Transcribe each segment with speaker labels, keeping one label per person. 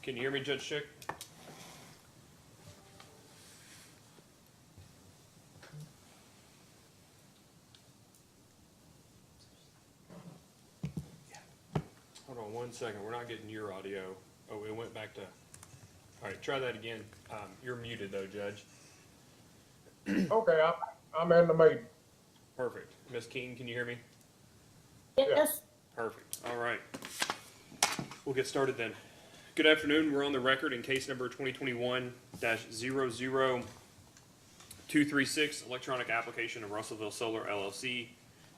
Speaker 1: Can you hear me, Judge Schick? Hold on 1 second. We're not getting your audio. Oh, it went back to. All right, try that again. You're muted though, Judge.
Speaker 2: Okay, I'm in the meeting.
Speaker 1: Perfect. Ms. King, can you hear me?
Speaker 3: Yes.
Speaker 1: Perfect. All right. We'll get started then. Good afternoon. We're on the record in case number 2021-00236, electronic application of Russellville Solar LLC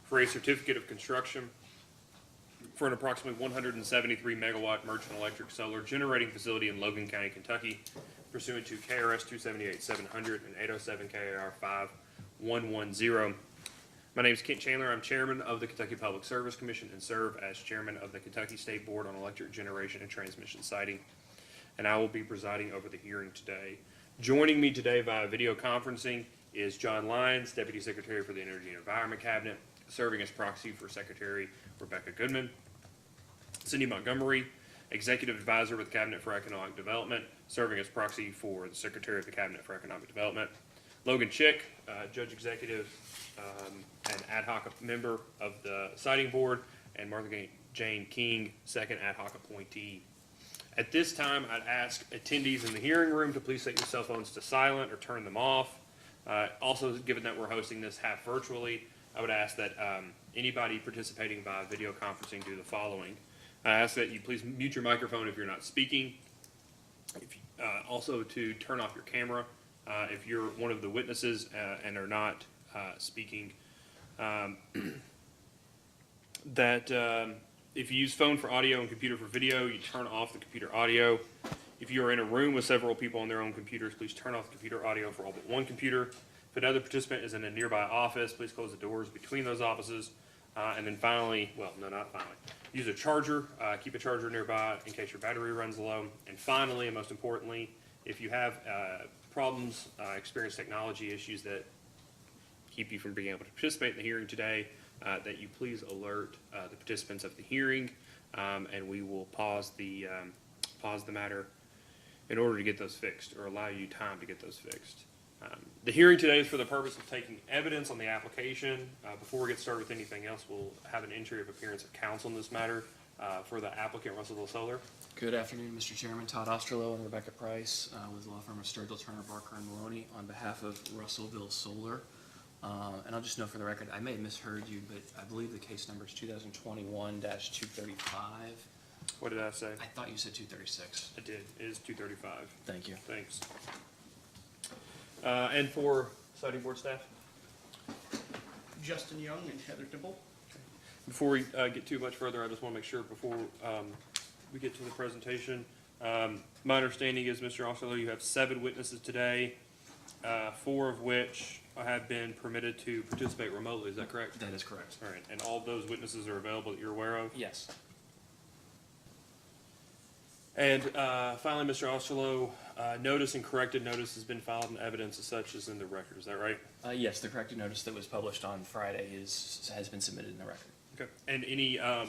Speaker 1: for a certificate of construction for an approximately 173 megawatt merchant electric solar generating facility in Logan County, Kentucky, pursuant to KRS 278-700 and 807 KAR 5110. My name is Kent Chandler. I'm chairman of the Kentucky Public Service Commission and serve as chairman of the Kentucky State Board on Electric Generation and Transmission Siting, and I will be presiding over the hearing today. Joining me today via video conferencing is John Lyons, Deputy Secretary for the Energy and Environment Cabinet, serving as proxy for Secretary Rebecca Goodman, Cindy Montgomery, Executive Advisor with the Cabinet for Economic Development, serving as proxy for the Secretary of the Cabinet for Economic Development, Logan Chick, Judge Executive and ad hoc member of the Siting Board, and Martha Jane King, second ad hoc appointee. At this time, I'd ask attendees in the hearing room to please set your cell phones to silent or turn them off. Also, given that we're hosting this half virtually, I would ask that anybody participating by video conferencing do the following. I ask that you please mute your microphone if you're not speaking. Also to turn off your camera if you're one of the witnesses and are not speaking. If you use phone for audio and computer for video, you turn off the computer audio. If you are in a room with several people on their own computers, please turn off the computer audio for all but one computer. If another participant is in a nearby office, please close the doors between those offices. And then finally, well, no, not finally, use a charger. Keep a charger nearby in case your battery runs low. And finally, and most importantly, if you have problems, experience technology issues that keep you from being able to participate in the hearing today, that you please alert the participants of the hearing, and we will pause the matter in order to get those fixed, or allow you time to get those fixed. The hearing today is for the purpose of taking evidence on the application. Before we get started with anything else, we'll have an entry of appearance of counsel in this matter for the applicant, Russellville Solar.
Speaker 4: Good afternoon, Mr. Chairman. Todd Osterloh and Rebecca Price with the law firm of Sturgill, Turner, Barker, and Maloney on behalf of Russellville Solar. And I'll just note for the record, I may have misheard you, but I believe the case number is 2021-235.
Speaker 1: What did I say?
Speaker 4: I thought you said 236.
Speaker 1: I did. It is 235.
Speaker 4: Thank you.
Speaker 1: Thanks. And for Siting Board staff?
Speaker 5: Justin Young and Heather Dibble.
Speaker 1: Before we get too much further, I just want to make sure before we get to the presentation, my understanding is, Mr. Osterloh, you have 7 witnesses today, 4 of which have been permitted to participate remotely. Is that correct?
Speaker 4: That is correct.
Speaker 1: All right. And all of those witnesses are available that you're aware of?
Speaker 4: Yes.
Speaker 1: And finally, Mr. Osterloh, notice and corrected notice has been filed and evidence as such is in the record. Is that right?
Speaker 4: Yes, the corrected notice that was published on Friday has been submitted in the record.
Speaker 1: Okay. And any, I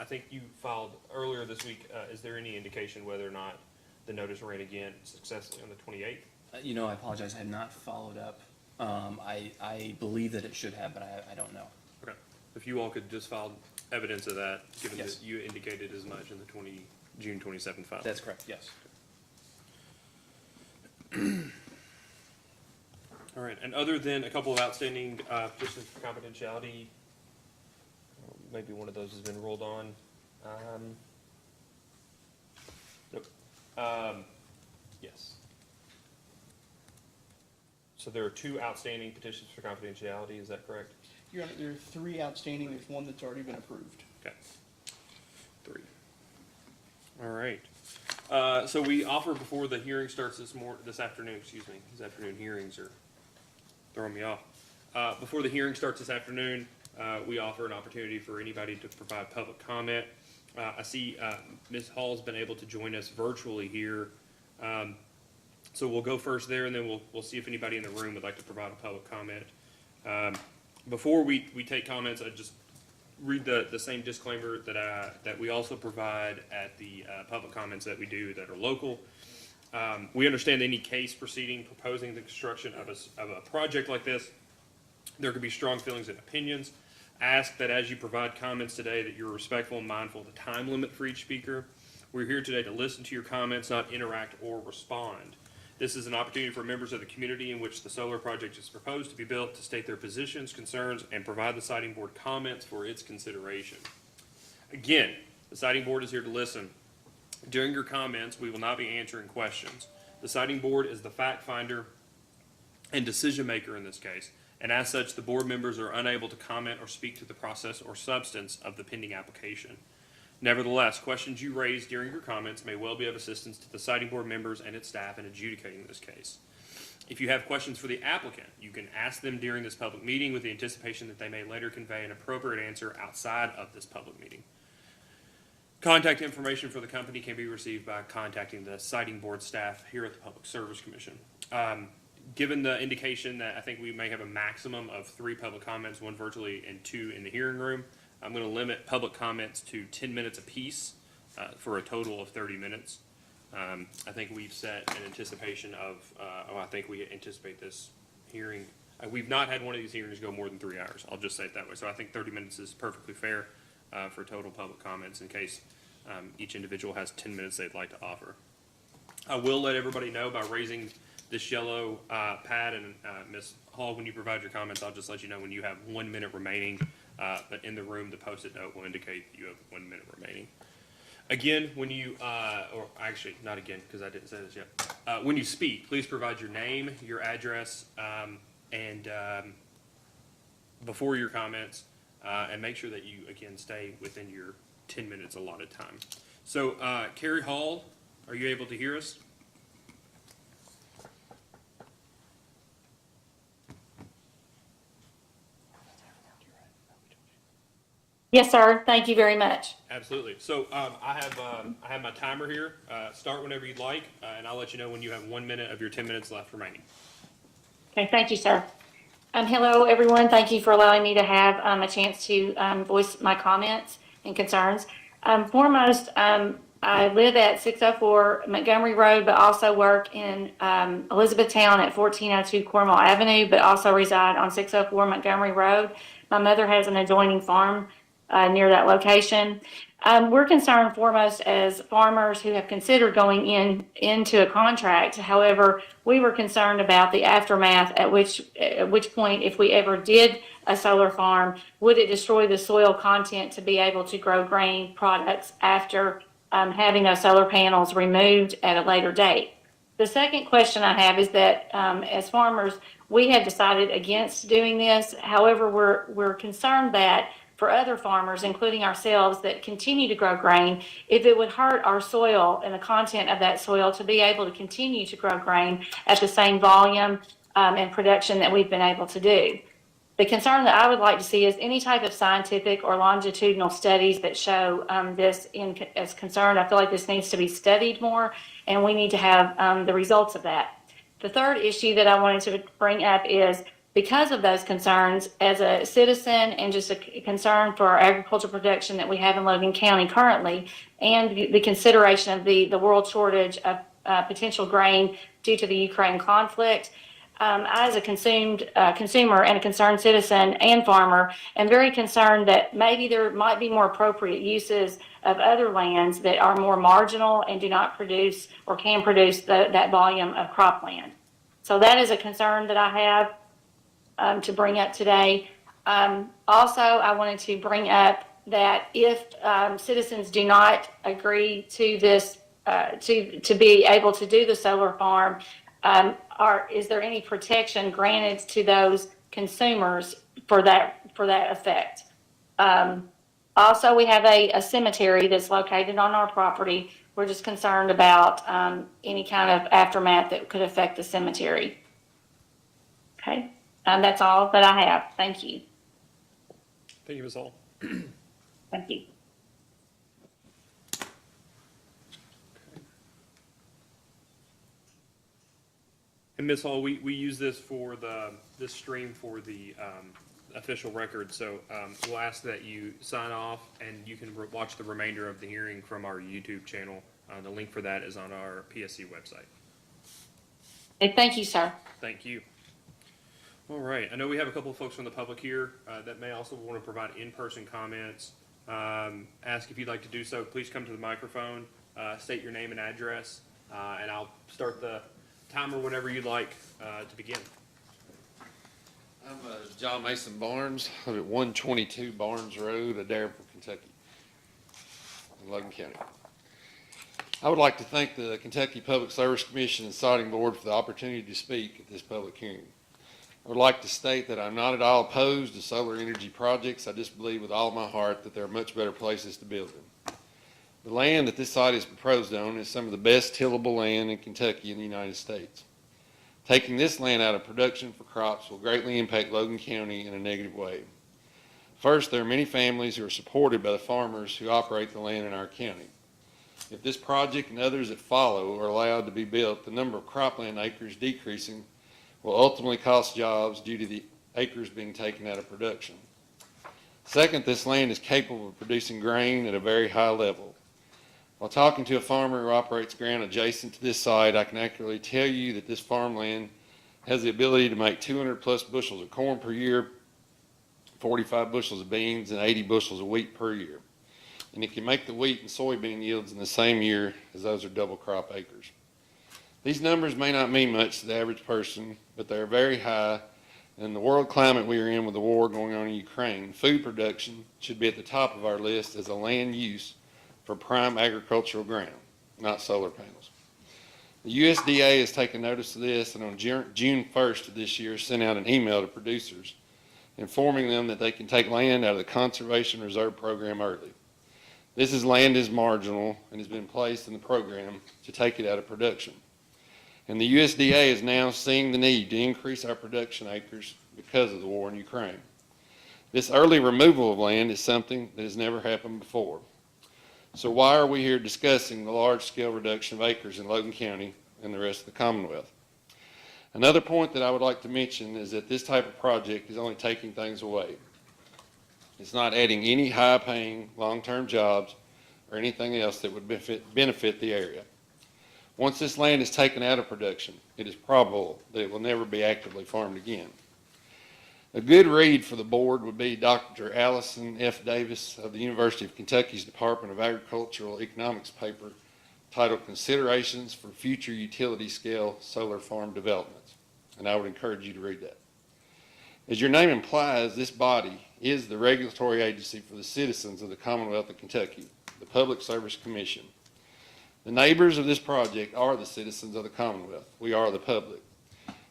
Speaker 1: think you filed earlier this week, is there any indication whether or not the notice ran again successfully on the 28th?
Speaker 4: You know, I apologize. I have not followed up. I believe that it should have, but I don't know.
Speaker 1: Okay. If you all could just file evidence of that, given
Speaker 4: Yes.
Speaker 1: that you indicated as much in the June 27th file.
Speaker 4: That's correct, yes.
Speaker 1: All right. And other than a couple of outstanding petitions for confidentiality, maybe one of those has been ruled on. Nope. Yes. So there are 2 outstanding petitions for confidentiality. Is that correct?
Speaker 5: Your Honor, there are 3 outstanding. There's 1 that's already been approved.
Speaker 1: Okay. 3. All right. So we offer before the hearing starts this afternoon. Excuse me. These afternoon hearings are throwing me off. Before the hearing starts this afternoon, we offer an opportunity for anybody to provide public comment. I see Ms. Hall's been able to join us virtually here. So we'll go first there, and then we'll see if anybody in the room would like to provide a public comment. Before we take comments, I just read the same disclaimer that we also provide at the public comments that we do that are local. We understand any case proceeding proposing the construction of a project like this, there could be strong feelings and opinions. Ask that as you provide comments today that you're respectful and mindful of the time limit for each speaker. We're here today to listen to your comments, not interact or respond. This is an opportunity for members of the community in which the solar project is proposed to be built to state their positions, concerns, and provide the siting board comments for its consideration. Again, the siting board is here to listen. During your comments, we will not be answering questions. The siting board is the fact finder and decision maker in this case, and as such, the board members are unable to comment or speak to the process or substance of the pending application. Nevertheless, questions you raise during your comments may well be of assistance to the siting board members and its staff in adjudicating this case. If you have questions for the applicant, you can ask them during this public meeting with the anticipation that they may later convey an appropriate answer outside of this public meeting. Contact information for the company can be received by contacting the siting board staff here at the Public Service Commission. Given the indication that I think we may have a maximum of 3 public comments, 1 virtually and 2 in the hearing room, I'm going to limit public comments to 10 minutes apiece for a total of 30 minutes. I think we've set an anticipation of, I think we anticipate this hearing. We've not had one of these hearings go more than 3 hours. I'll just say it that way. So I think 30 minutes is perfectly fair for total public comments in case each individual has 10 minutes they'd like to offer. I will let everybody know by raising this yellow pad, and Ms. Hall, when you provide your comments, I'll just let you know when you have 1 minute remaining. But in the room, the post-it note will indicate you have 1 minute remaining. Again, when you, or actually not again because I didn't say this yet. When you speak, please provide your name, your address, and before your comments, and make sure that you again stay within your 10 minutes allotted time. So, Carrie Hall, are you able to hear us?
Speaker 3: Yes, sir. Thank you very much.
Speaker 1: Absolutely. So I have my timer here. Start whenever you'd like, and I'll let you know when you have 1 minute of your 10 minutes left remaining.
Speaker 3: Okay, thank you, sir. Hello, everyone. Thank you for allowing me to have a chance to voice my comments and concerns. Foremost, I live at 604 Montgomery Road, but also work in Elizabethtown at 1402 Cornwall Avenue, but also reside on 604 Montgomery Road. My mother has an adjoining farm near that location. We're concerned foremost as farmers who have considered going into a contract. However, we were concerned about the aftermath, at which point, if we ever did a solar farm, would it destroy the soil content to be able to grow grain products after having those solar panels removed at a later date? The second question I have is that as farmers, we had decided against doing this. However, we're concerned that for other farmers, including ourselves, that continue to grow grain, if it would hurt our soil and the content of that soil to be able to continue to grow grain at the same volume and production that we've been able to do. The concern that I would like to see is any type of scientific or longitudinal studies that show this as concern. I feel like this needs to be studied more, and we need to have the results of that. The third issue that I wanted to bring up is, because of those concerns, as a citizen and just a concern for our agricultural production that we have in Logan County currently, and the consideration of the world shortage of potential grain due to the Ukraine conflict, I, as a consumer and a concerned citizen and farmer, am very concerned that maybe there might be more appropriate uses of other lands that are more marginal and do not produce or can produce that volume of cropland. So that is a concern that I have to bring up today. Also, I wanted to bring up that if citizens do not agree to this, to be able to do the solar farm, is there any protection granted to those consumers for that effect? Also, we have a cemetery that's located on our property. We're just concerned about any kind of aftermath that could affect the cemetery. Okay. That's all that I have. Thank you.
Speaker 1: Thank you, Ms. Hall.
Speaker 3: Thank you.
Speaker 1: And Ms. Hall, we use this for this stream for the official record, so we'll ask that you sign off, and you can watch the remainder of the hearing from our YouTube channel. The link for that is on our PSC website.
Speaker 3: Okay, thank you, sir.
Speaker 1: Thank you. All right, I know we have a couple of folks from the public here that may also want to provide in-person comments. Ask if you'd like to do so. Please come to the microphone, state your name and address, and I'll start the timer whenever you'd like to begin.
Speaker 6: I'm John Mason Barnes. I live at 122 Barnes Road, Adairville, Kentucky, in Logan County. I would like to thank the Kentucky Public Service Commission and Siting Board for the opportunity to speak at this public hearing. I would like to state that I'm not at all opposed to solar energy projects. I just believe with all my heart that there are much better places to build them. The land that this site is proposed on is some of the best tillable land in Kentucky in the United States. Taking this land out of production for crops will greatly impact Logan County in a negative way. First, there are many families who are supported by the farmers who operate the land in our county. If this project and others that follow are allowed to be built, the number of cropland acres decreasing will ultimately cost jobs due to the acres being taken out of production. Second, this land is capable of producing grain at a very high level. While talking to a farmer who operates ground adjacent to this site, I can accurately tell you that this farmland has the ability to make 200 plus bushels of corn per year, 45 bushels of beans, and 80 bushels of wheat per year. And it can make the wheat and soybean yields in the same year as those are double crop acres. These numbers may not mean much to the average person, but they are very high. In the world climate we are in with the war going on in Ukraine, food production should be at the top of our list as a land use for prime agricultural ground, not solar panels. The USDA has taken notice of this, and on June 1st of this year sent out an email to producers informing them that they can take land out of the Conservation Reserve Program early. Land is marginal and has been placed in the program to take it out of production. And the USDA is now seeing the need to increase our production acres because of the war in Ukraine. This early removal of land is something that has never happened before. So why are we here discussing the large-scale reduction of acres in Logan County and the rest of the Commonwealth? Another point that I would like to mention is that this type of project is only taking things away. It's not adding any high-paying, long-term jobs or anything else that would benefit the area. Once this land is taken out of production, it is probable that it will never be actively farmed again. A good read for the board would be Dr. Allison F. Davis of the University of Kentucky's Department of Agricultural Economics paper titled Considerations for Future Utility Scale Solar Farm Developments, and I would encourage you to read that. As your name implies, this body is the regulatory agency for the citizens of the Commonwealth of Kentucky, the Public Service Commission. The neighbors of this project are the citizens of the Commonwealth. We are the public.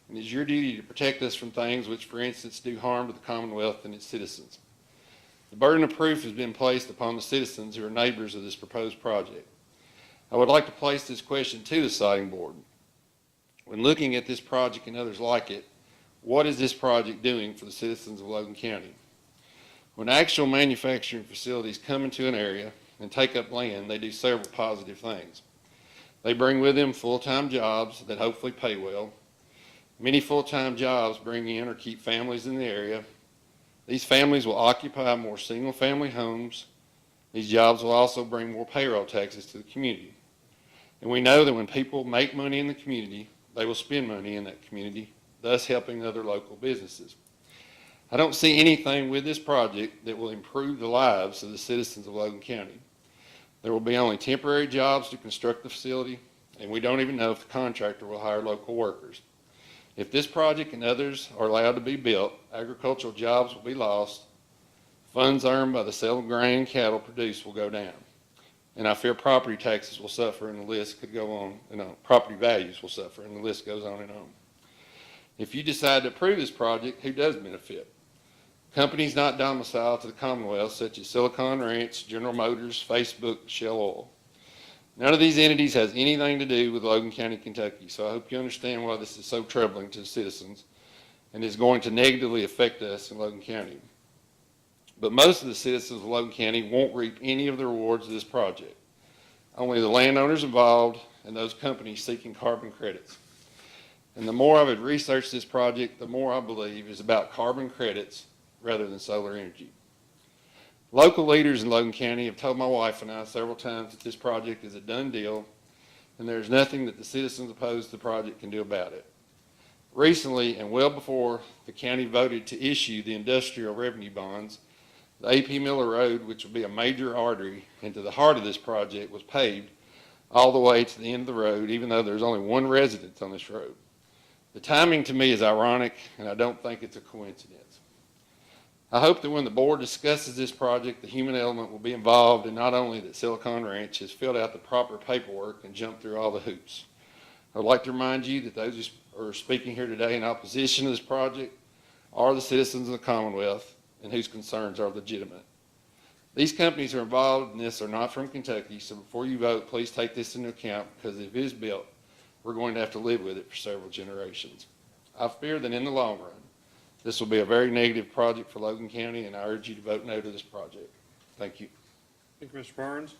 Speaker 6: And it is your duty to protect us from things which, for instance, do harm to the Commonwealth and its citizens. The burden of proof has been placed upon the citizens who are neighbors of this proposed project. I would like to place this question to the Siting Board. When looking at this project and others like it, what is this project doing for the citizens of Logan County? When actual manufacturing facilities come into an area and take up land, they do several positive things. They bring with them full-time jobs that hopefully pay well. Many full-time jobs bring in or keep families in the area. These families will occupy more single-family homes. These jobs will also bring more payroll taxes to the community. And we know that when people make money in the community, they will spend money in that community, thus helping other local businesses. I don't see anything with this project that will improve the lives of the citizens of Logan County. There will be only temporary jobs to construct the facility, and we don't even know if the contractor will hire local workers. If this project and others are allowed to be built, agricultural jobs will be lost, funds earned by the sale of grain and cattle produced will go down, and I fear property taxes will suffer, and the list could go on and on. Property values will suffer, and the list goes on and on. If you decide to approve this project, who does benefit? Companies not domiciled to the Commonwealth, such as Silicon Ranch, General Motors, Facebook, Shell Oil. None of these entities has anything to do with Logan County, Kentucky, so I hope you understand why this is so troubling to the citizens and is going to negatively affect us in Logan County. But most of the citizens of Logan County won't reap any of the rewards of this project. Only the landowners involved and those companies seeking carbon credits. And the more I've researched this project, the more I believe is about carbon credits rather than solar energy. Local leaders in Logan County have told my wife and I several times that this project is a done deal and there is nothing that the citizens opposed to the project can do about it. Recently, and well before the county voted to issue the industrial revenue bonds, the A.P. Miller Road, which will be a major artery into the heart of this project, was paved all the way to the end of the road, even though there's only one residence on this road. The timing to me is ironic, and I don't think it's a coincidence. I hope that when the board discusses this project, the human element will be involved, and not only that Silicon Ranch has filled out the proper paperwork and jumped through all the hoops. I would like to remind you that those who are speaking here today in opposition to this project are the citizens of the Commonwealth and whose concerns are legitimate. These companies who are involved in this are not from Kentucky, so before you vote, please take this into account, because if it is built, we're going to have to live with it for several generations. I fear that in the long run, this will be a very negative project for Logan County, and I urge you to vote no to this project. Thank you.
Speaker 1: Thank you, Mr. Barnes.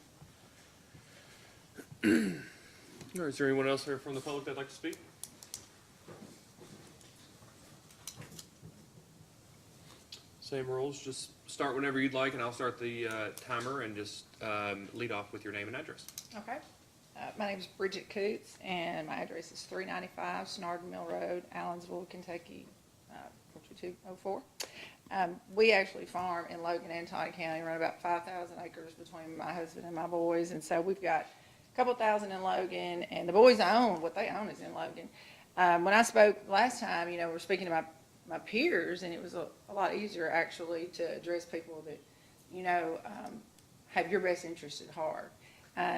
Speaker 1: All right, is there anyone else here from the public that'd like to speak? Same rules, just start whenever you'd like, and I'll start the timer, and just lead off with your name and address.
Speaker 7: Okay. My name is Bridget Coots, and my address is 395 Snarden Mill Road, Allensville, Kentucky, 42204. We actually farm in Logan and Taunton County, run about 5,000 acres between my husband and my boys, and so we've got a couple thousand in Logan, and the boys own, what they own is in Logan. When I spoke last time, you know, we're speaking about my peers, and it was a lot easier actually to address people that, you know, have your best interest at heart.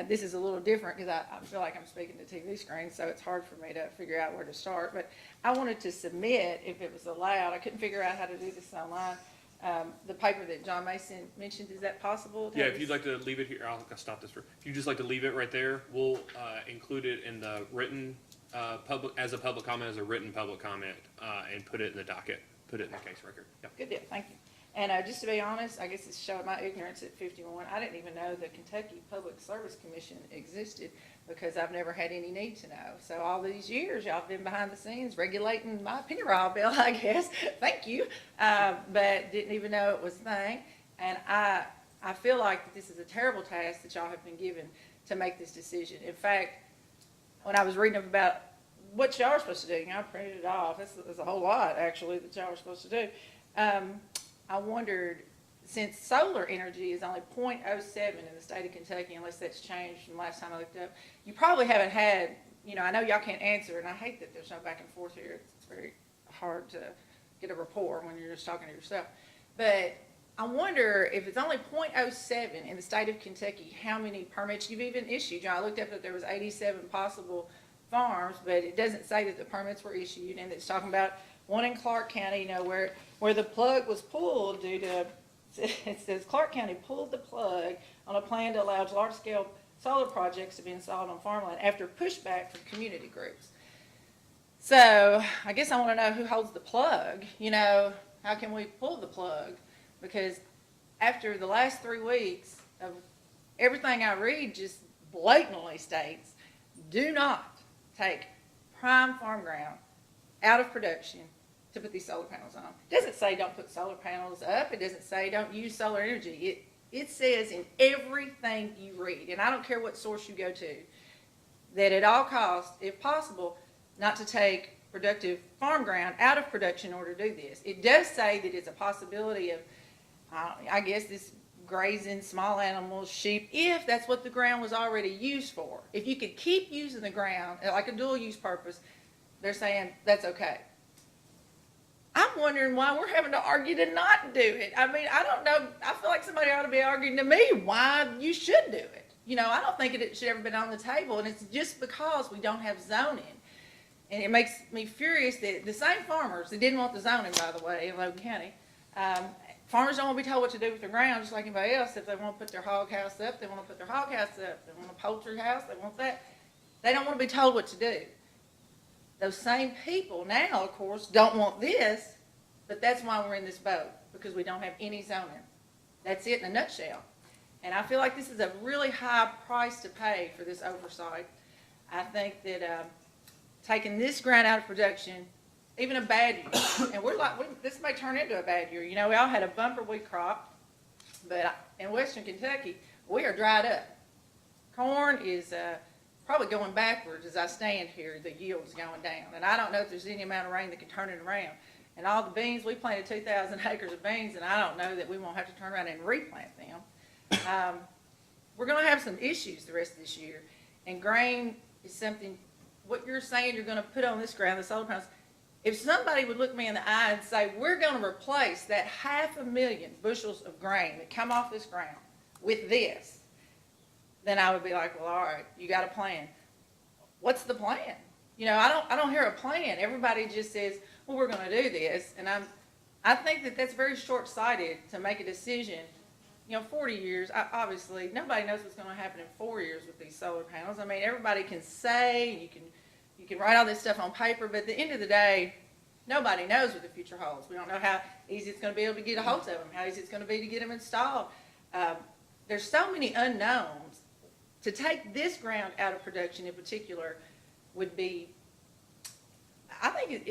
Speaker 7: This is a little different because I feel like I'm speaking to TV screens, so it's hard for me to figure out where to start. But I wanted to submit, if it was allowed, I couldn't figure out how to do this online, the paper that John Mason mentioned. Is that possible?
Speaker 1: Yeah, if you'd like to leave it here, I'll stop this. If you'd just like to leave it right there, we'll include it in the written as a public comment, as a written public comment, and put it in the docket, put it in the case record. Yeah.
Speaker 7: Good deal, thank you. And just to be honest, I guess it's showing my ignorance at 51. I didn't even know the Kentucky Public Service Commission existed because I've never had any need to know. So all these years, y'all have been behind the scenes regulating my payroll bill, I guess. Thank you. But didn't even know it was a thing. And I feel like this is a terrible task that y'all have been given to make this decision. In fact, when I was reading about what y'all are supposed to do, you know, I printed it off. There's a whole lot, actually, that y'all are supposed to do. I wondered, since solar energy is only 0.07 in the state of Kentucky, unless that's changed from last time I looked up, you probably haven't had, you know, I know y'all can't answer, and I hate that there's no back and forth here. It's very hard to get a rapport when you're just talking to yourself. But I wonder if it's only 0.07 in the state of Kentucky, how many permits you've even issued. You know, I looked up that there was 87 possible farms, but it doesn't say that the permits were issued, and it's talking about one in Clark County, you know, where the plug was pulled due to, it says Clark County pulled the plug on a plan to allow large-scale solar projects to be installed on farmland after pushback from community groups. So I guess I want to know who holds the plug. You know, how can we pull the plug? Because after the last 3 weeks of everything I read just blatantly states, do not take prime farm ground out of production to put these solar panels on. It doesn't say don't put solar panels up. It doesn't say don't use solar energy. It says in everything you read, and I don't care what source you go to, that at all costs, if possible, not to take productive farm ground out of production in order to do this. It does say that it's a possibility of, I guess, this grazing small animals, sheep, if that's what the ground was already used for. If you could keep using the ground like a dual use purpose, they're saying that's okay. I'm wondering why we're having to argue to not do it. I mean, I don't know. I feel like somebody ought to be arguing to me why you should do it. You know, I don't think it should ever been on the table, and it's just because we don't have zoning. And it makes me furious that the same farmers that didn't want the zoning, by the way, in Logan County, farmers don't want to be told what to do with their ground just like anybody else. If they want to put their hog house up, they want to put their hog house up. They want a poultry house, they want that. They don't want to be told what to do. Those same people now, of course, don't want this, but that's why we're in this boat, because we don't have any zoning. That's it in a nutshell. And I feel like this is a really high price to pay for this oversight. I think that taking this ground out of production even a bad year. And we're like, this may turn into a bad year. You know, we all had a bumper wheat crop, but in western Kentucky, we are dried up. Corn is probably going backwards as I stand here. The yield's going down. And I don't know if there's any amount of rain that can turn it around. And all the beans, we planted 2,000 acres of beans, and I don't know that we won't have to turn around and replant them. We're going to have some issues the rest of this year. And grain is something, what you're saying you're going to put on this ground, the solar panels, if somebody would look me in the eye and say, we're going to replace that 500,000 bushels of grain that come off this ground with this, then I would be like, well, all right, you got a plan. What's the plan? You know, I don't hear a plan. Everybody just says, well, we're going to do this. And I think that that's very short-sighted to make a decision. You know, 40 years, obviously, nobody knows what's going to happen in 4 years with these solar panels. I mean, everybody can say, you can write all this stuff on paper, but at the end of the day, nobody knows what the future holds. We don't know how easy it's going to be able to get a hold of them, how easy it's going to be to get them installed. There's so many unknowns. To take this ground out of production in particular would be, I think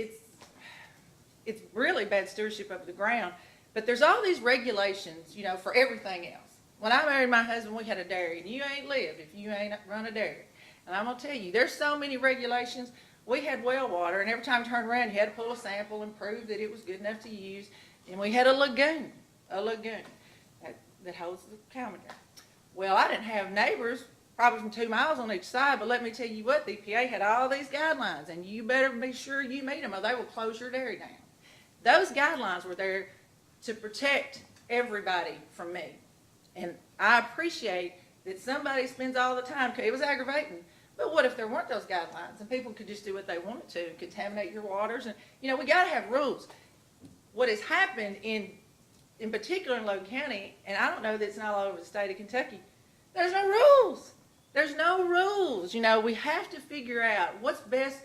Speaker 7: it's really bad stewardship of the ground. But there's all these regulations, you know, for everything else. When I married my husband, we had a dairy, and you ain't lived if you ain't run a dairy. And I'm going to tell you, there's so many regulations. We had well water, and every time you turned around, you had to pull a sample and prove that it was good enough to use. And we had a lagoon that holds the cow manure. Well, I didn't have neighbors probably from 2 miles on each side, but let me tell you what, the EPA had all these guidelines, and you better be sure you meet them or they will close your dairy down. Those guidelines were there to protect everybody from me. And I appreciate that somebody spends all the time, it was aggravating, but what if there weren't those guidelines and people could just do what they wanted to and contaminate your waters? And, you know, we got to have rules. What has happened in particular in Logan County, and I don't know that it's not all over the state of Kentucky, there's no rules. There's no rules. You know, we have to figure out what's best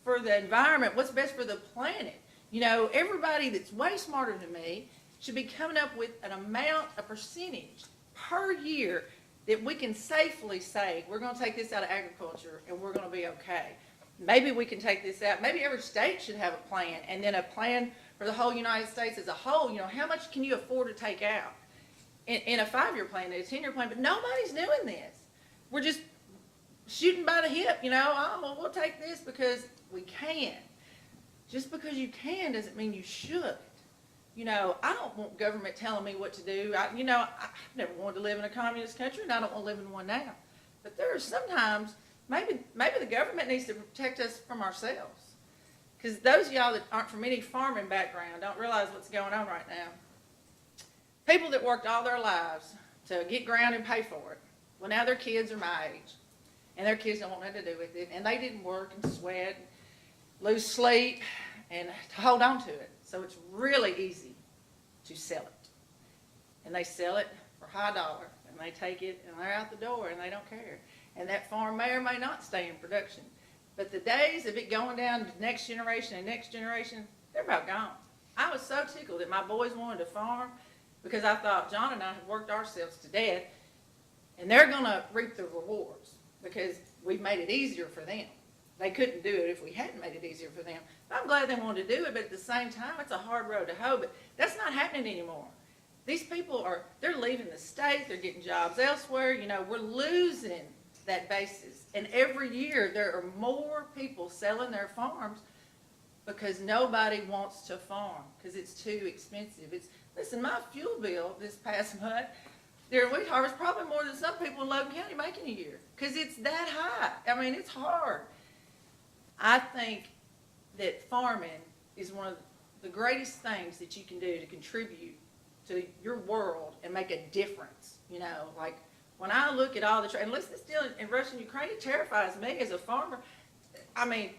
Speaker 7: for the environment, what's best for the planet. You know, everybody that's way smarter than me should be coming up with an amount, a percentage per year that we can safely say, we're going to take this out of agriculture and we're going to be okay. Maybe we can take this out. Maybe every state should have a plan, and then a plan for the whole United States as a whole. You know, how much can you afford to take out in a 5-year plan, a 10-year plan? But nobody's doing this. We're just shooting by the hip, you know. Oh, well, we'll take this because we can. Just because you can doesn't mean you should. You know, I don't want government telling me what to do. I've never wanted to live in a communist country, and I don't want to live in one now. But there are sometimes, maybe the government needs to protect us from ourselves. Because those of y'all that aren't from any farming background don't realize what's going on right now. People that worked all their lives to get ground and pay for it, well, now their kids are my age, and their kids don't want nothing to do with it, and they didn't work and sweat, and lose sleep, and to hold on to it. So it's really easy to sell it. And they sell it for high dollar, and they take it, and they're out the door, and they don't care. And that farm may or may not stay in production. But the days of it going down to the next generation and next generation, they're about gone. I was so tickled that my boys wanted to farm because I thought John and I had worked ourselves to death, and they're going to reap the rewards because we've made it easier for them. They couldn't do it if we hadn't made it easier for them. I'm glad they wanted to do it, but at the same time, it's a hard road to hoe. But that's not happening anymore. These people they're leaving the state. They're getting jobs elsewhere. You know, we're losing that basis. And every year, there are more people selling their farms because nobody wants to farm because it's too expensive. Listen, my fuel bill this past month during wheat harvest probably more than some people in Logan County make in a year because it's that high. I mean, it's hard. I think that farming is one of the greatest things that you can do to contribute to your world and make a difference. You know, like when I look at all the and listen, still in Russia and Ukraine, it terrifies me as a farmer. I mean,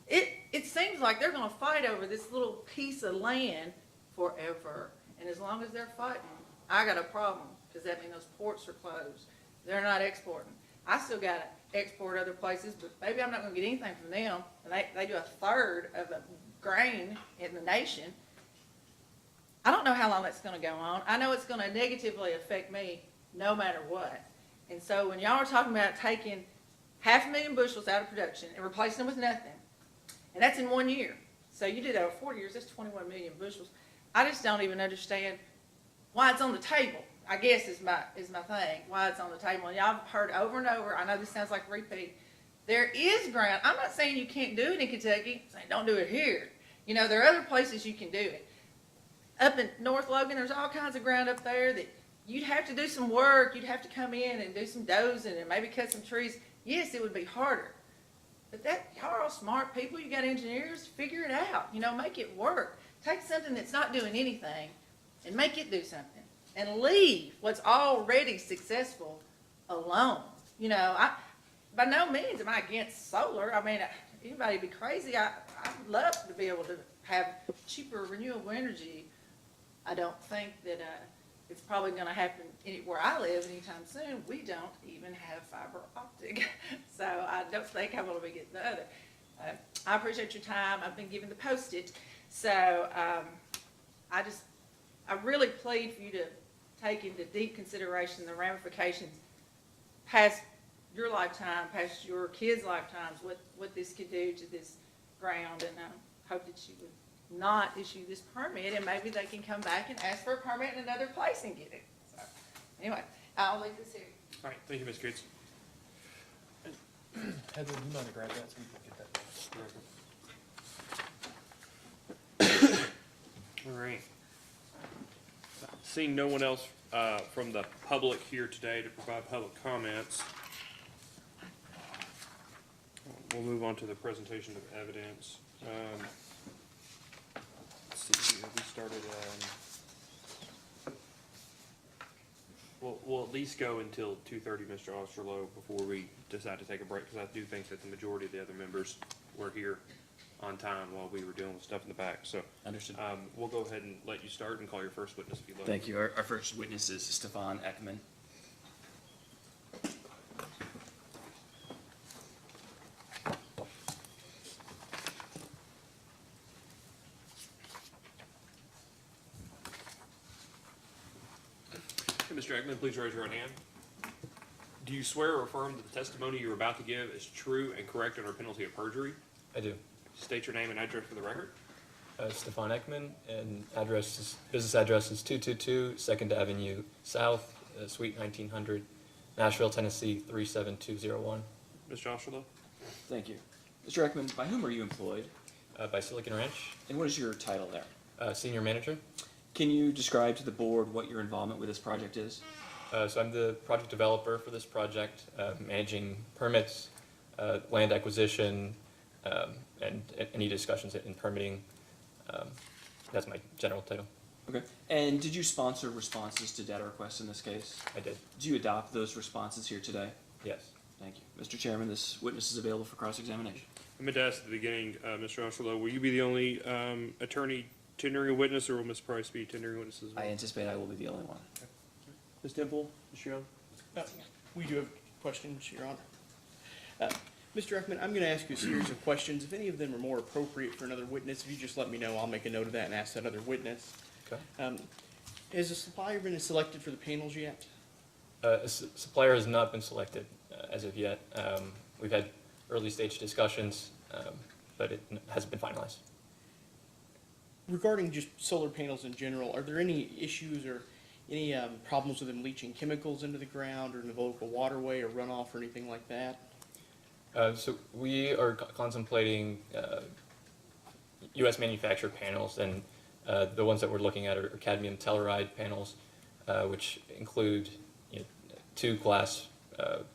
Speaker 7: it seems like they're going to fight over this little piece of land forever. And as long as they're fighting, I got a problem because that means those ports are closed. They're not exporting. I still got to export other places, but maybe I'm not going to get anything from them. And they do a third of the grain in the nation. I don't know how long that's going to go on. I know it's going to negatively affect me no matter what. And so when y'all are talking about taking 500,000 bushels out of production and replacing them with nothing, and that's in 1 year. So you do that over 40 years, that's 21 million bushels. I just don't even understand why it's on the table, I guess is my thing, why it's on the table. And y'all have heard over and over, I know this sounds like a repeat, there is ground. I'm not saying you can't do it in Kentucky, I'm saying don't do it here. You know, there are other places you can do it. Up in North Logan, there's all kinds of ground up there that you'd have to do some work, you'd have to come in and do some dozing and maybe cut some trees. Yes, it would be harder. But y'all are all smart people, you got engineers, figure it out, you know, make it work. Take something that's not doing anything and make it do something. And leave what's already successful alone. You know, by no means am I against solar. I mean, anybody be crazy. I'd love to be able to have cheaper renewable energy. I don't think that it's probably going to happen where I live anytime soon. We don't even have fiber optic. So I don't think I'm going to be getting the other. I appreciate your time. I've been given the Post-it. So I really plead for you to take into deep consideration the ramifications past your lifetime, past your kids' lifetimes, what this could do to this ground. And I hope that you would not issue this permit, and maybe they can come back and ask for a permit in another place and get it. So, anyway, I'll leave this here.
Speaker 1: All right, thank you, Ms. Gates.
Speaker 8: Heather, do you mind to grab that so we can get that?
Speaker 1: All right. Seeing no one else from the public here today to provide public comments, we'll move on to the presentation of evidence. Let's see here, we started, we'll at least go until 2:30, Mr. Osterloh, before we decide to take a break, because I do think that the majority of the other members were here on time while we were dealing with stuff in the back. So
Speaker 4: Understood.
Speaker 1: we'll go ahead and let you start and call your first witness if you'd like.
Speaker 4: Thank you. Our first witness is Stefan Eckman.
Speaker 1: Okay, Mr. Eckman, please raise your right hand. Do you swear or affirm that the testimony you're about to give is true and correct under penalty of perjury?
Speaker 8: I do.
Speaker 1: State your name and address for the record.
Speaker 8: Stefan Eckman, and business address is 222 2nd Avenue South, Suite 1900, Nashville, Tennessee 37201.
Speaker 1: Mr. Osterloh?
Speaker 4: Thank you. Mr. Eckman, by whom are you employed?
Speaker 8: By Silicon Ranch,
Speaker 4: And what is your title there?
Speaker 8: senior manager.
Speaker 4: Can you describe to the board what your involvement with this project is?
Speaker 8: So I'm the project developer for this project, managing permits, land acquisition, and any discussions in permitting. That's my general title.
Speaker 4: Okay. And did you sponsor responses to data requests in this case?
Speaker 8: I did.
Speaker 4: Did you adopt those responses here today?
Speaker 8: Yes.
Speaker 4: Thank you. Mr. Chairman, this witness is available for cross-examination.
Speaker 1: I meant to ask at the beginning, Mr. Osterloh, will you be the only attorney tendering a witness, or will Ms. Price be tendering witnesses as well?
Speaker 4: I anticipate I will be the only one.
Speaker 1: Ms. Dimple, Mr. Young?
Speaker 5: We do have questions, Your Honor. Mr. Eckman, I'm going to ask you a series of questions. If any of them are more appropriate for another witness, if you just let me know, I'll make a note of that and ask that other witness.
Speaker 8: Okay.
Speaker 5: Has a supplier been selected for the panels yet?
Speaker 8: Supplier has not been selected as of yet. We've had early stage discussions, but it hasn't been finalized.
Speaker 5: Regarding just solar panels in general, are there any issues or any problems with them leaching chemicals into the ground or in the local waterway or runoff or anything like that?
Speaker 8: So we are contemplating U.S. manufactured panels, and the ones that we're looking at are cadmium telluride panels, which include 2 glass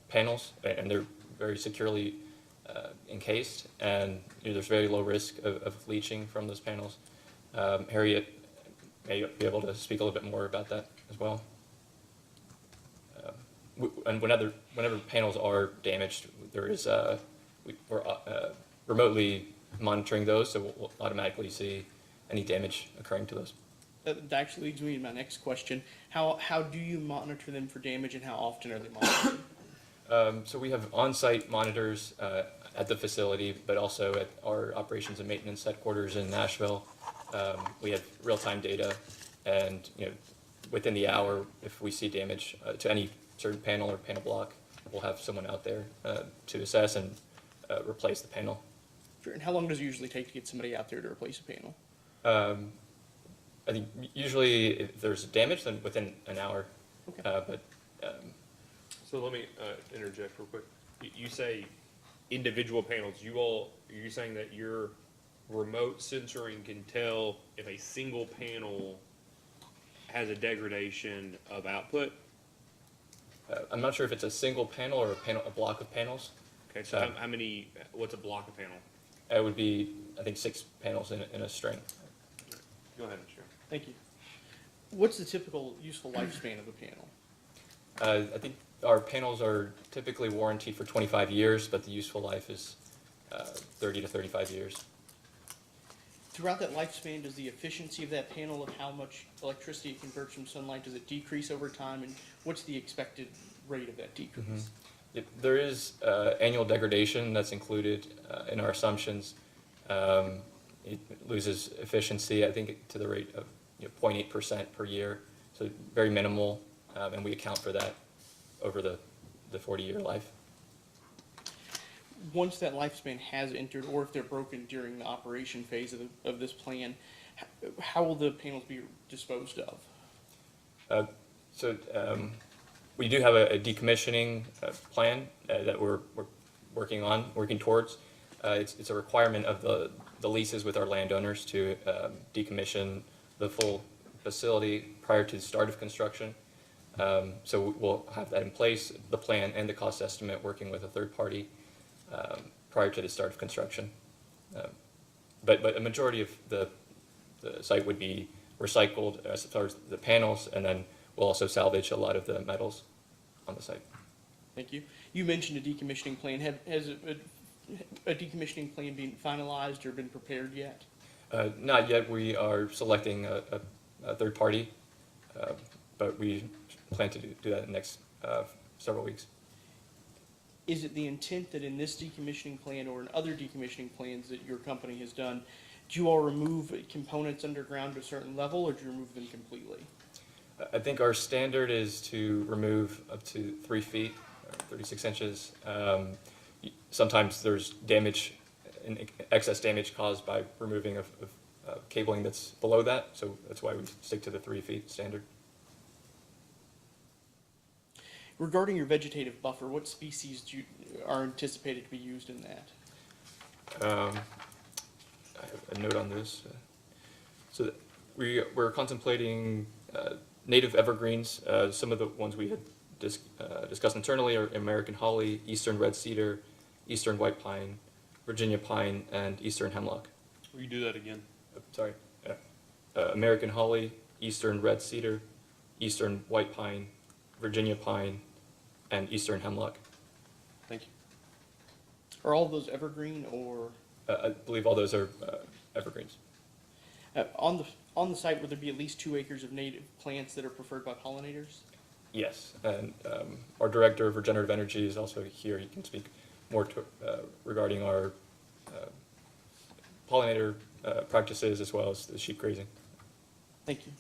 Speaker 8: panels, and they're very securely encased, and there's very low risk of leaching from those panels. Harriet may be able to speak a little bit more about that as well. And whenever panels are damaged, there is we're remotely monitoring those, so we'll automatically see any damage occurring to those.
Speaker 5: That actually leads me to my next question. How do you monitor them for damage, and how often are they monitored?
Speaker 8: So we have on-site monitors at the facility, but also at our operations and maintenance headquarters in Nashville. We have real-time data, and within the hour, if we see damage to any certain panel or panel block, we'll have someone out there to assess and replace the panel.
Speaker 5: Sure. And how long does it usually take to get somebody out there to replace a panel?
Speaker 8: I think usually if there's damage, then within an hour.
Speaker 5: Okay.
Speaker 8: But
Speaker 1: So let me interject real quick. You say individual panels. Are you saying that your remote censoring can tell if a single panel has a degradation of output?
Speaker 8: I'm not sure if it's a single panel or a block of panels.
Speaker 1: Okay, so how many, what's a block of panel?
Speaker 8: It would be, I think, 6 panels in a string.
Speaker 1: Go ahead, sure.
Speaker 5: Thank you. What's the typical useful lifespan of a panel?
Speaker 8: I think our panels are typically warranted for 25 years, but the useful life is 30 to 35 years.
Speaker 5: Throughout that lifespan, does the efficiency of that panel of how much electricity it converts from sunlight, does it decrease over time? And what's the expected rate of that decrease?
Speaker 8: There is annual degradation that's included in our assumptions. It loses efficiency, I think, to the rate of 0.8% per year, so very minimal, and we account for that over the 40-year life.
Speaker 5: Once that lifespan has entered, or if they're broken during the operation phase of this plan, how will the panels be disposed of?
Speaker 8: We do have a decommissioning plan that we're working towards. It's a requirement of the leases with our landowners to decommission the full facility prior to the start of construction. So we'll have that in place, the plan and the cost estimate, working with a third party prior to the start of construction. But a majority of the site would be recycled as far as the panels, and then we'll also salvage a lot of the metals on the site.
Speaker 5: Thank you. You mentioned a decommissioning plan. Has a decommissioning plan been finalized or been prepared yet?
Speaker 8: Not yet. We are selecting a third party, but we plan to do that in the next several weeks.
Speaker 5: Is it the intent that in this decommissioning plan or in other decommissioning plans that your company has done, do you all remove components underground to a certain level, or do you remove them completely?
Speaker 8: I think our standard is to remove up to 3 feet, or 36 inches. Sometimes there's damage, excess damage caused by removing of cabling that's below that, so that's why we stick to the 3 feet standard.
Speaker 5: Regarding your vegetative buffer, what species are anticipated to be used in that?
Speaker 8: I have a note on this. So we're contemplating native evergreens. Some of the ones we had discussed internally are American holly, eastern red cedar, eastern white pine, Virginia pine, and eastern hemlock.
Speaker 1: Will you do that again?
Speaker 8: Sorry. American holly, eastern red cedar, eastern white pine, Virginia pine, and eastern hemlock.
Speaker 1: Thank you.
Speaker 5: Are all of those evergreen, or
Speaker 8: I believe all those are evergreens.
Speaker 5: on the site, would there be at least 2 acres of native plants that are preferred by pollinators?
Speaker 8: Yes, and our director of regenerative energy is also here. He can speak more regarding our pollinator practices as well as the sheep grazing.
Speaker 5: Thank you.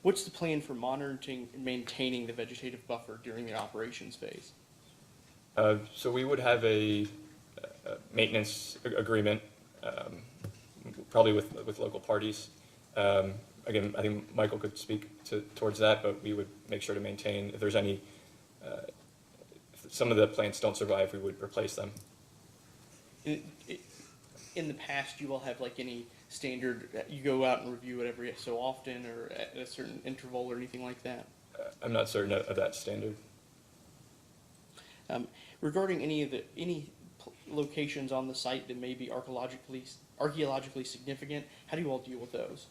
Speaker 5: What's the plan for monitoring and maintaining the vegetative buffer during the operations phase?
Speaker 8: So we would have a maintenance agreement, probably with local parties. Again, I think Michael could speak towards that, but we would make sure to maintain, if there's any, if some of the plants don't survive, we would replace them.
Speaker 5: In the past, you all have like any standard, you go out and review it every so often or at a certain interval or anything like that?
Speaker 8: I'm not certain of that standard.
Speaker 5: Regarding any locations on the site that may be archaeologically significant, how do you all deal with those?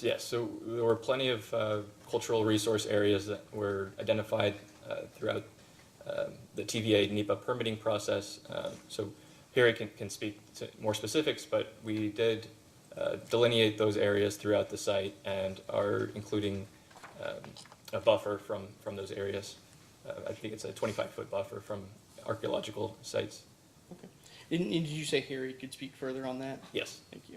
Speaker 8: Yes, so there were plenty of cultural resource areas that were identified throughout the TVA NEPA permitting process. So Harriet can speak to more specifics, but we did delineate those areas throughout the site and are including a buffer from those areas. I think it's a 25-foot buffer from archaeological sites.
Speaker 5: Okay. And did you say Harriet could speak further on that?
Speaker 8: Yes.
Speaker 5: Thank you.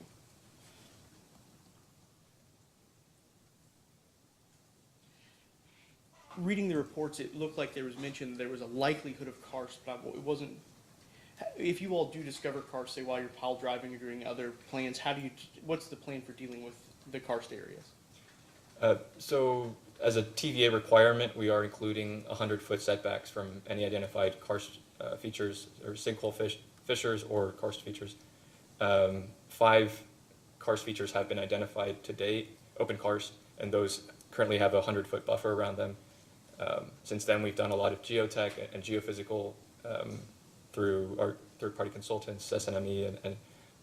Speaker 5: Reading the reports, it looked like there was mention that there was a likelihood of karst, but it wasn't If you all do discover karst, say while you're pile driving or doing other plans, what's the plan for dealing with the karst areas?
Speaker 8: So as a TVA requirement, we are including 100-foot setbacks from any identified karst features or sinkhole fissures or karst features. 5 karst features have been identified to date, open karst, and those currently have a 100-foot buffer around them. Since then, we've done a lot of geotech and geophysical through our third-party consultants, SNME, and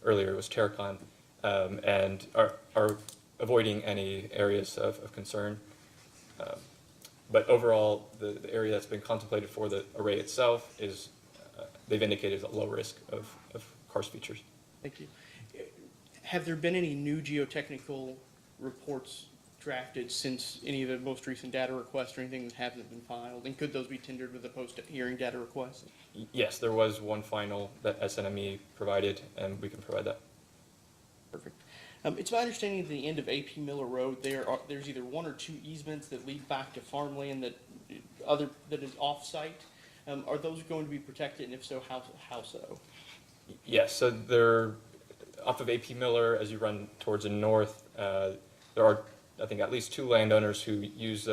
Speaker 8: earlier it was Terracon, and are avoiding any areas of concern. But overall, the area that's been contemplated for the array itself is, they've indicated a low risk of karst features.
Speaker 5: Thank you. Have there been any new geotechnical reports drafted since any of the most recent data requests or anything that hasn't been filed? And could those be tendered with a post-hearing data request?
Speaker 8: Yes, there was one final that SNME provided, and we can provide that.
Speaker 5: Perfect. It's my understanding at the end of AP Miller Road, there's either 1 or 2 easements that lead back to farmland that is off-site. Are those going to be protected, and if so, how so?
Speaker 8: Yes, so they're off of AP Miller as you run towards the north. There are, I think, at least 2 landowners who use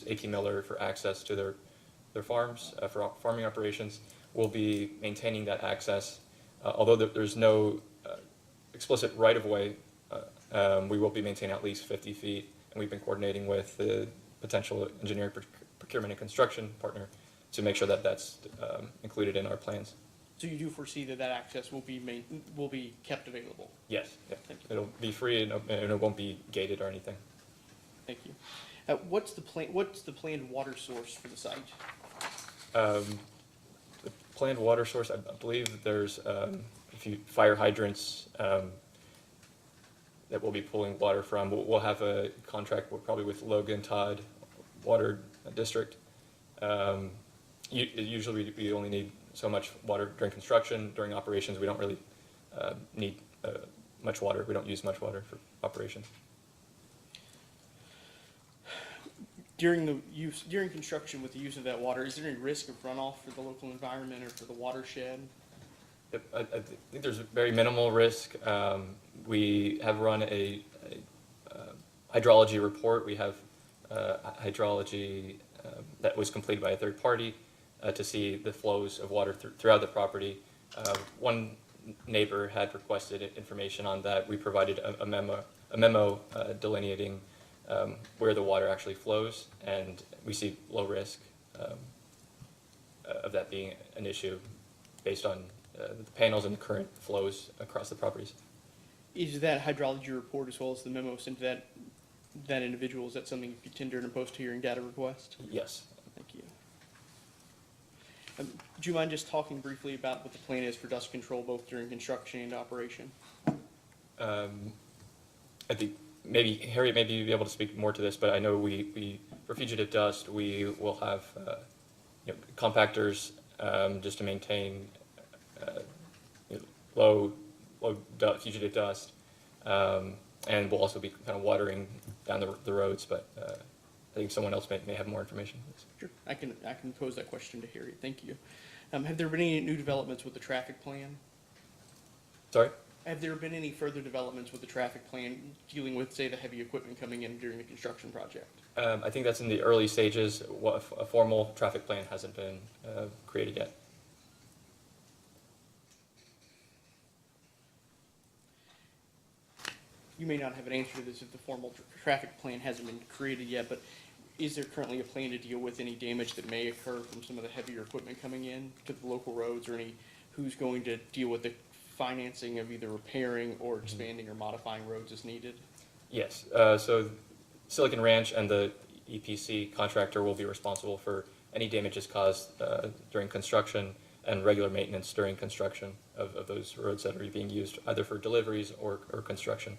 Speaker 8: AP Miller for access to their farms for farming operations. We'll be maintaining that access, although there's no explicit right-of-way. We will be maintaining at least 50 feet, and we've been coordinating with the potential engineering, procurement, and construction partner to make sure that that's included in our plans.
Speaker 5: So you do foresee that access will be kept available?
Speaker 8: Yes, yeah.
Speaker 5: Thank you.
Speaker 8: It'll be free and it won't be gated or anything.
Speaker 5: Thank you. What's the planned water source for the site?
Speaker 8: The planned water source, I believe that there's a few fire hydrants that we'll be pulling water from. We'll have a contract probably with Logan Todd Water District. Usually we only need so much water during construction. During operations, we don't really need much water. We don't use much water for operations.
Speaker 5: During construction with the use of that water, is there any risk of runoff for the local environment or for the watershed?
Speaker 8: Yep, I think there's very minimal risk. We have run a hydrology report. We have hydrology that was completed by a third party to see the flows of water throughout the property. One neighbor had requested information on that. We provided a memo delineating where the water actually flows, and we see low risk of that being an issue based on the panels and the current flows across the properties.
Speaker 5: Is that hydrology report as well as the memo sent to that individual, is that something you could tender in a post-hearing data request?
Speaker 8: Yes.
Speaker 5: Thank you. Do you mind just talking briefly about what the plan is for dust control both during construction and operation?
Speaker 8: I think maybe Harriet may be able to speak more to this, but I know we for fugitive dust we will have compactors just to maintain low fugitive dust, and we'll also be kind of watering down the roads. But I think someone else may have more information.
Speaker 5: Sure, I can pose that question to Harriet. Thank you. Have there been any new developments with the traffic plan?
Speaker 8: Sorry?
Speaker 5: Have there been any further developments with the traffic plan dealing with, say, the heavy equipment coming in during the construction project?
Speaker 8: I think that's in the early stages. A formal traffic plan hasn't been created yet.
Speaker 5: You may not have an answer to this if the formal traffic plan hasn't been created yet, but is there currently a plan to deal with any damage that may occur from some of the heavier equipment coming in to the local roads, or who's going to deal with the financing of either repairing or expanding or modifying roads as needed?
Speaker 8: Yes. So Silicon Ranch and the EPC contractor will be responsible for any damages caused during construction and regular maintenance during construction of those roads that are being used either for deliveries or construction.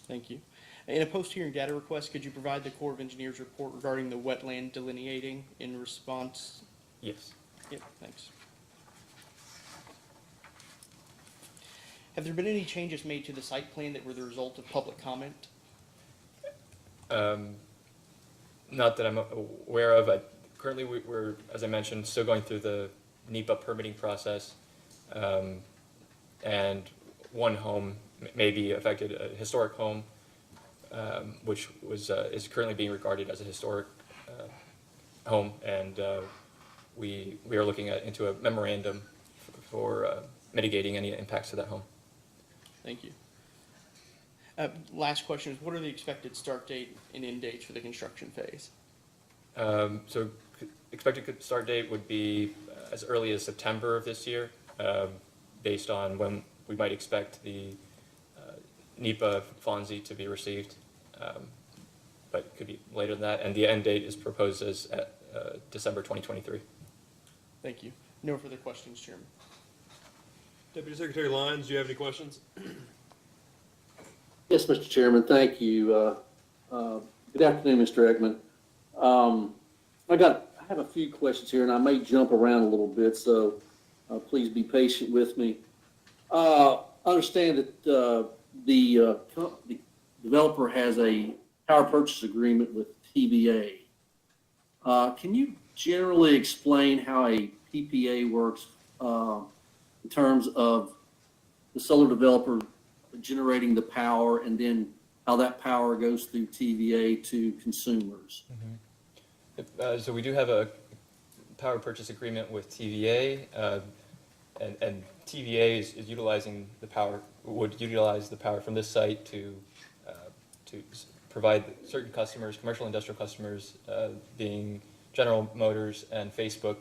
Speaker 5: Thank you. In a post-hearing data request, could you provide the Corps of Engineers report regarding the wetland delineating in response?
Speaker 8: Yes.
Speaker 5: Yep, thanks. Have there been any changes made to the site plan that were the result of public comment?
Speaker 8: Not that I'm aware of. Currently, we're, as I mentioned, still going through the NEPA permitting process, and one home may be affected, a historic home, which is currently being regarded as a historic home, and we are looking into a memorandum for mitigating any impacts to that home.
Speaker 5: Thank you. Last question is, what are the expected start date and end dates for the construction phase?
Speaker 8: So expected start date would be as early as September of this year, based on when we might expect the NEPA FONSI to be received, but it could be later than that. And the end date is proposed as December 2023.
Speaker 5: Thank you. No further questions, Chairman.
Speaker 1: Deputy Secretary Lyons, do you have any questions?
Speaker 9: Yes, Mr. Chairman, thank you. Good afternoon, Mr. Eckman. I have a few questions here, and I may jump around a little bit, so please be patient with me. I understand that the developer has a power purchase agreement with TVA. Can you generally explain how a PPA works in terms of the solar developer generating the power and then how that power goes through TVA to consumers?
Speaker 8: So we do have a power purchase agreement with TVA, and TVA is utilizing the power, would utilize the power from this site to provide certain customers, commercial industrial customers, being General Motors and Facebook,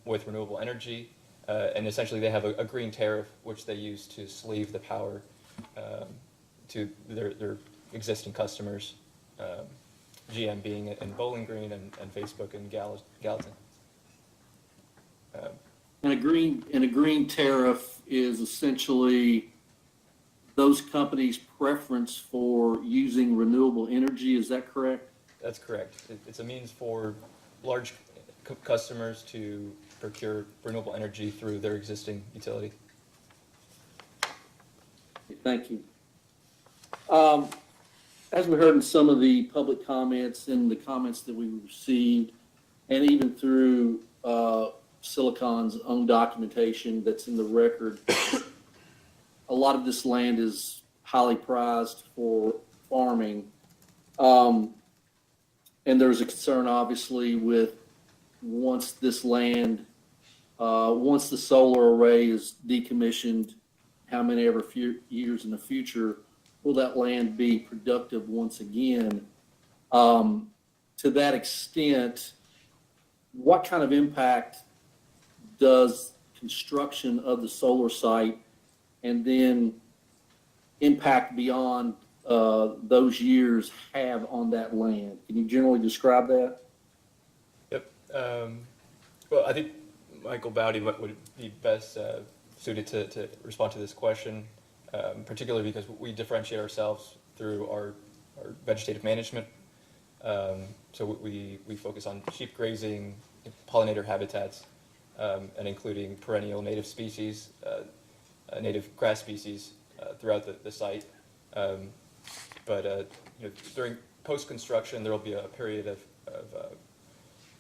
Speaker 8: with renewable energy. And essentially they have a green tariff which they use to sleeve the power to their existing customers, GM being in Bowling Green and Facebook in Gallatin.
Speaker 9: And a green tariff is essentially those companies' preference for using renewable energy. Is that correct?
Speaker 8: That's correct. It's a means for large customers to procure renewable energy through their existing utility.
Speaker 9: Thank you. As we heard in some of the public comments and the comments that we received, and even through Silicon's own documentation that's in the record, a lot of this land is highly prized for farming. And there's a concern, obviously, with once this land, once the solar array is decommissioned, how many ever few years in the future will that land be productive once again? To that extent, what kind of impact does construction of the solar site and then impact beyond those years have on that land? Can you generally describe that?
Speaker 8: Yep. Well, I think Michael Baude would be best suited to respond to this question, particularly because we differentiate ourselves through our vegetative management. So we focus on sheep grazing, pollinator habitats, and including perennial native species, native grass species throughout the site. But during post-construction, there will be a period of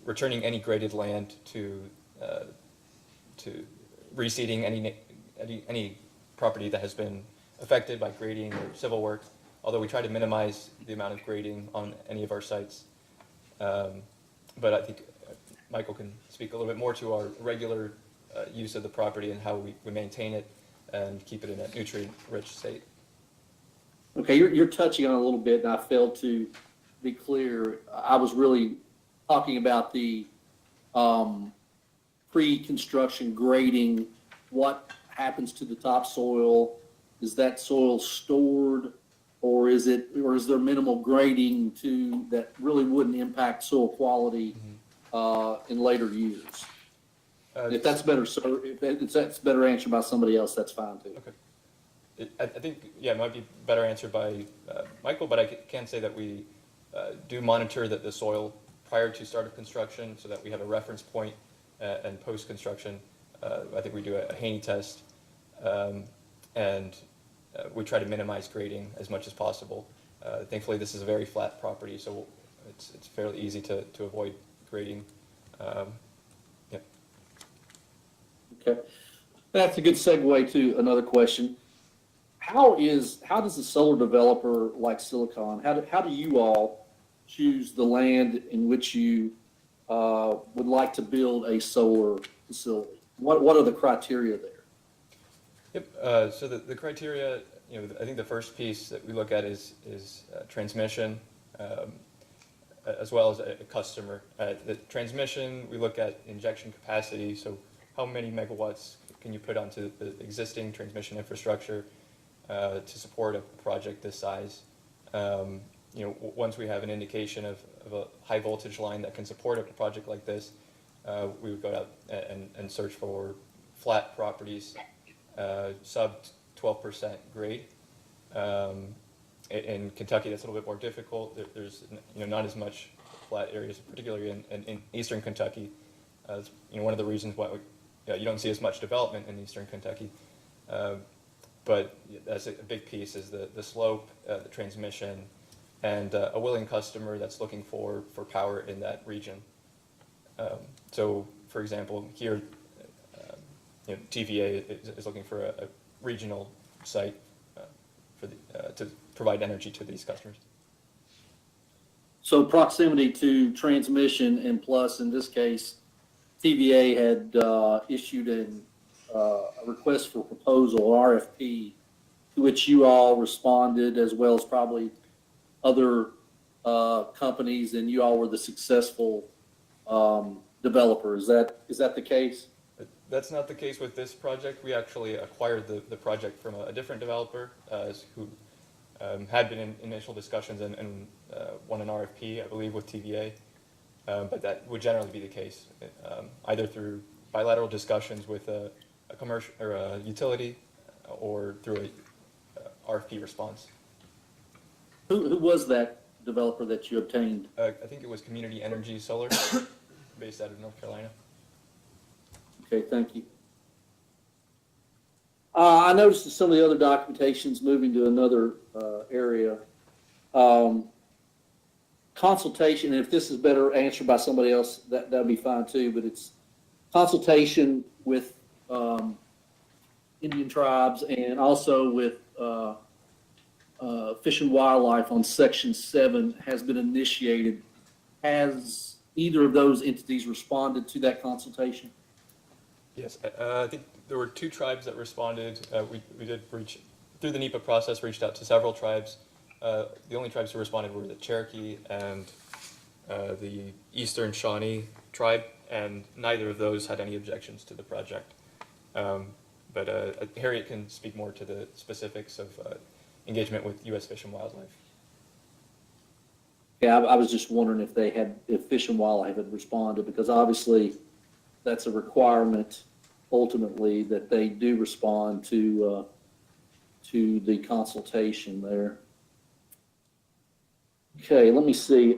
Speaker 8: returning any graded land to reseeding any property that has been affected by grading or civil work, although we try to minimize the amount of grading on any of our sites. But I think Michael can speak a little bit more to our regular use of the property and how we maintain it and keep it in a nutrient-rich state.
Speaker 9: Okay, you're touching on it a little bit, and I failed to be clear. I was really talking about the pre-construction grading. What happens to the topsoil? Is that soil stored, or is there minimal grading to that really wouldn't impact soil quality in later years? If that's better, sir, if that's better answered by somebody else, that's fine too.
Speaker 8: Okay. I think, it might be better answered by Michael, but I can say that we do monitor the soil prior to start of construction so that we have a reference point, and post-construction, I think we do a Haney test, and we try to minimize grading as much as possible. Thankfully, this is a very flat property, so it's fairly easy to avoid grading.
Speaker 9: Okay. That's a good segue to another question. How does a solar developer like Silicon, how do you all choose the land in which you would like to build a solar facility? What are the criteria there?
Speaker 8: Yep. So the criteria, I think the first piece that we look at is transmission, as well as a customer. The transmission, we look at injection capacity. So how many megawatts can you put onto the existing transmission infrastructure to support a project this size? Once we have an indication of a high voltage line that can support a project like this, we would go out and search for flat properties, sub 12% grade. In Kentucky, that's a little bit more difficult. There's not as much flat areas, particularly in eastern Kentucky. One of the reasons why you don't see as much development in eastern Kentucky. But that's a big piece is the slope, the transmission, and a willing customer that's looking for power in that region. So, for example, here, TVA is looking for a regional site to provide energy to these customers.
Speaker 9: So proximity to transmission, and plus, in this case, TVA had issued a request for proposal, RFP, to which you all responded, as well as probably other companies, and you all were the successful developer. Is that the case?
Speaker 8: That's not the case with this project. We actually acquired the project from a different developer who had been in initial discussions and won an RFP, I believe, with TVA. But that would generally be the case, either through bilateral discussions with a commercial or a utility, or through a RFP response.
Speaker 9: Who was that developer that you obtained?
Speaker 8: I think it was Community Energy Solar, based out of North Carolina.
Speaker 9: Okay, thank you. I noticed that some of the other documentations, moving to another area, consultation, and if this is better answered by somebody else, that'd be fine too, but it's consultation with Indian tribes and also with Fish and Wildlife on Section 7 has been initiated. Has either of those entities responded to that consultation?
Speaker 8: Yes, I think there were 2 tribes that responded. We did reach, through the NEPA process, reached out to several tribes. The only tribes who responded were the Cherokee and the Eastern Shawnee tribe, and neither of those had any objections to the project. But Harriet can speak more to the specifics of engagement with U.S. Fish and Wildlife.
Speaker 9: Yeah, I was just wondering if Fish and Wildlife had responded, because obviously that's a requirement ultimately that they do respond to the consultation there. Okay, let me see.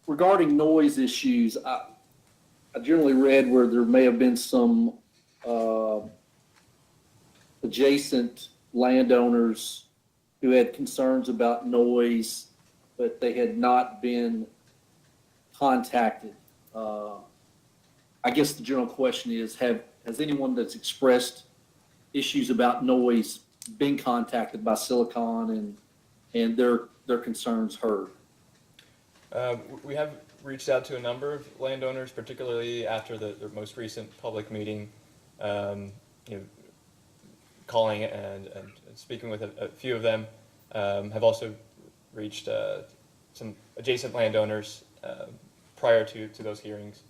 Speaker 9: Regarding noise issues, I generally read where there may have been some adjacent landowners who had concerns about noise, but they had not been contacted. I guess the general question is, has anyone that's expressed issues about noise been contacted by Silicon and their concerns heard?
Speaker 8: We have reached out to a number of landowners, particularly after the most recent public meeting, calling and speaking with a few of them. Have also reached some adjacent landowners prior to those hearings,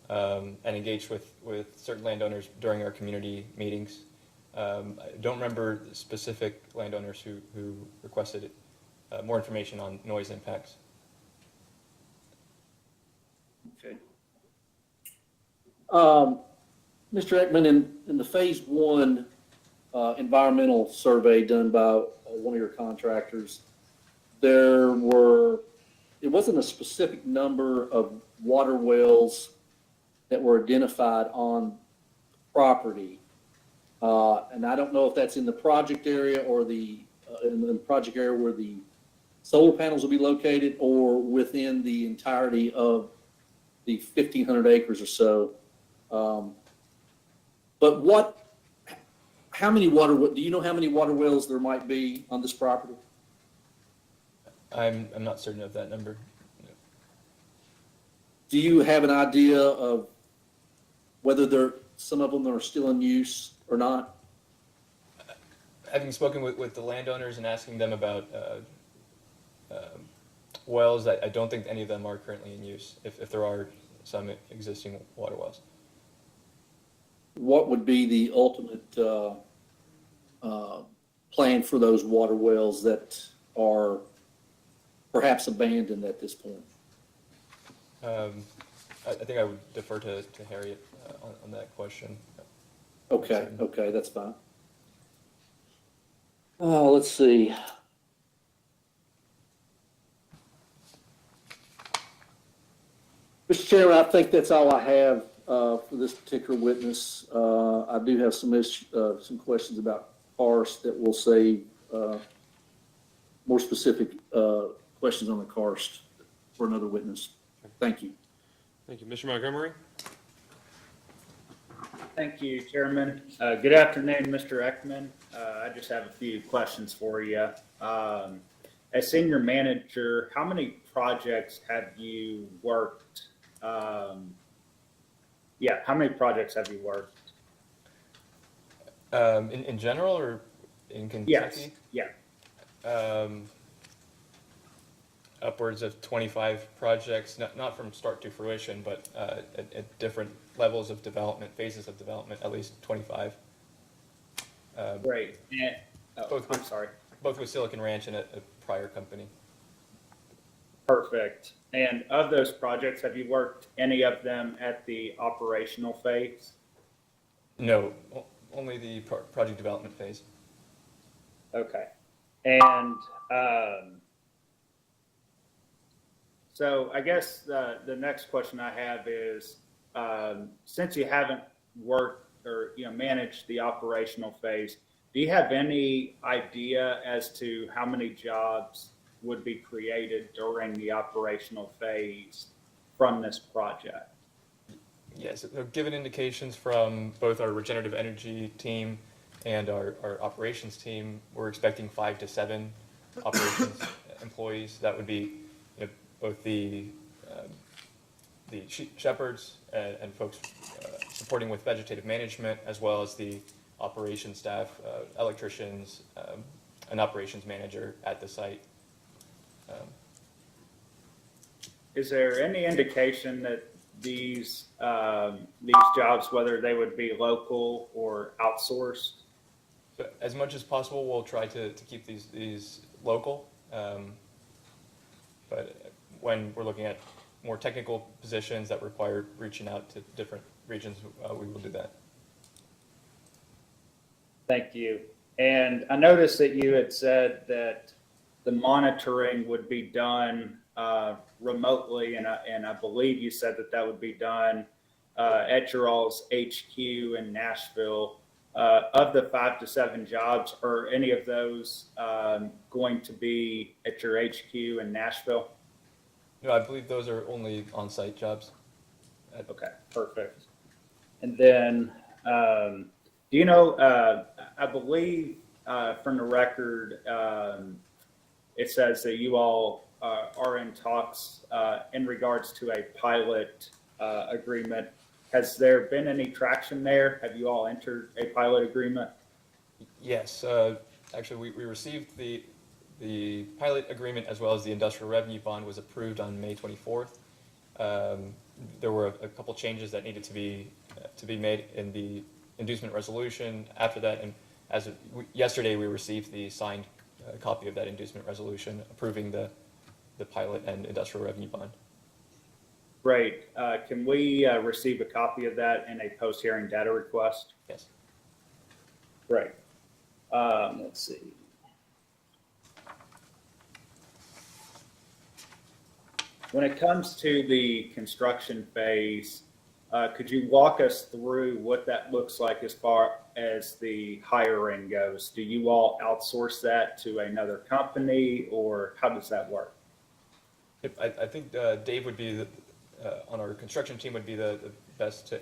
Speaker 8: and engaged with certain landowners during our community meetings. I don't remember the specific landowners who requested more information on noise impacts.
Speaker 9: Okay. Mr. Eckman, in the phase 1 environmental survey done by one of your contractors, it wasn't a specific number of water wells that were identified on property. And I don't know if that's in the project area or in the project area where the solar panels will be located, or within the entirety of the 1,500 acres or so. But how many do you know how many water wells there might be on this property?
Speaker 8: I'm not certain of that number.
Speaker 9: Do you have an idea of whether some of them are still in use or not?
Speaker 8: Having spoken with the landowners and asking them about wells, I don't think any of them are currently in use, if there are some existing water wells.
Speaker 9: What would be the ultimate plan for those water wells that are perhaps abandoned at this point?
Speaker 8: I think I would defer to Harriet on that question.
Speaker 9: Okay, that's fine. Let's see. Mr. Chairman, I think that's all I have for this particular witness. I do have some questions about karst that will save more specific questions on the karst for another witness. Thank you.
Speaker 1: Thank you. Mr. Montgomery?
Speaker 10: Thank you, Chairman. Good afternoon, Mr. Eckman. I just have a few questions for you. As senior manager, how many projects have you worked? How many projects have you worked?
Speaker 8: In general or in Kentucky?
Speaker 10: Yes,
Speaker 8: Upwards of 25 projects, not from start to fruition, but at different levels of development, phases of development, at least 25.
Speaker 10: great. And,
Speaker 8: Both
Speaker 10: I'm
Speaker 8: with-
Speaker 10: sorry.
Speaker 8: Both with Silicon Ranch and a prior company.
Speaker 10: Perfect. And of those projects, have you worked any of them at the operational phase?
Speaker 8: No, only the project development phase.
Speaker 10: Okay. And so I guess the next question I have is, since you haven't worked or managed the operational phase, do you have any idea as to how many jobs would be created during the operational phase from this project?
Speaker 8: Yes, given indications from both our regenerative energy team and our operations team, we're expecting 5 to 7 operations employees. That would be both the shepherds and folks supporting with vegetative management, as well as the operations staff, electricians, an operations manager at the site.
Speaker 10: Is there any indication that these jobs, whether they would be local or outsourced?
Speaker 8: But as much as possible, we'll try to keep these local. But when we're looking at more technical positions that require reaching out to different regions, we will do that.
Speaker 10: Thank you. And I noticed that you had said that the monitoring would be done remotely, and I believe you said that would be done at your all's HQ in Nashville. Of the 5 to 7 jobs, are any of those going to be at your HQ in Nashville?
Speaker 8: No, I believe those are only on-site jobs.
Speaker 10: Okay, perfect. And then, do you know, I believe from the record, it says that you all are in talks in regards to a pilot agreement. Has there been any traction there? Have you all entered a pilot agreement?
Speaker 8: Yes, actually, we received the pilot agreement, as well as the industrial revenue bond was approved on May 24th. There were a couple changes that needed to be made in the inducement resolution after that, and yesterday we received the signed copy of that inducement resolution approving the pilot and industrial revenue bond.
Speaker 10: Great. Can we receive a copy of that in a post-hearing data request?
Speaker 8: Yes.
Speaker 10: Great. Let's see. When it comes to the construction phase, could you walk us through what that looks like as far as the hiring goes? Do you all outsource that to another company, or how does that work?
Speaker 8: I think Dave would be on our construction team would be the best to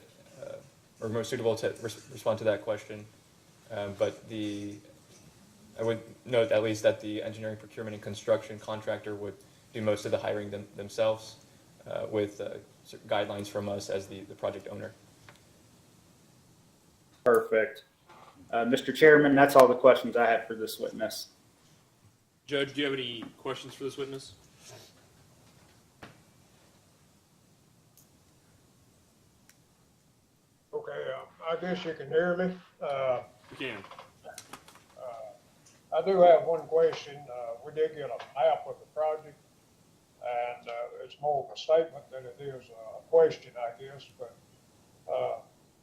Speaker 8: or most suitable to respond to that question. But I would note at least that the engineering, procurement, and construction contractor would do most of the hiring themselves with certain guidelines from us as the project owner.
Speaker 10: Perfect. Mr. Chairman, that's all the questions I had for this witness.
Speaker 1: Judge, do you have any questions for this witness?
Speaker 2: Okay, I guess you can hear me.
Speaker 1: You can.
Speaker 2: I do have one question. We did get a map of the project, and it's more of a statement than it is a question, I guess, but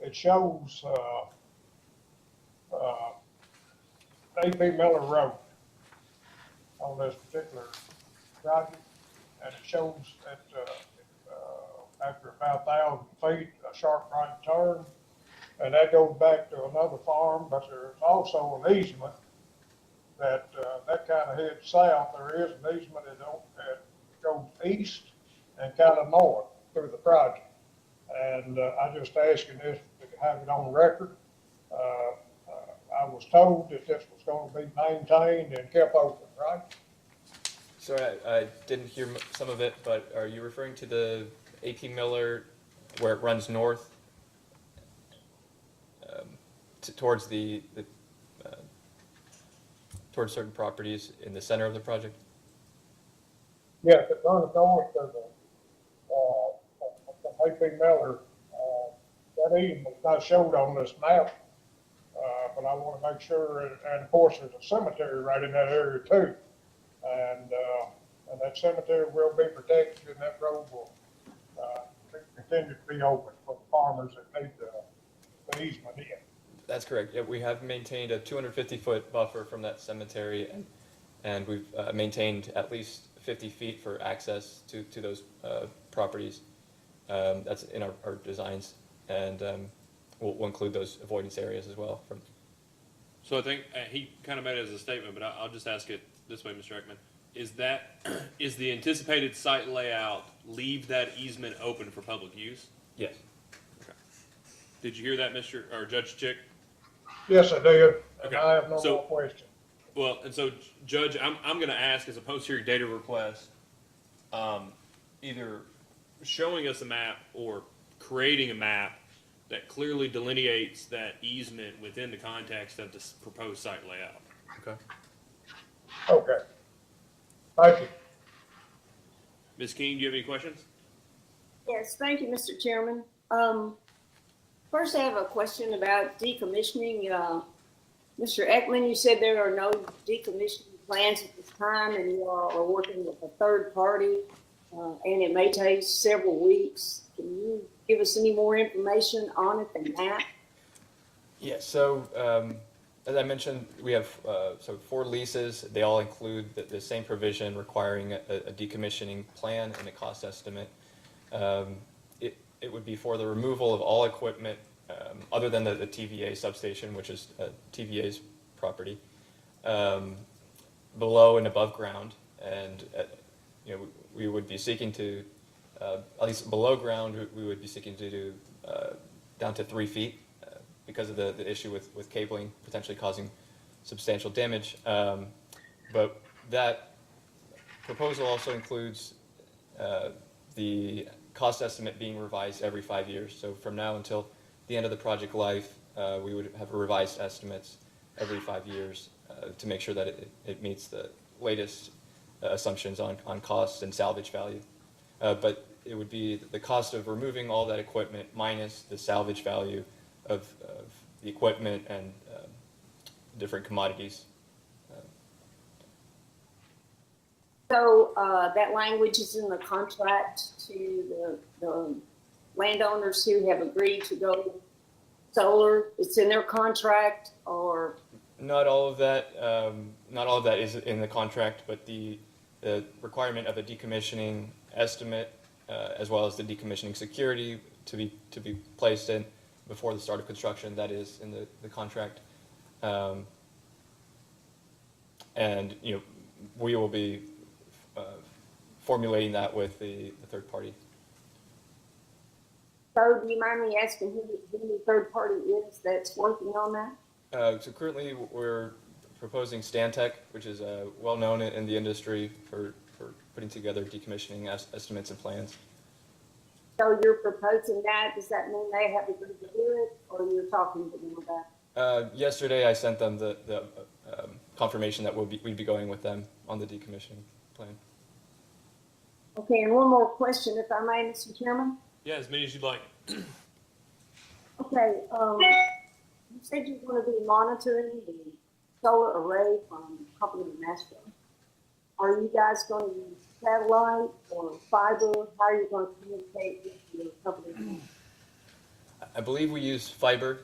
Speaker 2: it shows A.P. Miller Road on this particular project, and it shows that after about 1,000 feet, a sharp right turn, and that goes back to another farm, but there's also an easement that kind of heads south. There is an easement that goes east and kind of north through the project. And I just asking this to have it on record. I was told that this was going to be maintained and kept open, right?
Speaker 8: Sorry, I didn't hear some of it, but are you referring to the A.P. Miller where it runs north towards towards certain properties in the center of the project?
Speaker 2: Yes, it runs north of the A.P. Miller. That easement's not showed on this map, but I want to make sure, and of course there's a cemetery right in that area too. And that cemetery will be protected, and that road will continue to be open for the farmers that need the easement in.
Speaker 8: That's correct. Yeah, we have maintained a 250-foot buffer from that cemetery, and we've maintained at least 50 feet for access to those properties. That's in our designs, and we'll include those avoidance areas as well.
Speaker 1: So I think he kind of made it as a statement, but I'll just ask it this way, Mr. Eckman. Is the anticipated site layout leave that easement open for public use?
Speaker 8: Yes.
Speaker 1: Okay. Did you hear that, Judge Chick?
Speaker 2: Yes, I did. And
Speaker 1: Okay.
Speaker 2: I have no
Speaker 1: So-
Speaker 2: more questions.
Speaker 1: Well, and so, Judge, I'm going to ask, as a post-hearing data request, either showing us a map or creating a map that clearly delineates that easement within the context of this proposed site layout.
Speaker 8: Okay.
Speaker 2: Okay. Thank you.
Speaker 1: Ms. King, do you have any questions?
Speaker 11: Yes, thank you, Mr. Chairman. First, I have a question about decommissioning. Mr. Eckman, you said there are no decommissioning plans at this time, and you all are working with a third party, and it may take several weeks. Can you give us any more information on it than that?
Speaker 8: Yeah, so as I mentioned, we have 4 leases. They all include the same provision requiring a decommissioning plan and a cost estimate. It would be for the removal of all equipment other than the TVA substation, which is TVA's property, below and above ground. And we would be seeking to, at least below ground, we would be seeking to do down to 3 feet because of the issue with cabling potentially causing substantial damage. But that proposal also includes the cost estimate being revised every 5 years. So from now until the end of the project life, we would have revised estimates every 5 years to make sure that it meets the latest assumptions on costs and salvage value. But it would be the cost of removing all that equipment minus the salvage value of the equipment and different commodities.
Speaker 11: So that language is in the contract to the landowners who have agreed to go solar. It's in their contract, or
Speaker 8: Not all of that. Not all of that is in the contract, but the requirement of a decommissioning estimate, as well as the decommissioning security to be placed in before the start of construction, that is in the contract. And we will be formulating that with the third party.
Speaker 11: So do you mind me asking who the third party is that's working on that?
Speaker 8: So currently, we're proposing Stantec, which is well-known in the industry for putting together decommissioning estimates and plans.
Speaker 11: So you're proposing that, does that mean they have agreed to do it, or you're talking to them about it?
Speaker 8: Yesterday, I sent them the confirmation that we'd be going with them on the decommissioning plan.
Speaker 11: Okay, and one more question, if I may, Mr. Chairman?
Speaker 1: Yeah, as many as you'd like.
Speaker 11: Okay, you said you're gonna be monitoring the solar array from a company in Nashville. Are you guys gonna use satellite or fiber? How are you gonna communicate with your company?
Speaker 8: I believe we use fiber,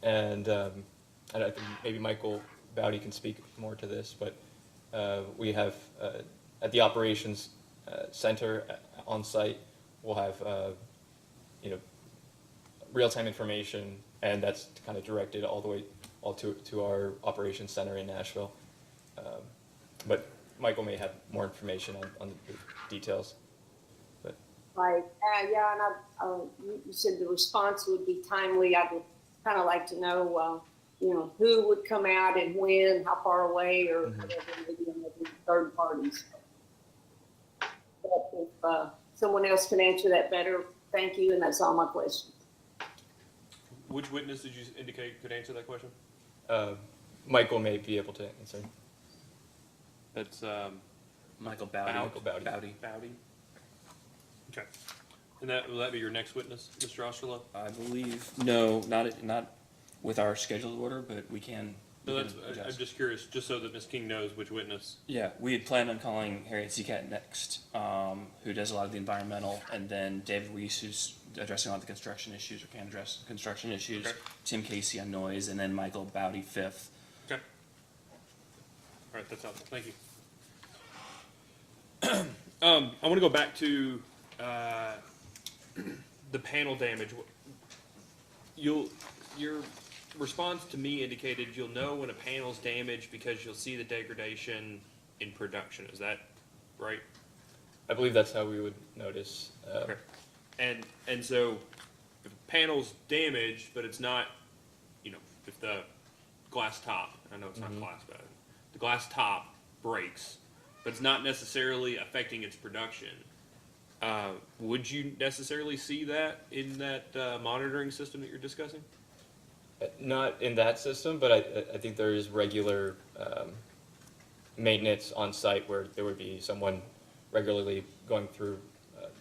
Speaker 8: and I think maybe Michael Baude can speak more to this, but we have at the operations center on site, we'll have real-time information, and that's kind of directed all the way to our operations center in Nashville. But Michael may have more information on the details. But
Speaker 11: Right, yeah, and you said the response would be timely. I would kind of like to know, who would come out and when, how far away, or whatever, maybe another third parties. But if someone else can answer that better, thank you, and that's all my questions.
Speaker 1: Which witness did you indicate could answer that question?
Speaker 8: Michael may be able to answer.
Speaker 1: That's
Speaker 4: Michael Baude.
Speaker 8: Michael Baude.
Speaker 1: Bowdy. Okay. And will that be your next witness, Mr. Osterloh?
Speaker 4: I believe, no, not with our scheduled order, but we can.
Speaker 1: No,
Speaker 4: we
Speaker 1: that's,
Speaker 4: can
Speaker 1: I'm
Speaker 4: adjust.
Speaker 1: just curious, just so that Ms. King knows which witness.
Speaker 4: Yeah, we had planned on calling Harriet Seacat next, who does a lot of the environmental, and then David Weiss, who's addressing a lot of the construction issues, or can address construction issues.
Speaker 1: Okay.
Speaker 4: Tim Casey on noise, and then Michael Baude fifth.
Speaker 1: Okay. All right, that's helpful. Thank you. I want to go back to the panel damage. Your response to me indicated you'll know when a panel's damaged because you'll see the degradation in production. Is that right?
Speaker 8: I believe that's how we would notice.
Speaker 1: Okay. And so if a panel's damaged, but it's not, if the glass top, I know it's not glass, but the glass top breaks, but it's not necessarily affecting its production, would you necessarily see that in that monitoring system that you're discussing?
Speaker 8: Not in that system, but I think there is regular maintenance on site where there would be someone regularly going through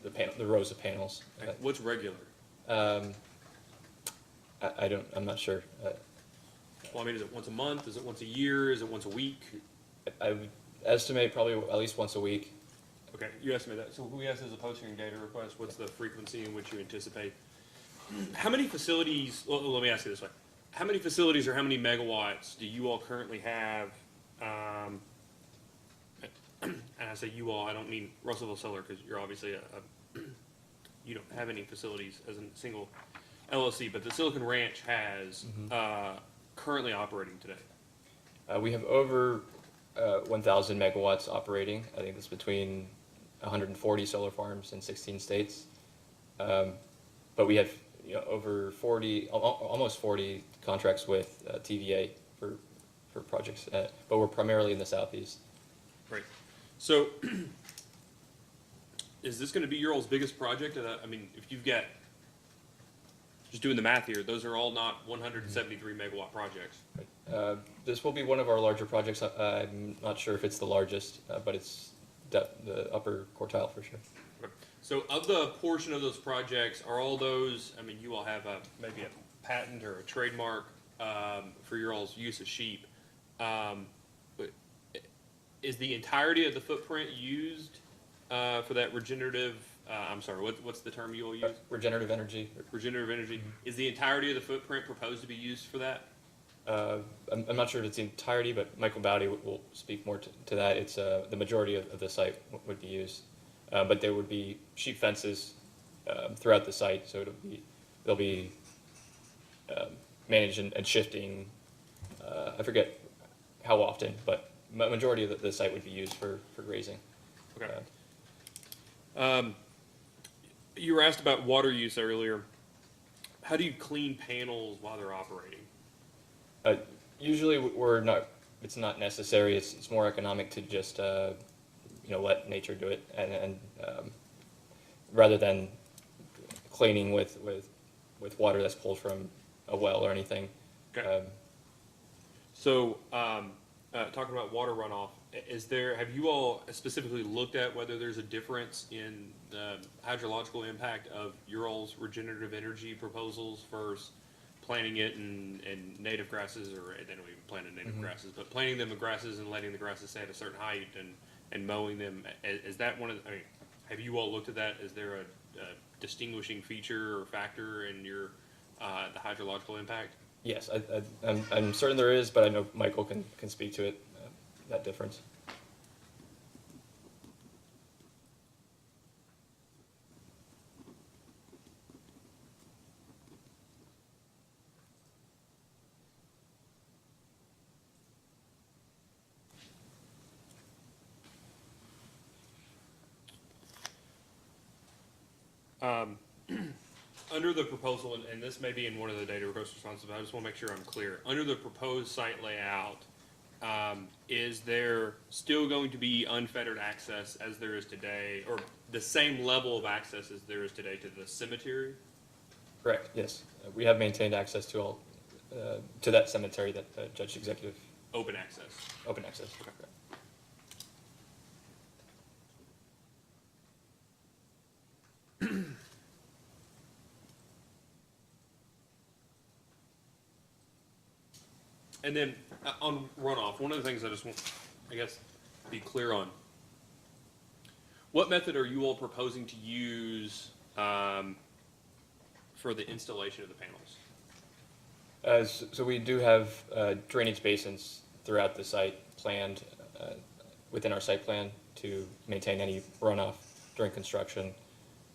Speaker 8: the rows of panels.
Speaker 1: What's regular?
Speaker 8: I'm not sure.
Speaker 1: Well, I mean, is it once a month? Is it once a year? Is it once a week?
Speaker 8: I would estimate probably at least once a week.
Speaker 1: Okay, you estimate that. So we asked as a post-hearing data request, what's the frequency in which you anticipate? How many facilities, well, let me ask you this way. How many facilities or how many megawatts do you all currently have? And I say you all, I don't mean Russellville Solar, because you're obviously you don't have any facilities as a single LLC, but the Silicon Ranch has currently operating today.
Speaker 8: We have over 1,000 megawatts operating. I think it's between 140 solar farms in 16 states. But we have over 40, almost 40 contracts with TVA for projects, but we're primarily in the southeast.
Speaker 1: Right. So is this going to be your all's biggest project? I mean, if you've got, just doing the math here, those are all not 173 megawatt projects.
Speaker 8: This will be one of our larger projects. I'm not sure if it's the largest, but it's the upper quartile for sure.
Speaker 1: Okay. So of the portion of those projects, are all those, I mean, you all have maybe a patent or a trademark for your all's use of sheep. But is the entirety of the footprint used for that regenerative, I'm sorry, what's the term you all use?
Speaker 8: Regenerative energy.
Speaker 1: Regenerative energy. Is the entirety of the footprint proposed to be used for that?
Speaker 8: I'm not sure if it's the entirety, but Michael Baude will speak more to that. It's the majority of the site would be used, but there would be sheep fences throughout the site, so they'll be managed and shifting. I forget how often, but majority of the site would be used for grazing.
Speaker 1: Okay. You were asked about water use earlier. How do you clean panels while they're operating?
Speaker 8: Usually we're not, it's not necessary. It's more economic to just, let nature do it and rather than cleaning with water that's pulled from a well or anything.
Speaker 1: Okay. So, talking about water runoff, have you all specifically looked at whether there's a difference in the hydrological impact of your all's regenerative energy proposals versus planting it in native grasses, or they don't even plant in native grasses, but planting them in grasses and letting the grasses stay at a certain height and mowing them? Is that one of the, have you all looked at that? Is there a distinguishing feature or factor in your, the hydrological impact?
Speaker 8: Yes, I'm certain there is, but I know Michael can speak to it, that difference.
Speaker 1: Under the proposal, and this may be in one of the data request responses, but I just want to make sure I'm clear. Under the proposed site layout, is there still going to be unfettered access as there is today, or the same level of access as there is today to the cemetery?
Speaker 8: Correct, yes. We have maintained access to all, to that cemetery that Judge Executive.
Speaker 1: Open access.
Speaker 8: Open access.
Speaker 1: Okay. And then on runoff, one of the things I just want, I guess, be clear on, what method are you all proposing to use for the installation of the panels?
Speaker 8: So we do have drainage basins throughout the site planned within our site plan to maintain any runoff during construction.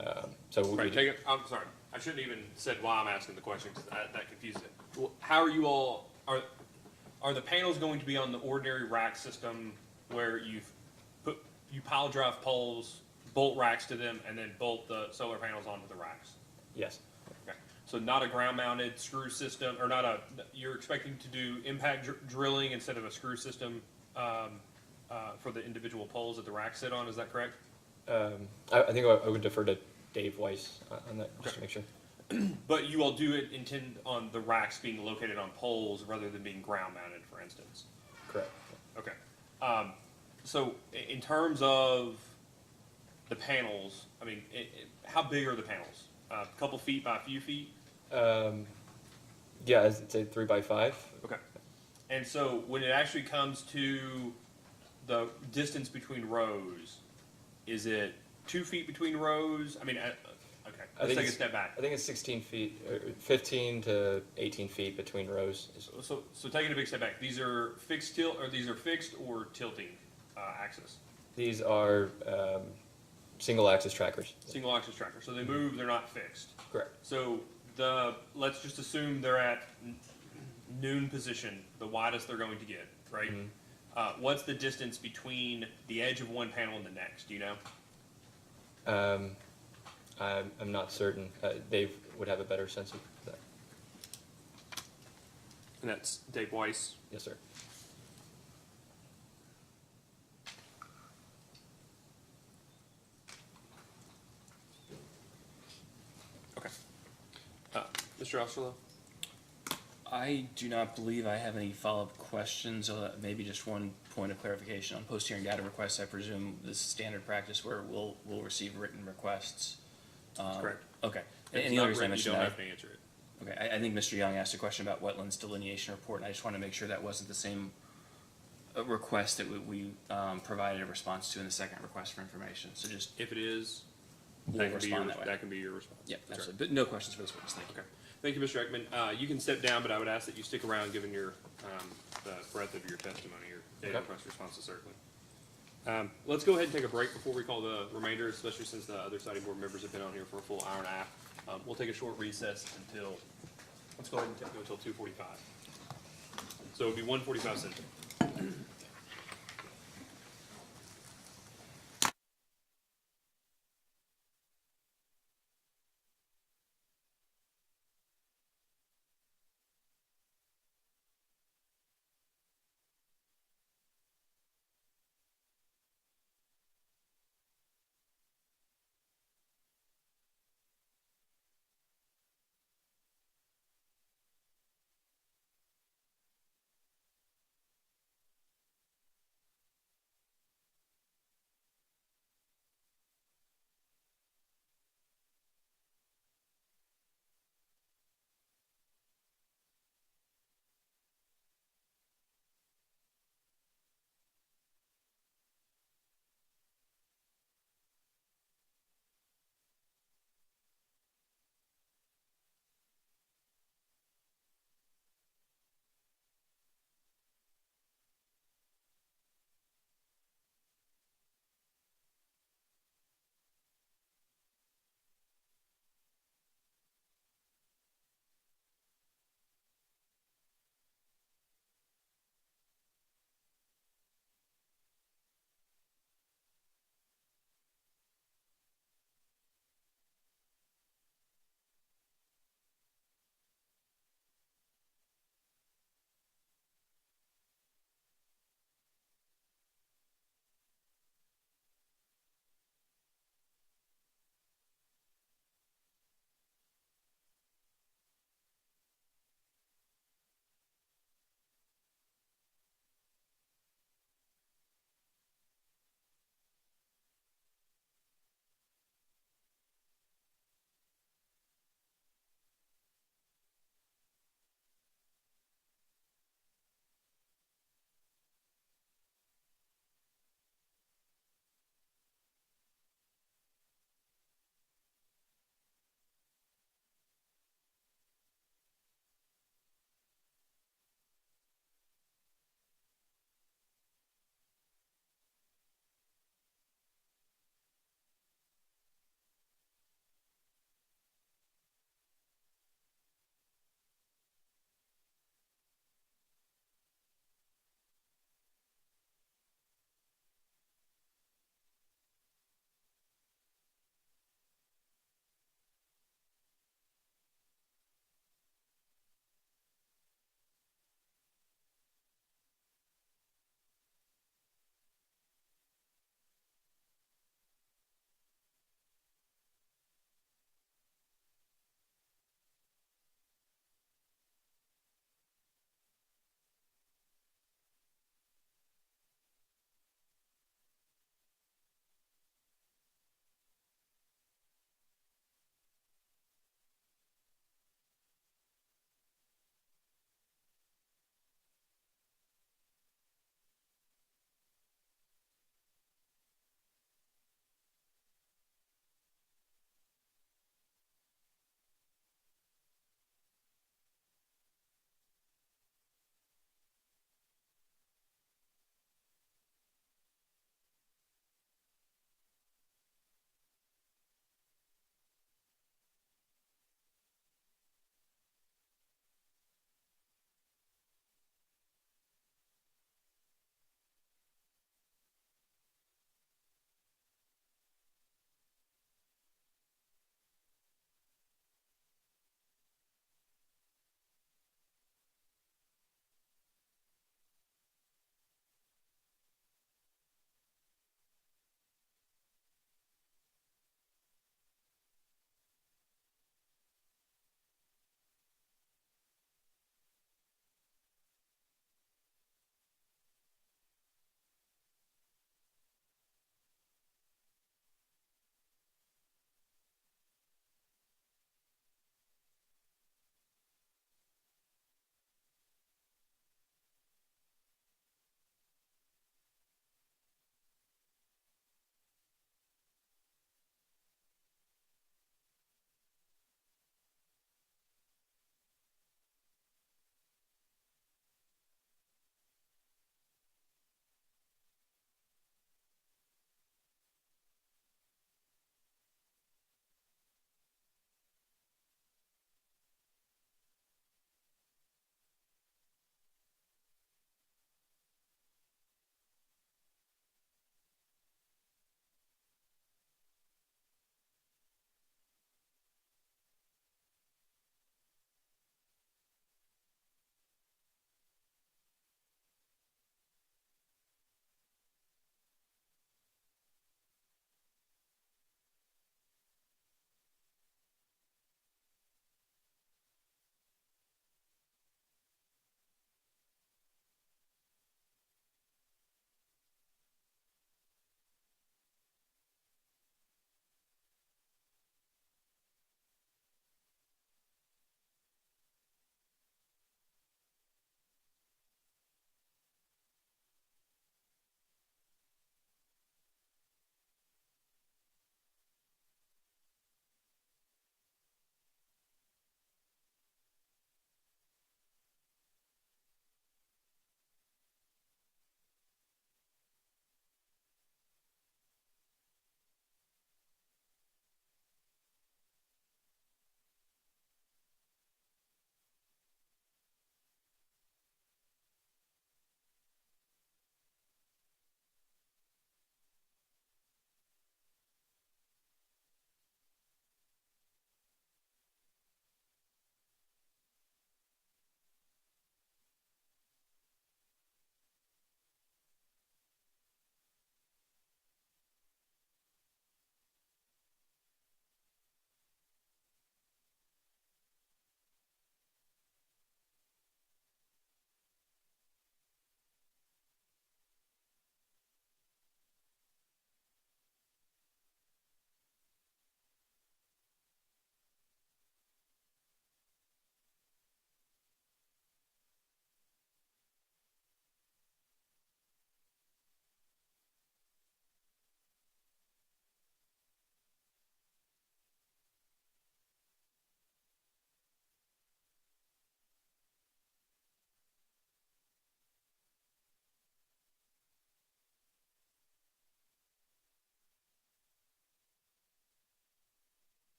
Speaker 1: Right, I'm sorry, I shouldn't even said why I'm asking the question, because that confused it. Well, how are you all, are the panels going to be on the ordinary rack system where you pile drive poles, bolt racks to them, and then bolt the solar panels onto the racks?
Speaker 8: Yes.
Speaker 1: Okay, so not a ground mounted screw system, or you're expecting to do impact drilling instead of a screw system for the individual poles that the racks sit on, is that correct?
Speaker 8: I think I would defer to Dave Weiss on that, just to make sure.
Speaker 1: But you all do it intend on the racks being located on poles rather than being ground mounted, for instance?
Speaker 8: Correct.
Speaker 1: Okay. So in terms of the panels, I mean, how big are the panels? A couple feet by a few feet?
Speaker 8: Yeah, I'd say 3 by 5.
Speaker 1: Okay. And so when it actually comes to the distance between rows, is it 2 feet between rows? I mean, okay, let's take a step back.
Speaker 8: I think it's 16 feet, or 15 to 18 feet between rows.
Speaker 1: So taking a big step back, these are fixed tilt, or these are fixed or tilting axis?
Speaker 8: These are single axis trackers.
Speaker 1: Single axis trackers. So they move, they're not fixed.
Speaker 8: Correct.
Speaker 1: So let's just assume they're at noon position, the widest they're going to get, right? Mm-hmm. What's the distance between the edge of one panel and the next? Do you know?
Speaker 8: I'm not certain. Dave would have a better sense of that.
Speaker 1: And that's Dave Weiss.
Speaker 8: Yes, sir.
Speaker 1: Okay. Mr. Osterloh?
Speaker 4: I do not believe I have any follow-up questions. Maybe just one point of clarification on post-hearing data requests. I presume this is standard practice where we'll receive written requests.
Speaker 1: Correct.
Speaker 4: Okay.
Speaker 1: If
Speaker 4: Any
Speaker 1: it's
Speaker 4: other
Speaker 1: not
Speaker 4: reason I
Speaker 1: written, you
Speaker 4: mentioned
Speaker 1: don't
Speaker 4: that?
Speaker 1: have to answer it.
Speaker 4: Okay. I think Mr. Young asked a question about wetlands delineation report, and I just want to make sure that wasn't the same request that we provided a response to in the second request for information. So just
Speaker 1: If it is,
Speaker 4: we'll respond that way.
Speaker 1: that can be your response.
Speaker 4: Yeah,
Speaker 1: That's
Speaker 4: absolutely. But no questions for this witness. Thank you.
Speaker 1: Okay. Thank you, Mr. Eckman. You can step down, but I would ask that you stick around given your, the breadth of your testimony, your data request responses, certainly. Let's go ahead and take a break before we call the remainder, especially since the other siting board members have been on here for a full hour and a half. We'll take a short recess until, let's go ahead and go until 2:45. So it would be 1:45 Central.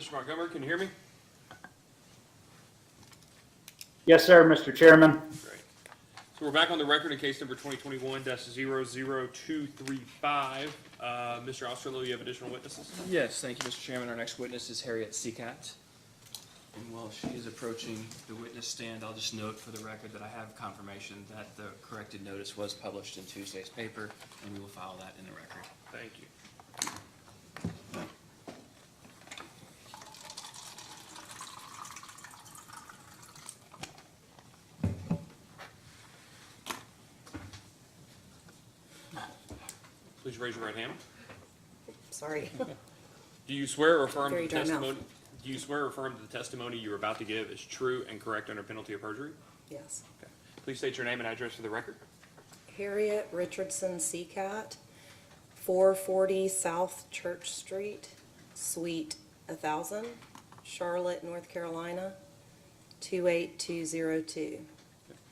Speaker 1: Mr. Montgomery, can you hear me?
Speaker 10: Yes, sir, Mr. Chairman.
Speaker 1: Great. So we're back on the record in case number 2021-00235. Mr. Osterloh, you have additional witnesses?
Speaker 4: Yes, thank you, Mr. Chairman. Our next witness is Harriet Seacat. And while she is approaching the witness stand, I'll just note for the record that I have confirmation that the corrected notice was published in Tuesday's paper, and we will file that in the record.
Speaker 1: Thank you. Please raise your right hand.
Speaker 12: Sorry.
Speaker 1: Do you swear or affirm
Speaker 12: Very
Speaker 1: the
Speaker 12: dry mouth.
Speaker 1: testimony? Do you swear or affirm that the testimony you're about to give is true and correct under penalty of perjury?
Speaker 12: Yes.
Speaker 1: Okay. Please state your name and address for the record.
Speaker 12: Harriet Richardson Seacat, 440 South Church Street, Suite 1000, Charlotte, North Carolina, 28202.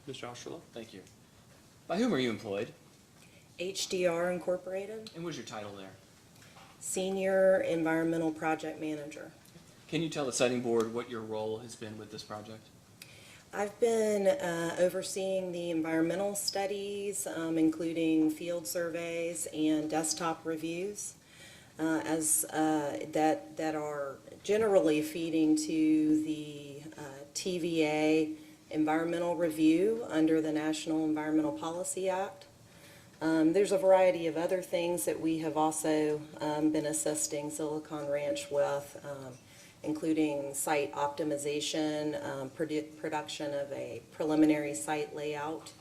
Speaker 1: Mr. Osterloh?
Speaker 4: Thank you. By whom are you employed?
Speaker 12: HDR Incorporated,
Speaker 4: And what's your title there?
Speaker 12: Senior Environmental Project Manager.
Speaker 4: Can you tell the siting board what your role has been with this project?
Speaker 12: I've been overseeing the environmental studies, including field surveys and desktop reviews, that are generally feeding to the TVA environmental review under the National Environmental Policy Act. There's a variety of other things that we have also been assisting Silicon Ranch with, including site optimization, production of a preliminary site layout,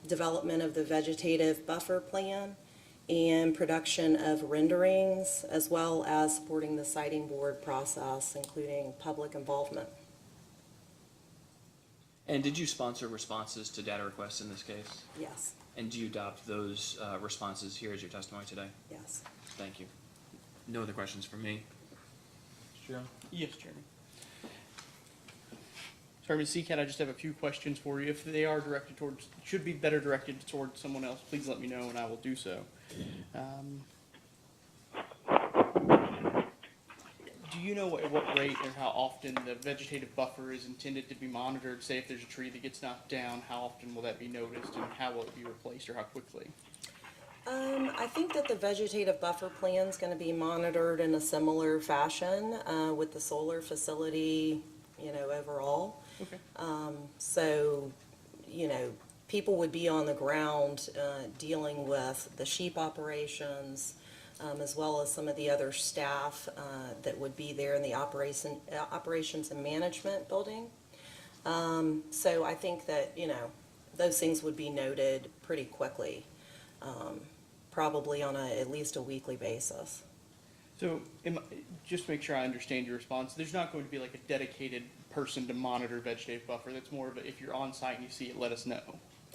Speaker 12: development of the vegetative buffer plan, and production of renderings, as well as supporting the siting board process, including public involvement.
Speaker 4: And did you sponsor responses to data requests in this case?
Speaker 12: Yes,
Speaker 4: And do you adopt those responses here as your testimony today?
Speaker 12: yes.
Speaker 4: Thank you. No other questions from me? Mr. Chairman?
Speaker 5: Yes, Chairman. Chairman Seacat, I just have a few questions for you. If they are directed towards, should be better directed towards someone else, please let me know and I will do so. Do you know at what rate or how often the vegetative buffer is intended to be monitored? Say if there's a tree that gets knocked down, how often will that be noticed and how will it be replaced or how quickly?
Speaker 12: I think that the vegetative buffer plan is going to be monitored in a similar fashion with the solar facility, overall.
Speaker 5: Okay.
Speaker 12: So, people would be on the ground dealing with the sheep operations, as well as some of the other staff that would be there in the operations and management building. So I think that, those things would be noted pretty quickly, probably on at least a weekly basis.
Speaker 5: So, just to make sure I understand your response, there's not going to be like a dedicated person to monitor vegetative buffer. That's more of a, if you're on site and you see it, let us know.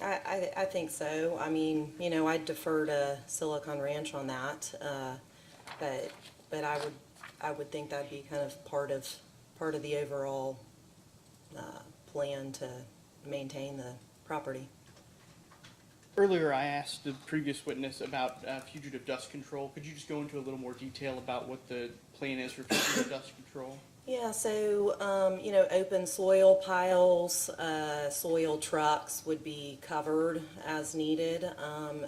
Speaker 12: I think so. I mean, I defer to Silicon Ranch on that, but I would think that'd be kind of part of the overall plan to maintain the property.
Speaker 5: Earlier, I asked the previous witness about fugitive dust control. Could you just go into a little more detail about what the plan is for fugitive dust control?
Speaker 12: Yeah, so, open soil piles, soil trucks would be covered as needed,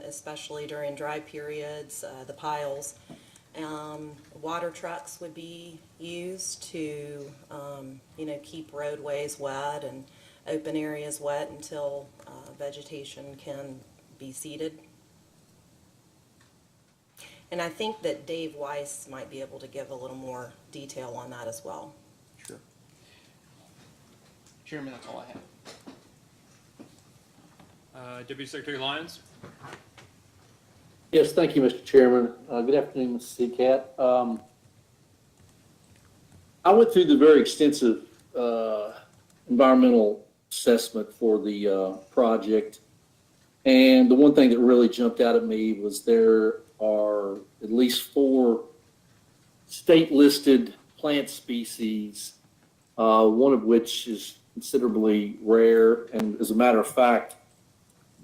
Speaker 12: especially during dry periods, the piles. Water trucks would be used to, keep roadways wet and open areas wet until vegetation can be seeded. And I think that Dave Weiss might be able to give a little more detail on that as well.
Speaker 5: Sure. Chairman, that's all I have.
Speaker 1: Deputy Secretary Lyons?
Speaker 9: Yes, thank you, Mr. Chairman. Good afternoon, Ms. Seacat. I went through the very extensive environmental assessment for the project, and the one thing that really jumped out at me was there are at least 4 state-listed plant species, one of which is considerably rare, and as a matter of fact,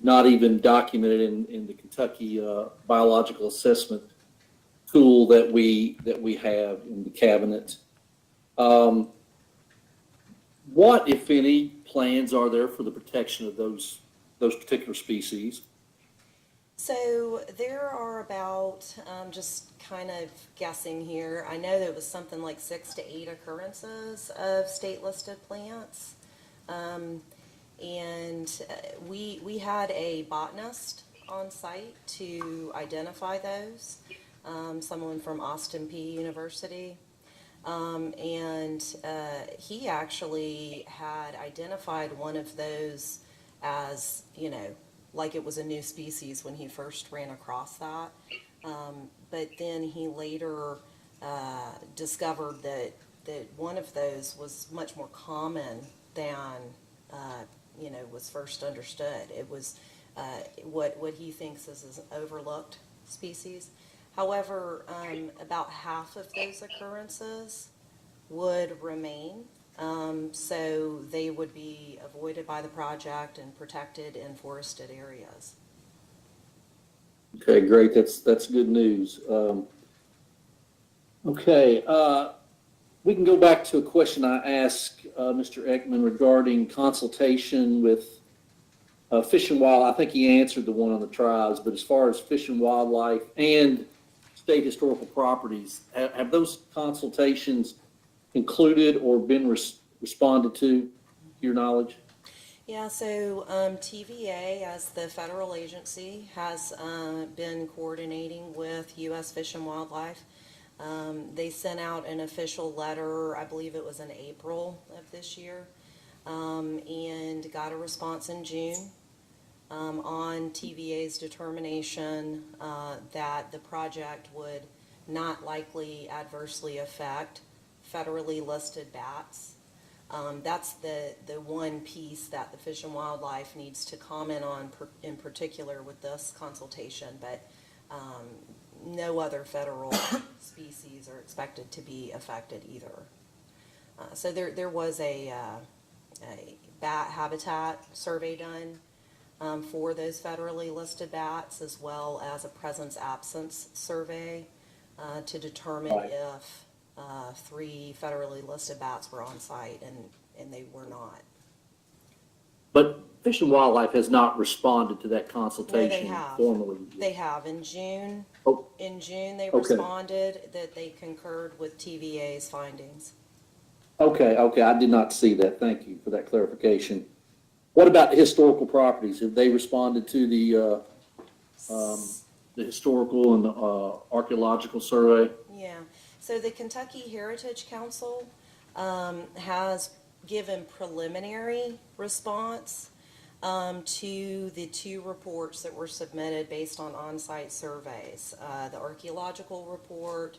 Speaker 9: not even documented in the Kentucky biological assessment tool that we have in the cabinet. What, if any, plans are there for the protection of those particular species?
Speaker 12: So there are about, just kind of guessing here, I know there was something like 6 to 8 occurrences of state-listed plants. We had a botanist on site to identify those, someone from Austin Peay University. He actually had identified one of those as, like it was a new species when he first ran across that. But then he later discovered that one of those was much more common than, was first understood. It was what he thinks is an overlooked species. However, about half of those occurrences would remain. So they would be avoided by the project and protected in forested areas.
Speaker 9: Okay, great. That's good news. We can go back to a question I asked Mr. Eckman regarding consultation with Fish and Wildlife. I think he answered the one on the tribes, but as far as Fish and Wildlife and state historical properties, have those consultations concluded or been responded to your knowledge?
Speaker 12: Yeah, so TVA, as the federal agency, has been coordinating with U.S. Fish and Wildlife. They sent out an official letter, I believe it was in April of this year, and got a response in June on TVA's determination that the project would not likely adversely affect federally listed bats. That's the one piece that the Fish and Wildlife needs to comment on in particular with this consultation, but no other federal species are expected to be affected either. So there was a bat habitat survey done for those federally listed bats, as well as a presence-absence survey to determine if 3 federally listed bats were on site, and they were not.
Speaker 9: But Fish and Wildlife has not responded to that consultation formally.
Speaker 12: They have. In June, they
Speaker 9: Okay.
Speaker 12: responded that they concurred with TVA's findings.
Speaker 9: Okay, I did not see that. Thank you for that clarification. What about the historical properties? Have they responded to the historical and archaeological survey?
Speaker 12: Yeah. So the Kentucky Heritage Council has given preliminary response to the 2 reports that were submitted based on on-site surveys, the archaeological report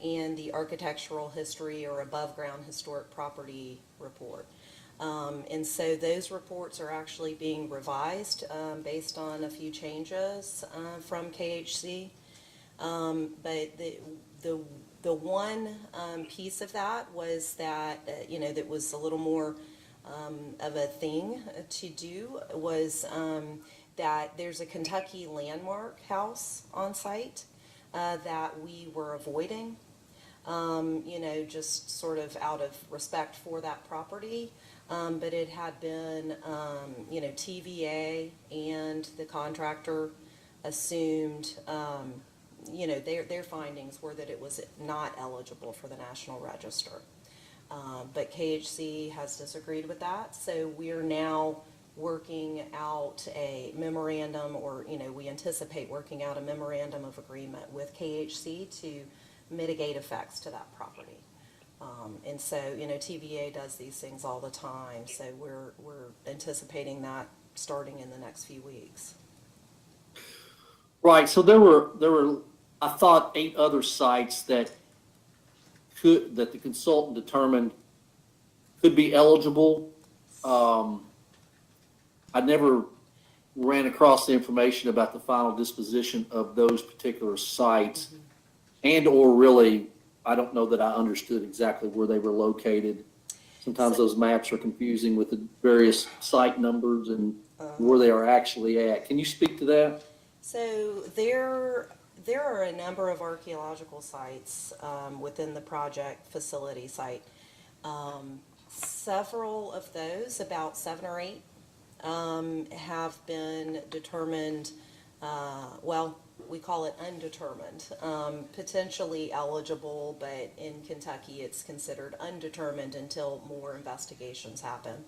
Speaker 12: and the architectural history or above-ground historic property report. And so those reports are actually being revised based on a few changes from KHC. But the one piece of that was that, that was a little more of a thing to do was that there's a Kentucky landmark house on site that we were avoiding, just sort of out of respect for that property. But it had been, TVA and the contractor assumed, their findings were that it was not eligible for the National Register. But KHC has disagreed with that, so we're now working out a memorandum, or, we anticipate working out a memorandum of agreement with KHC to mitigate effects to that property. And so, TVA does these things all the time, so we're anticipating that starting in the next few weeks.
Speaker 9: Right, so there were, I thought, 8 other sites that the consultant determined could be eligible. I never ran across the information about the final disposition of those particular sites, and or really, I don't know that I understood exactly where they were located. Sometimes those maps are confusing with the various site numbers and where they are actually at. Can you speak to that?
Speaker 12: So there are a number of archaeological sites within the project facility site. Several of those, about 7 or 8, have been determined, well, we call it undetermined, potentially eligible, but in Kentucky it's considered undetermined until more investigations happen.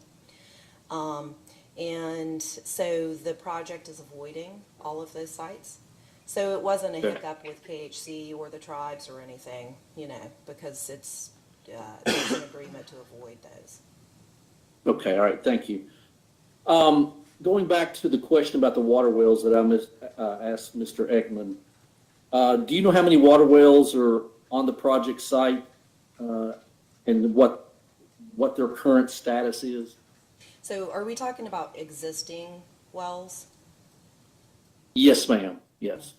Speaker 12: And so the project is avoiding all of those sites. So it wasn't a hiccup with KHC or the tribes or anything, you know, because it's, there's an agreement to avoid those.
Speaker 9: Okay, all right, thank you. Going back to the question about the water wells that I asked Mr. Eckman, do you know how many water wells are on the project site and what their current status is?
Speaker 12: So are we talking about existing wells?
Speaker 9: Yes, ma'am, yes.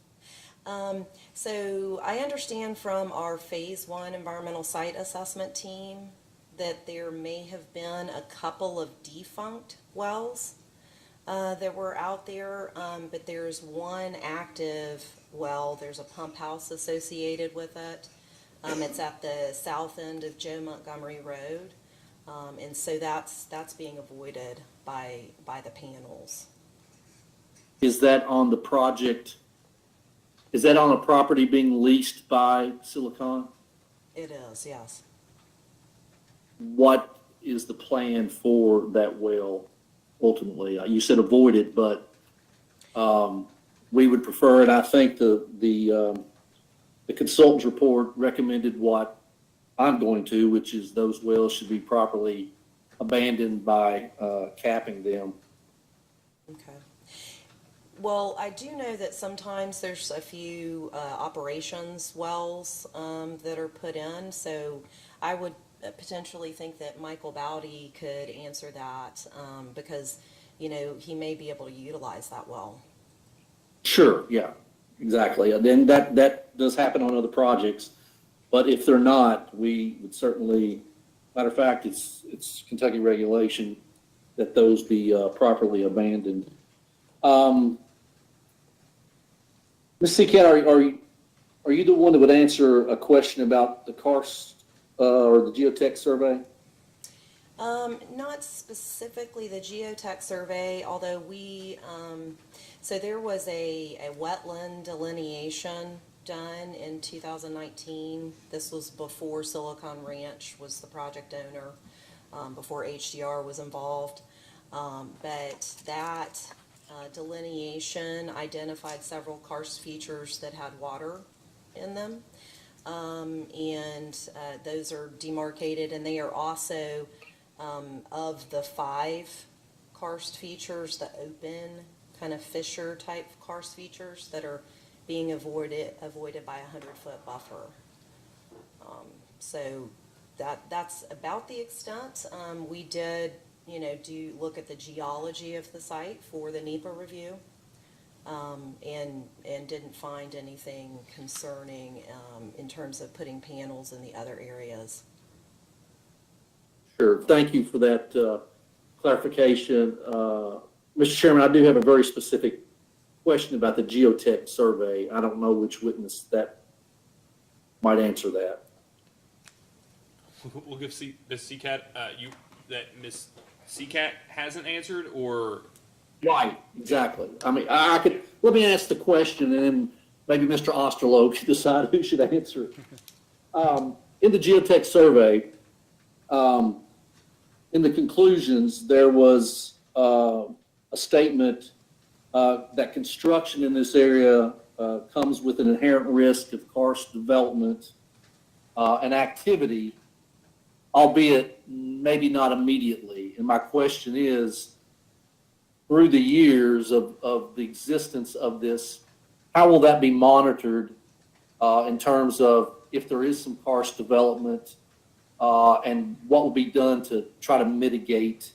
Speaker 12: So I understand from our Phase 1 environmental site assessment team that there may have been a couple of defunct wells that were out there, but there's one active well. There's a pump house associated with it. It's at the south end of Joe Montgomery Road, and so that's being avoided by the panels.
Speaker 9: Is that on the project? Is that on a property being leased by Silicon?
Speaker 12: It is, yes.
Speaker 9: What is the plan for that well ultimately? You said avoid it, but we would prefer, and I think the consultant's report recommended what I'm going to, which is those wells should be properly abandoned by capping them.
Speaker 12: Okay. Well, I do know that sometimes there's a few operations wells that are put in, so I would potentially think that Michael Baude could answer that because, you know, he may be able to utilize that well.
Speaker 9: Sure, yeah, exactly. And then that does happen on other projects, but if they're not, we would certainly, matter of fact, it's Kentucky regulation that those be properly abandoned. Ms. Seacat, are you the one that would answer a question about the karst or the geotech survey?
Speaker 12: Not specifically the geotech survey, although we, so there was a wetland delineation done in 2019. This was before Silicon Ranch was the project owner, before HDR was involved. But that delineation identified several karst features that had water in them. And those are demarcated, and they are also of the 5 karst features, the open kind of fissure type karst features that are being avoided by a 100-foot buffer. So that's about the extent. We did, you know, look at the geology of the site for the NEPA review, and didn't find anything concerning in terms of putting panels in the other areas.
Speaker 9: Sure, thank you for that clarification. Mr. Chairman, I do have a very specific question about the geotech survey. I don't know which witness that might answer that.
Speaker 1: We'll give Ms. Seacat, that Ms. Seacat hasn't answered, or?
Speaker 9: Right, exactly. I mean, I could, let me ask the question and then maybe Mr. Osterloh can decide who should answer it. In the geotech survey, in the conclusions, there was a statement that construction in this area comes with an inherent risk of karst development and activity, albeit maybe not immediately. And my question is, through the years of the existence of this, how will that be monitored in terms of if there is some karst development and what will be done to try to mitigate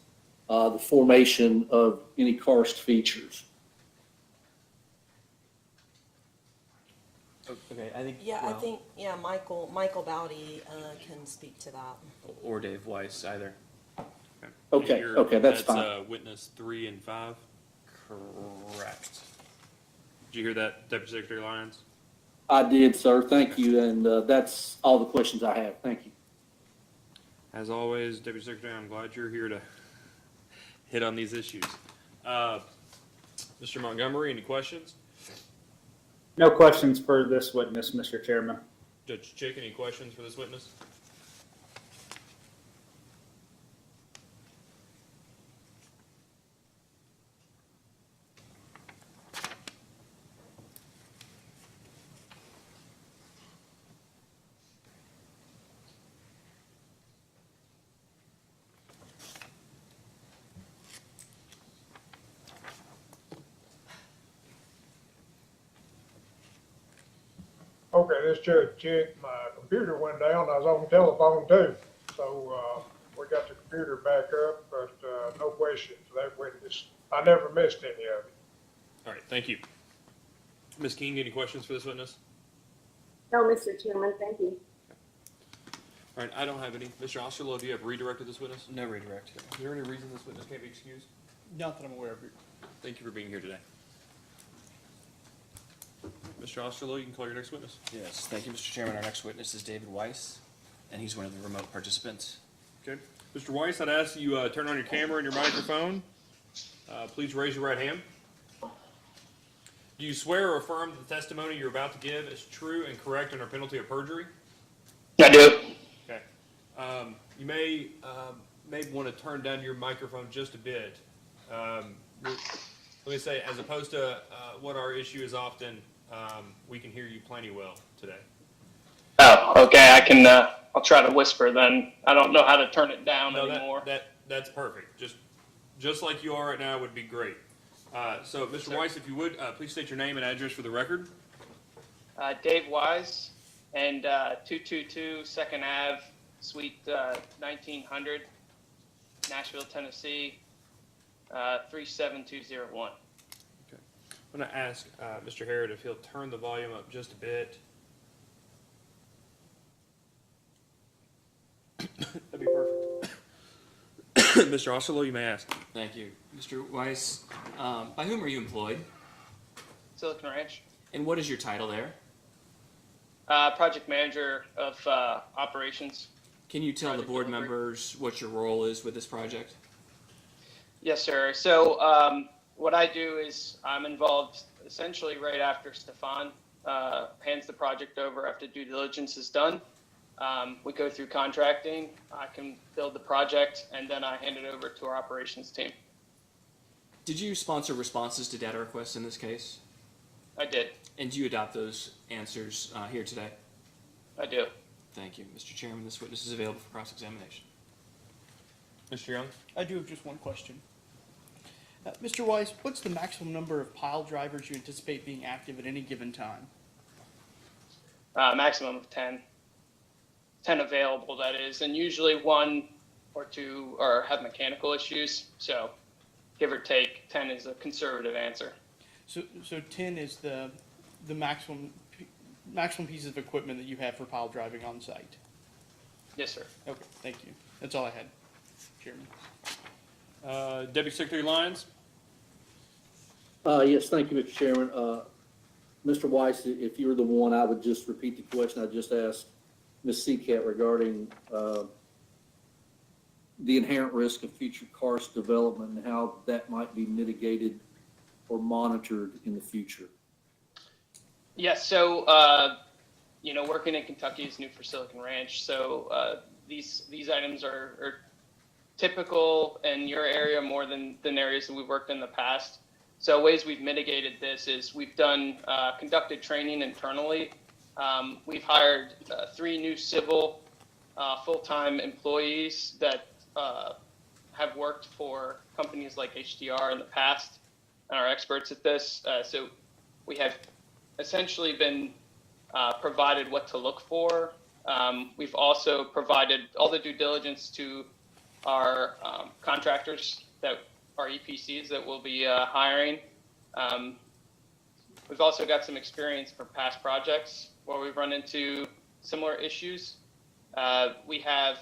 Speaker 9: the formation of any karst features?
Speaker 4: Okay, I think.
Speaker 12: Yeah,
Speaker 4: well,
Speaker 12: I think, yeah, Michael Baude can speak to that.
Speaker 4: Or Dave Weiss, either.
Speaker 9: Okay, okay, that's fine.
Speaker 1: That's witness 3 and 5?
Speaker 4: Correct.
Speaker 1: Did you hear that, Deputy Secretary Lyons?
Speaker 9: I did, sir. Thank you. And that's all the questions I have. Thank you.
Speaker 1: As always, Deputy Secretary, I'm glad you're here to hit on these issues. Mr. Montgomery, any questions?
Speaker 10: No questions for this witness, Mr. Chairman.
Speaker 1: Judge Chick, any questions for this witness?
Speaker 2: Okay, this Judge Chick, my computer went down, I was on the telephone too. So, we got the computer back up, but, no questions for that witness. I never missed any of it.
Speaker 1: All right, thank you. Ms. King, any questions for this witness?
Speaker 11: No, Mr. Chairman, thank you.
Speaker 1: All right, I don't have any. Mr. Osterloh, do you have redirected this witness?
Speaker 4: No redirect here.
Speaker 1: Is there any reason this witness can't be excused?
Speaker 5: Not that I'm aware of.
Speaker 1: Thank you for being here today. Mr. Osterloh, you can call your next witness.
Speaker 4: Yes, thank you, Mr. Chairman. Our next witness is David Weiss, and he's one of the remote participants.
Speaker 1: Okay. Mr. Weiss, I'd ask you turn on your camera and your microphone. Please raise your right hand. Do you swear or affirm that the testimony you're about to give is true and correct under penalty of perjury?
Speaker 13: I do.
Speaker 1: Okay. You may want to turn down your microphone just a bit. Let me say, as opposed to what our issue is often, we can hear you plenty well today.
Speaker 13: Oh, okay. I can. I'll try to whisper then. I don't know how to turn it down anymore.
Speaker 1: That's perfect. Just like you are right now would be great. So, Mr. Weiss, if you would, please state your name and address for the record.
Speaker 13: Dave Wise, and 222 Second Ave, Suite 1900, Nashville, Tennessee, 37201.
Speaker 1: Okay. I'm going to ask Mr. Harriet if he'll turn the volume up just a bit. That'd be perfect. Mr. Osterloh, you may ask.
Speaker 4: Thank you. Mr. Weiss, by whom are you employed?
Speaker 13: Silicon Ranch.
Speaker 4: And what is your title there?
Speaker 13: Project Manager of Operations.
Speaker 4: Can you tell the board members what your role is with this project?
Speaker 13: Yes, sir. So what I do is I'm involved essentially right after Stefan hands the project over after due diligence is done. We go through contracting, I can build the project, and then I hand it over to our operations team.
Speaker 4: Did you sponsor responses to data requests in this case?
Speaker 13: I did.
Speaker 4: And do you adopt those answers here today?
Speaker 13: I do.
Speaker 4: Thank you. Mr. Chairman, this witness is available for cross-examination.
Speaker 1: Mr. Young?
Speaker 5: I do have just one question. Mr. Weiss, what's the maximum number of pile drivers you anticipate being active at any given time?
Speaker 13: Maximum of 10. 10 available, that is, and usually 1 or 2 have mechanical issues, so give or take, 10 is a conservative answer.
Speaker 5: So 10 is the maximum pieces of equipment that you have for pile driving on site?
Speaker 13: Yes, sir.
Speaker 5: Okay, thank you. That's all I had, Chairman.
Speaker 1: Deputy Secretary Lyons?
Speaker 9: Yes, thank you, Mr. Chairman. Mr. Weiss, if you were the one, I would just repeat the question I just asked Ms. Seacat regarding the inherent risk of future karst development and how that might be mitigated or monitored in the future.
Speaker 13: Yes, so, working in Kentucky is new for Silicon Ranch, so these items are typical in your area more than areas that we've worked in the past. So ways we've mitigated this is we've conducted training internally. We've hired 3 new civil full-time employees that have worked for companies like HDR in the past and are experts at this. So we have essentially been provided what to look for. We've also provided all the due diligence to our contractors that are EPCs that we'll be hiring. We've also got some experience from past projects where we've run into similar issues. We have,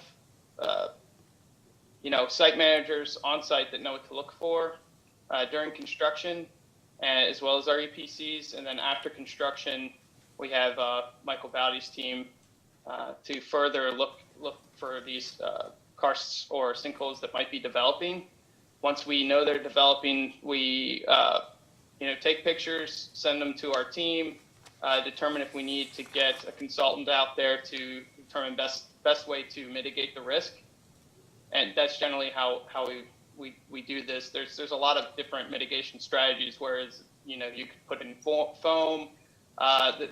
Speaker 13: site managers on site that know what to look for during construction, as well as our EPCs. And then after construction, we have Michael Baude's team to further look look for these karsts or sinkholes that might be developing. Once we know they're developing, we take pictures, send them to our team, determine if we need to get a consultant out there to determine best way to mitigate the risk. And that's generally how we do this. There's a lot of different mitigation strategies, whereas you could put in foam.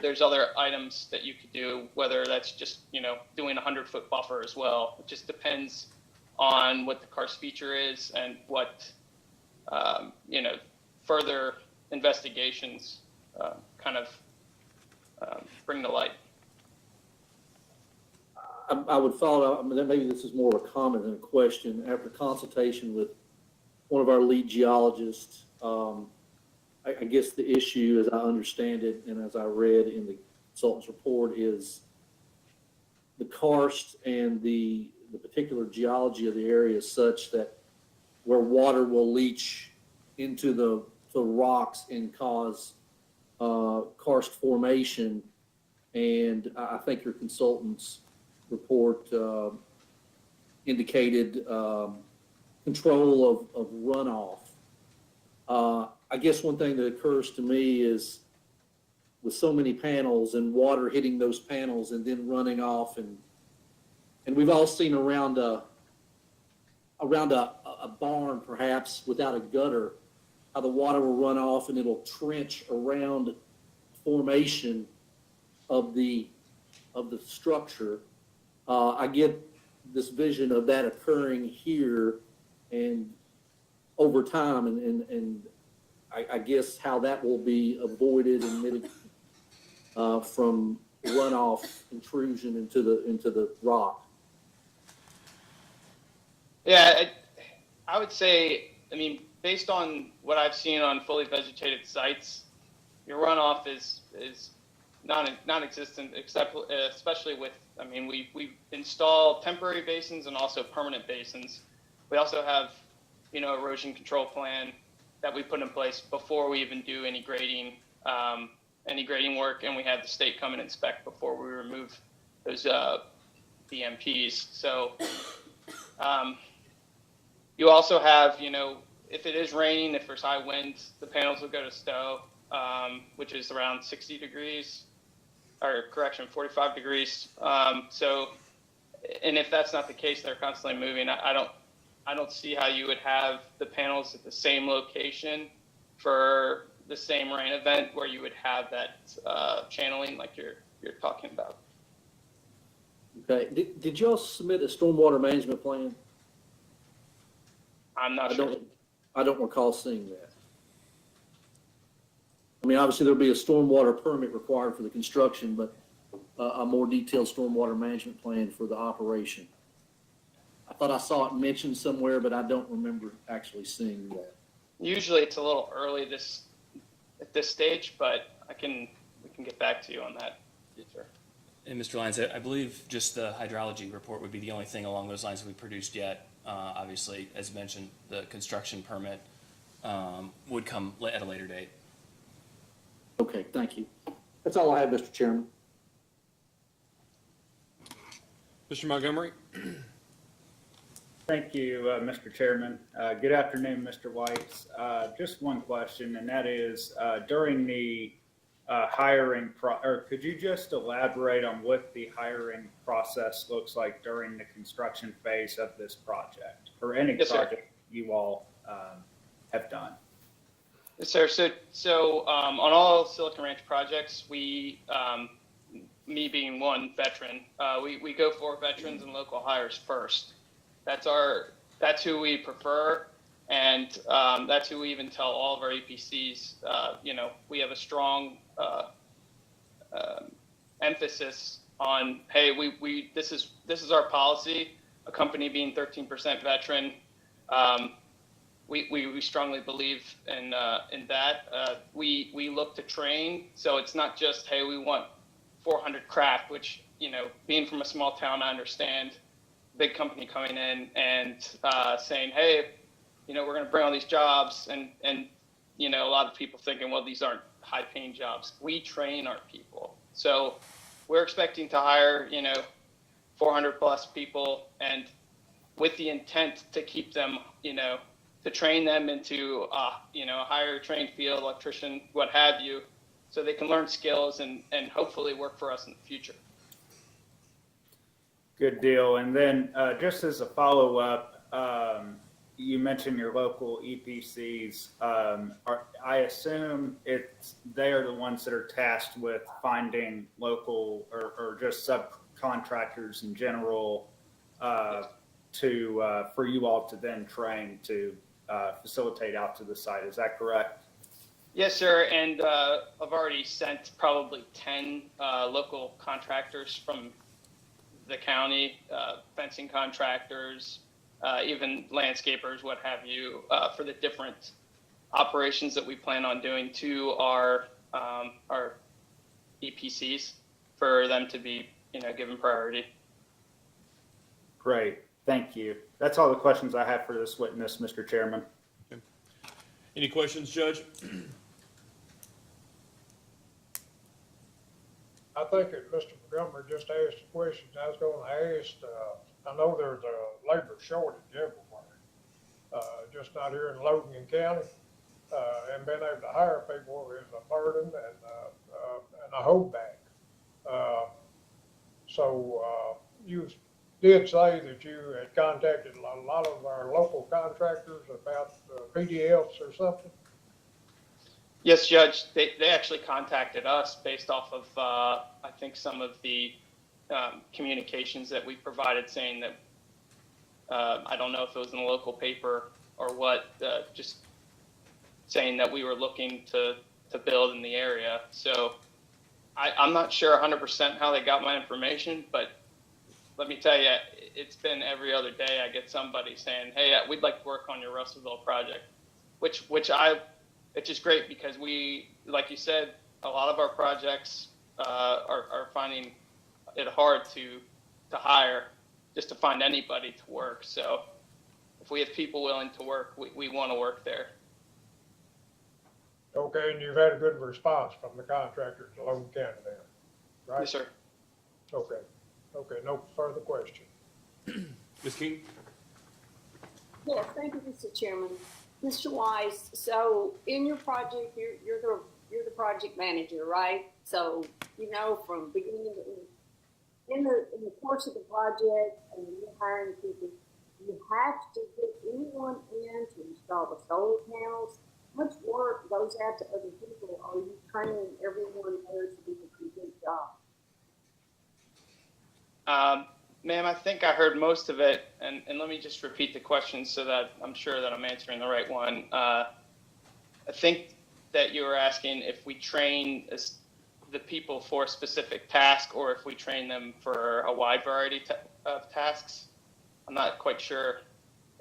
Speaker 13: There's other items that you could do, whether that's just doing a 100-foot buffer as well. It just depends on what the karst feature is and what further investigations kind of bring to light.
Speaker 9: I would follow, maybe this is more of a comment than a question. After consultation with one of our lead geologists, I guess the issue, as I understand it, and as I read in the consultant's report, is the karst and the particular geology of the area is such that where water will leach into the rocks and cause karst formation. And I think your consultant's report indicated control of runoff. I guess one thing that occurs to me is with so many panels and water hitting those panels and then running off, and we've all seen around a barn perhaps without a gutter, how the water will run off and it'll trench around formation of the structure. I get this vision of that occurring here and over time, and I guess how that will be avoided and mitigated from runoff intrusion into the rock.
Speaker 13: Yeah, I would say, based on what I've seen on fully vegetated sites, your runoff is non-existent, except especially with, we install temporary basins and also permanent basins. We also have, erosion control plan that we put in place before we even do any grading work, and we have the state come and inspect before we remove those BMPs. So you also have, if it is raining, if there's high wind, the panels will go to stow, which is around 60 degrees, or correction, 45 degrees. So, and if that's not the case, they're constantly moving. I don't see how you would have the panels at the same location for the same rain event where you would have that channeling like you're talking about.
Speaker 9: Okay. Did y'all submit a stormwater management plan?
Speaker 13: I'm not sure.
Speaker 9: I don't recall seeing that. Obviously there'll be a stormwater permit required for the construction, but a more detailed stormwater management plan for the operation. I thought I saw it mentioned somewhere, but I don't remember actually seeing that.
Speaker 13: Usually it's a little early at this stage, but we can get back to you on that. Sure.
Speaker 4: And Mr. Lyons, I believe just the hydrology report would be the only thing along those lines that we produced yet. Obviously, as mentioned, the construction permit would come at a later date.
Speaker 9: Okay, thank you. That's all I have, Mr. Chairman.
Speaker 1: Mr. Montgomery?
Speaker 10: Thank you, Mr. Chairman. Good afternoon, Mr. Weiss. Just one question, and that is during the hiring, or could you just elaborate on what the hiring process looks like during the construction phase of this project, or any
Speaker 13: Yes,
Speaker 10: project you all have done?
Speaker 13: Yes, sir. So on all Silicon Ranch projects, we, me being one veteran, we go for veterans and local hires first. That's who we prefer, and that's who we even tell all of our EPCs. We have a strong emphasis on, hey, this is our policy. A company being 13% veteran, we strongly believe in that. We look to train, so it's not just, hey, we want 400 craft, which, being from a small town, I understand. Big company coming in and saying, hey, we're going to bring all these jobs, and a lot of people thinking, well, these aren't high-paying jobs. We train our people, so we're expecting to hire 400 plus people, and with the intent to keep them, to train them into, a higher trained field, electrician, what have you, so they can learn skills and hopefully work for us in the future.
Speaker 10: Good deal. And then just as a follow-up, you mentioned your local EPCs. I assume they are the ones that are tasked with finding local or just subcontractors in general for you all to then train to facilitate out to the site. Is that correct?
Speaker 13: Yes, sir. And I've already sent probably 10 local contractors from the county, fencing contractors, even landscapers, what have you, for the different operations that we plan on doing to our EPCs for them to be, given priority.
Speaker 10: Great. Thank you. That's all the questions I have for this witness, Mr. Chairman.
Speaker 1: Any questions, Judge?
Speaker 2: I think that Mr. Montgomery just asked the questions I was gonna ask. I know there's a labor shortage everywhere, just not here in Logan County. And being able to hire people is a burden and a holdback. So you did say that you had contacted a lot of our local contractors about PDFs or something?
Speaker 13: Yes, Judge. They actually contacted us based off of, I think, some of the communications that we provided saying that, I don't know if it was in the local paper or what, just saying that we were looking to build in the area. So I'm not sure 100% how they got my information, but let me tell you, it's been every other day I get somebody saying, hey, we'd like to work on your Russellville project, which it's just great because we, like you said, a lot of our projects are finding it hard to hire, just to find anybody to work. So if we have people willing to work, we want to work there.
Speaker 2: Okay, and you've had a good response from the contractors in Logan County then, right?
Speaker 13: Yes, sir.
Speaker 2: Okay, no further question.
Speaker 1: Ms. King?
Speaker 11: Yes, thank you, Mr. Chairman. Mr. Weiss, so in your project, you're the project manager, right? So, from beginning to end, in the course of the project and you're hiring people, you have to get anyone in to install the solar panels. Much work goes out to other people. Are you training everyone there to do the complete job?
Speaker 13: Ma'am, I think I heard most of it, and let me just repeat the question so that I'm sure that I'm answering the right one. I think that you were asking if we train the people for a specific task or if we train them for a wide variety of tasks. I'm not quite sure.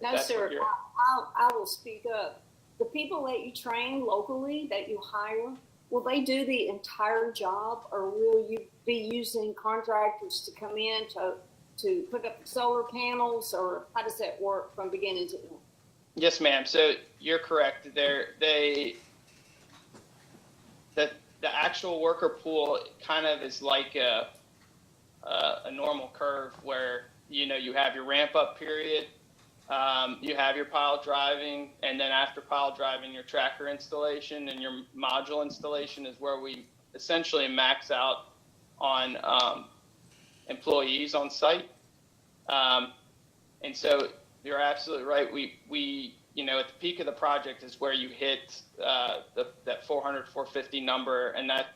Speaker 11: No, sir, I will speak up. The people that you train locally, that you hire, will they do the entire job, or will you be using contractors to come in to put up solar panels, or how does that work from beginning to end?
Speaker 13: Yes, ma'am. So you're correct. The actual worker pool kind of is like a normal curve where you have your ramp up period, you have your pile driving, and then after pile driving, your tracker installation and your module installation is where we essentially max out on employees on site. And so you're absolutely right. We at the peak of the project is where you hit that 400, 450 number, and that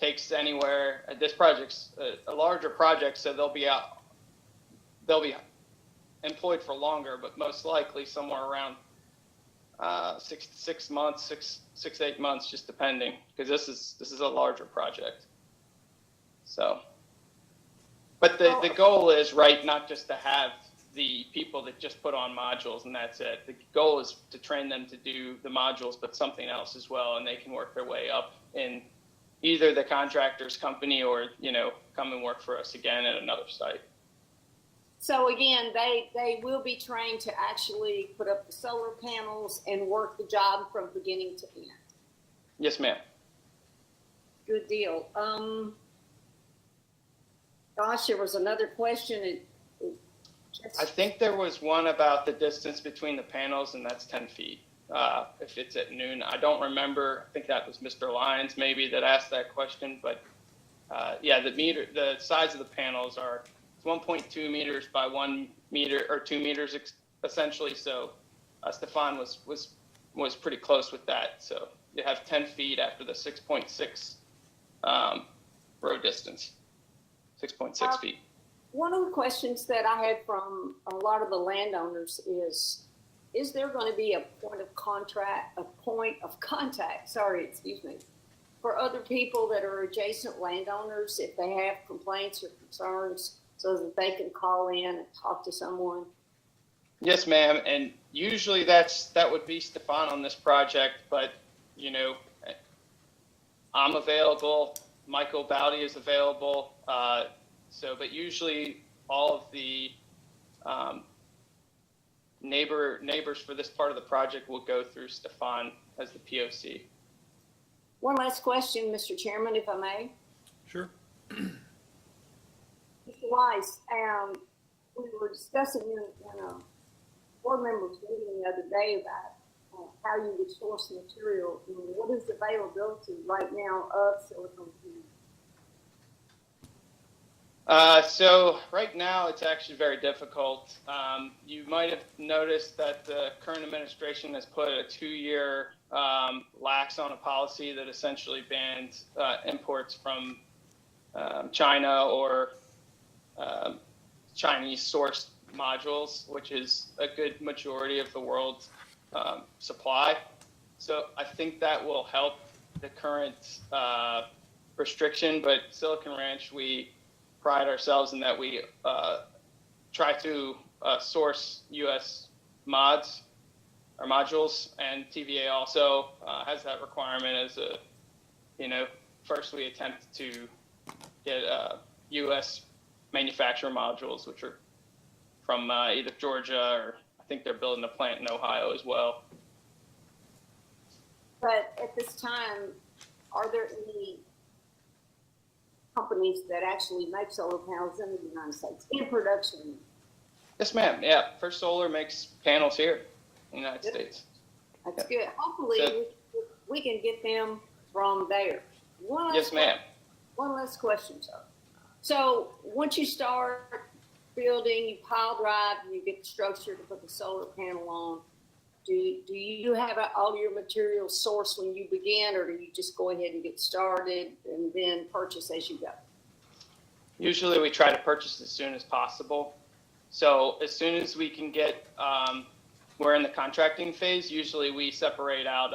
Speaker 13: takes anywhere. This project's a larger project, so they'll be employed for longer, but most likely somewhere around 6 months, 8 months, just depending, because this is a larger project. So, but the goal is, right, not just to have the people that just put on modules and that's it. The goal is to train them to do the modules, but something else as well, and they can work their way up in either the contractor's company or, come and work for us again at another site.
Speaker 11: So again, they will be trained to actually put up the solar panels and work the job from beginning to end.
Speaker 13: Yes, ma'am.
Speaker 11: Good deal. Gosh, there was another question.
Speaker 13: I think there was one about the distance between the panels, and that's 10 feet. If it's at noon, I don't remember. I think that was Mr. Lyons maybe that asked that question, but yeah, the size of the panels are 1.2 meters by 1 meter or 2 meters essentially. So Stefan was pretty close with that. So you have 10 feet after the 6.6 road distance, 6.6 feet.
Speaker 11: One of the questions that I had from a lot of the landowners is there going to be a point of contact, for other people that are adjacent landowners if they have complaints or concerns so that they can call in and talk to someone?
Speaker 13: Yes, ma'am. And usually that would be Stefan on this project, but you know, I'm available. Michael Baude is available. But usually all of the neighbors for this part of the project will go through Stefan as the POC.
Speaker 11: One last question, Mr. Chairman, if I may.
Speaker 1: Sure.
Speaker 11: Mr. Weiss, we were discussing in a board members meeting the other day about how you would source material. What is the availability right now of silicone panels?
Speaker 13: So right now it's actually very difficult. You might have noticed that the current administration has put a 2-year lax on a policy that essentially bans imports from China or Chinese sourced modules, which is a good majority of the world's supply. So I think that will help the current restriction, but Silicon Ranch, we pride ourselves in that we try to source U.S. mods or modules, and TVA also has that requirement as a, first we attempt to get U.S. manufacturer modules, which are from either Georgia or I think they're building a plant in Ohio as well.
Speaker 11: But at this time, are there any companies that actually make solar panels in the United States in production?
Speaker 13: Yes, ma'am. Yeah, First Solar makes panels here in the United States.
Speaker 11: That's good. Hopefully, we can get them from there.
Speaker 13: Yes, ma'am.
Speaker 11: One last question, sir. So once you start building, you pile drive, and you get the structure to put the solar panel on, do you have all your materials sourced when you begin, or do you just go ahead and get started and then purchase as you go?
Speaker 13: Usually we try to purchase as soon as possible. So as soon as we can get, we're in the contracting phase, usually we separate out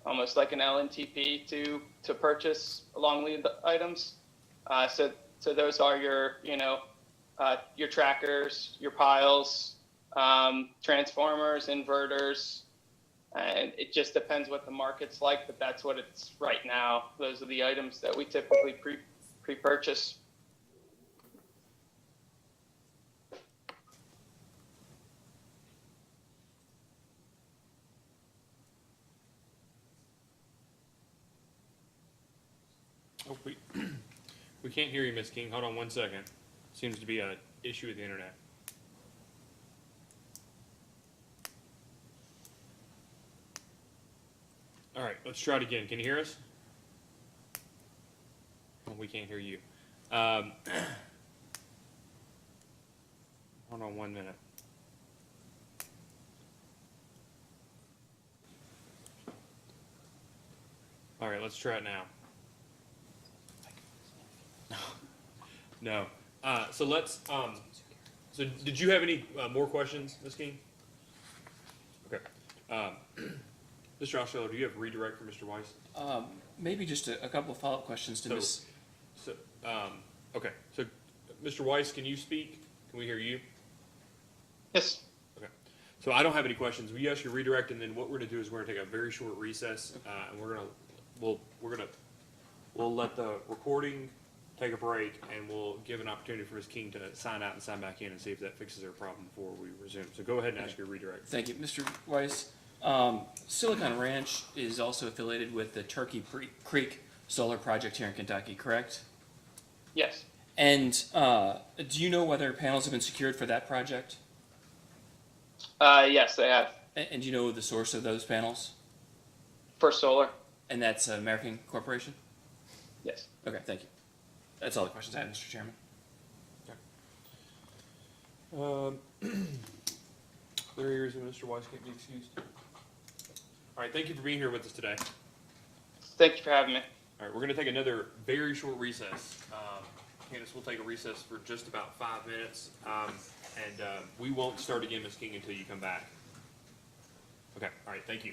Speaker 13: almost like an LNTP to purchase long lead items. So those are your trackers, your piles, transformers, inverters, and it just depends what the market's like, but that's what it's right now. Those are the items that we typically pre-purchase.
Speaker 1: Oh, we can't hear you, Miss King. Hold on 1 second. Seems to be an issue with the internet. All right, let's try it again. Can you hear us? Well, we can't hear you. Hold on 1 minute. All right, let's try it now. No. So let's. So did you have any more questions, Ms. King? Okay. Mr. Osceola, do you have a redirect for Mr. Weiss?
Speaker 4: Maybe just a couple of follow-up questions to Ms.
Speaker 1: Okay. So, Mr. Weiss, can you speak? Can we hear you?
Speaker 13: Yes.
Speaker 1: Okay. So I don't have any questions. We ask you redirect, and then what we're going to do is we're going to take a very short recess, and we'll let the recording take a break, and we'll give an opportunity for Ms. King to sign out and sign back in and see if that fixes her problem before we resume. So go ahead and ask your redirect.
Speaker 4: Thank you, Mr. Weiss. Silicon Ranch is also affiliated with the Turkey Creek Solar Project here in Kentucky, correct?
Speaker 13: Yes.
Speaker 4: And do you know whether panels have been secured for that project?
Speaker 13: Yes, they have.
Speaker 4: And do you know the source of those panels?
Speaker 13: First Solar.
Speaker 4: And that's American Corporation?
Speaker 13: Yes.
Speaker 4: Okay, thank you. That's all the questions I have, Mr. Chairman.
Speaker 1: Other areas of Mr. Weiss can't be excused. All right, thank you for being here with us today.
Speaker 13: Thank you for having me.
Speaker 1: All right, we're going to take another very short recess. Candace, we'll take a recess for just about 5 minutes, and we won't start again, Ms. King, until you come back. Okay, all right, thank you.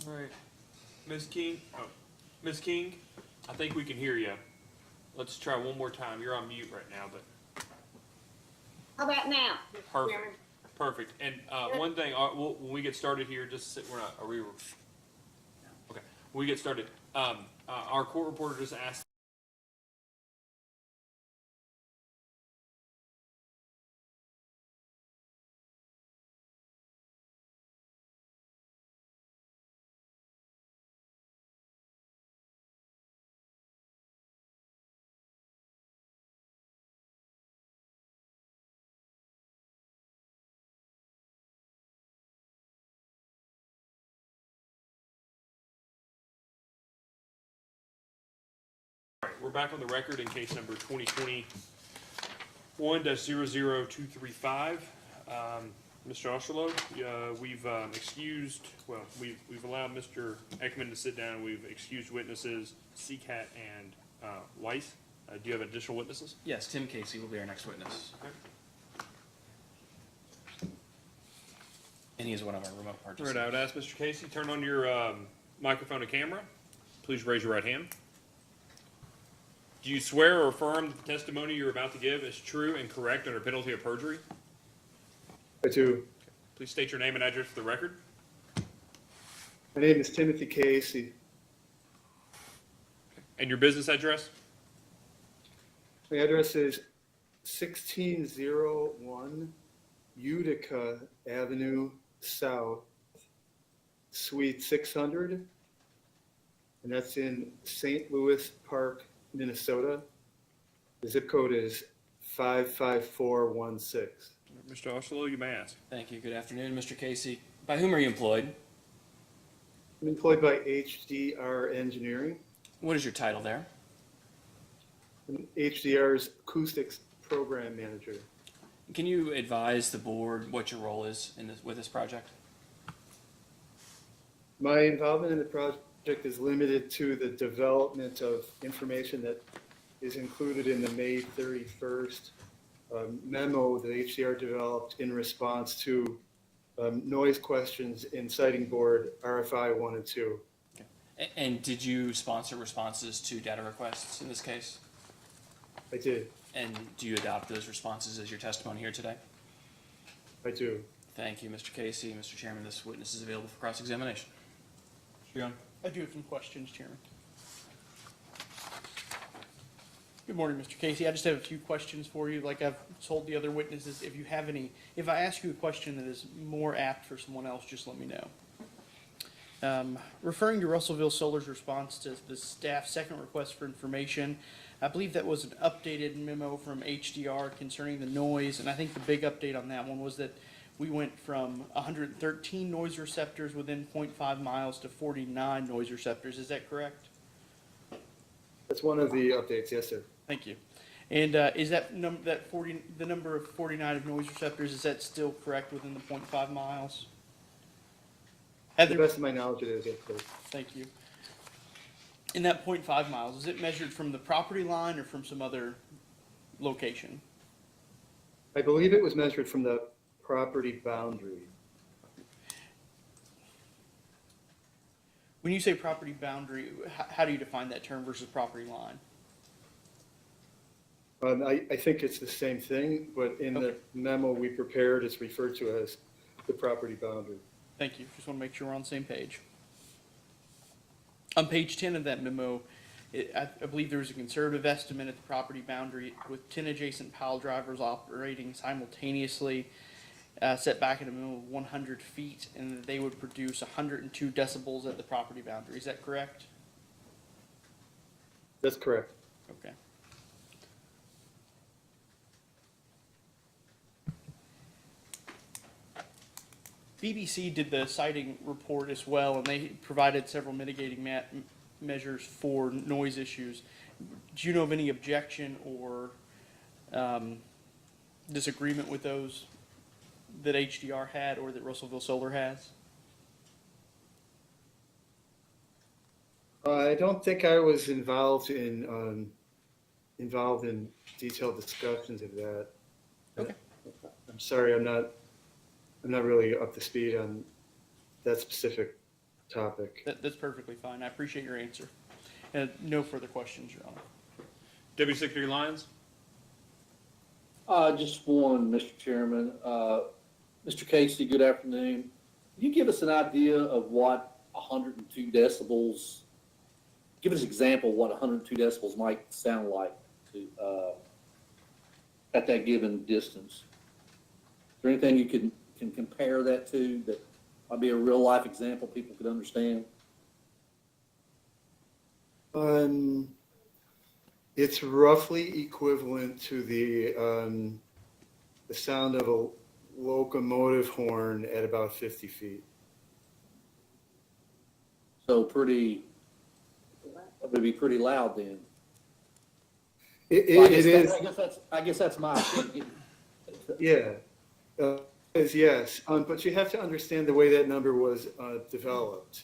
Speaker 1: All right. Ms. King, I think we can hear you. Let's try one more time. You're on mute right now, but
Speaker 11: How about now?
Speaker 1: perfect,
Speaker 11: Chairman?
Speaker 1: perfect. And one thing, when we get started here, just sit, we're not, are we? Okay, when we get started, our court reporter just asked. All right, we're back on the record in case number 2021-00235. Mr. Osterloh, we've excused, well, we've allowed Mr. Eckman to sit down. We've excused witnesses Seacat and Weiss. Do you have additional witnesses?
Speaker 4: Yes, Tim Casey will be our next witness.
Speaker 1: Okay.
Speaker 4: And he is one of our remote
Speaker 1: All
Speaker 4: participants.
Speaker 1: right, I would ask Mr. Casey, turn on your microphone and camera. Please raise your right hand. Do you swear or affirm that the testimony you're about to give is true and correct under penalty of perjury?
Speaker 14: I do.
Speaker 1: Please state your name and address for the record.
Speaker 14: My name is Timothy Casey.
Speaker 1: And your business address?
Speaker 14: My address is 1601 Utica Avenue South, Suite 600, and that's in St. Louis Park, Minnesota. The zip code is 55416.
Speaker 1: Mr. Osterloh, you may ask.
Speaker 4: Thank you. Good afternoon, Mr. Casey. By whom are you employed?
Speaker 14: I'm employed by HDR Engineering.
Speaker 4: What is your title there?
Speaker 14: I'm HDR's Acoustics Program Manager.
Speaker 4: Can you advise the board what your role is with this project?
Speaker 14: My involvement in the project is limited to the development of information that is included in the May 31st memo that HDR developed in response to noise questions in Siting Board RFI 1 and 2.
Speaker 4: And did you sponsor responses to data requests in this case?
Speaker 14: I did.
Speaker 4: And do you adopt those responses as your testimony here today?
Speaker 14: I do.
Speaker 4: Thank you, Mr. Casey. Mr. Chairman, this witness is available for cross-examination.
Speaker 1: Young.
Speaker 5: I do have some questions, Chairman. Good morning, Mr. Casey. I just have a few questions for you. Like I've told the other witnesses, if you have any, if I ask you a question that is more apt for someone else, just let me know. Referring to Russellville Solar's response to the staff's second request for information, I believe that was an updated memo from HDR concerning the noise, and I think the big update on that one was that we went from 113 noise receptors within 0.5 miles to 49 noise receptors. Is that correct?
Speaker 14: That's one of the updates, yes, sir.
Speaker 5: Thank you. And is that the number of 49 of noise receptors, is that still correct within the 0.5 miles?
Speaker 14: To the best of my knowledge, it is, yes, sir.
Speaker 5: Thank you. In that 0.5 miles, is it measured from the property line or from some other location?
Speaker 14: I believe it was measured from the property boundary.
Speaker 5: When you say property boundary, how do you define that term versus property line?
Speaker 14: I think it's the same thing, but in the memo we prepared, it's referred to as the property boundary.
Speaker 5: Thank you. Just want to make sure we're on the same page. On page 10 of that memo, I believe there was a conservative estimate at the property boundary with 10 adjacent pile drivers operating simultaneously, set back at a minimum of 100 feet, and that they would produce 102 decibels at the property boundary. Is that correct?
Speaker 14: That's correct.
Speaker 5: Okay. BBC did the siting report as well, and they provided several mitigating measures for noise issues. Do you know of any objection or disagreement with those that HDR had or that Russellville Solar has?
Speaker 14: I don't think I was involved in detailed discussions of that.
Speaker 5: Okay.
Speaker 14: I'm sorry, I'm not really up to speed on that specific topic.
Speaker 5: That's perfectly fine. I appreciate your answer. No further questions, Your Honor.
Speaker 1: Deputy Secretary Lyons?
Speaker 9: Just one, Mr. Chairman. Mr. Casey, good afternoon. Can you give us an idea of what 102 decibels, give us an example of what 102 decibels might sound like to, at that given distance? Is there anything you can compare that to that might be a real life example people could understand?
Speaker 14: It's roughly equivalent to the sound of a locomotive horn at about 50 feet.
Speaker 9: So it would be pretty loud then.
Speaker 14: It is.
Speaker 9: I guess that's my opinion.
Speaker 14: Yeah, yes, but you have to understand the way that number was developed.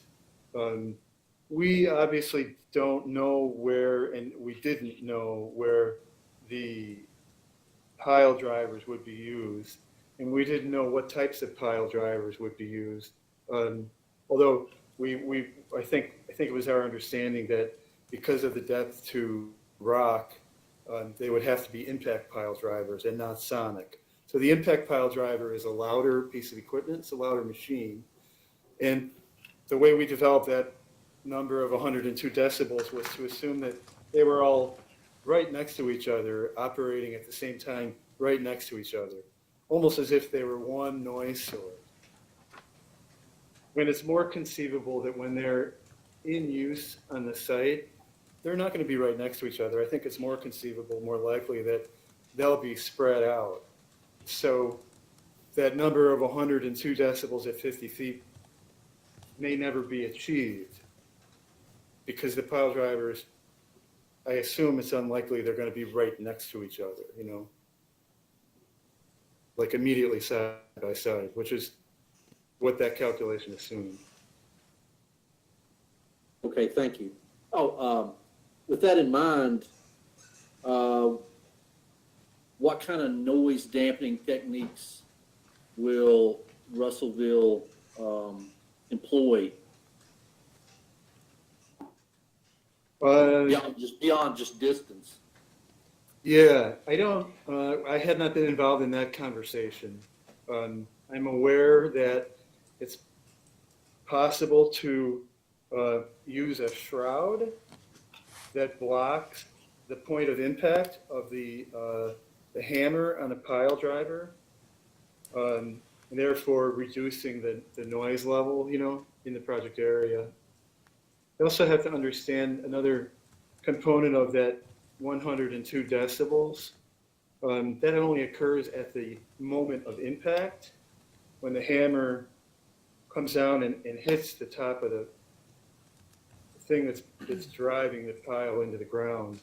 Speaker 14: We obviously don't know where, and we didn't know where the pile drivers would be used, and we didn't know what types of pile drivers would be used. Although I think it was our understanding that because of the depth to rock, they would have to be impact pile drivers and not sonic. So the impact pile driver is a louder piece of equipment, it's a louder machine. And the way we developed that number of 102 decibels was to assume that they were all right next to each other, operating at the same time, right next to each other, almost as if they were one noise source. When it's more conceivable that when they're in use on the site, they're not going to be right next to each other. I think it's more conceivable, more likely that they'll be spread out. So that number of 102 decibels at 50 feet may never be achieved because the pile drivers, I assume it's unlikely they're going to be right next to each other, you know, like immediately side by side, which is what that calculation assumed.
Speaker 9: Okay, thank you. With that in mind, what kind of noise dampening techniques will Russellville employ? Beyond just distance.
Speaker 14: Yeah, I had not been involved in that conversation. I'm aware that it's possible to use a shroud that blocks the point of impact of the hammer on a pile driver, and therefore reducing the noise level, you know, in the project area. You also have to understand another component of that 102 decibels. That only occurs at the moment of impact, when the hammer comes down and hits the top of the thing that's driving the pile into the ground,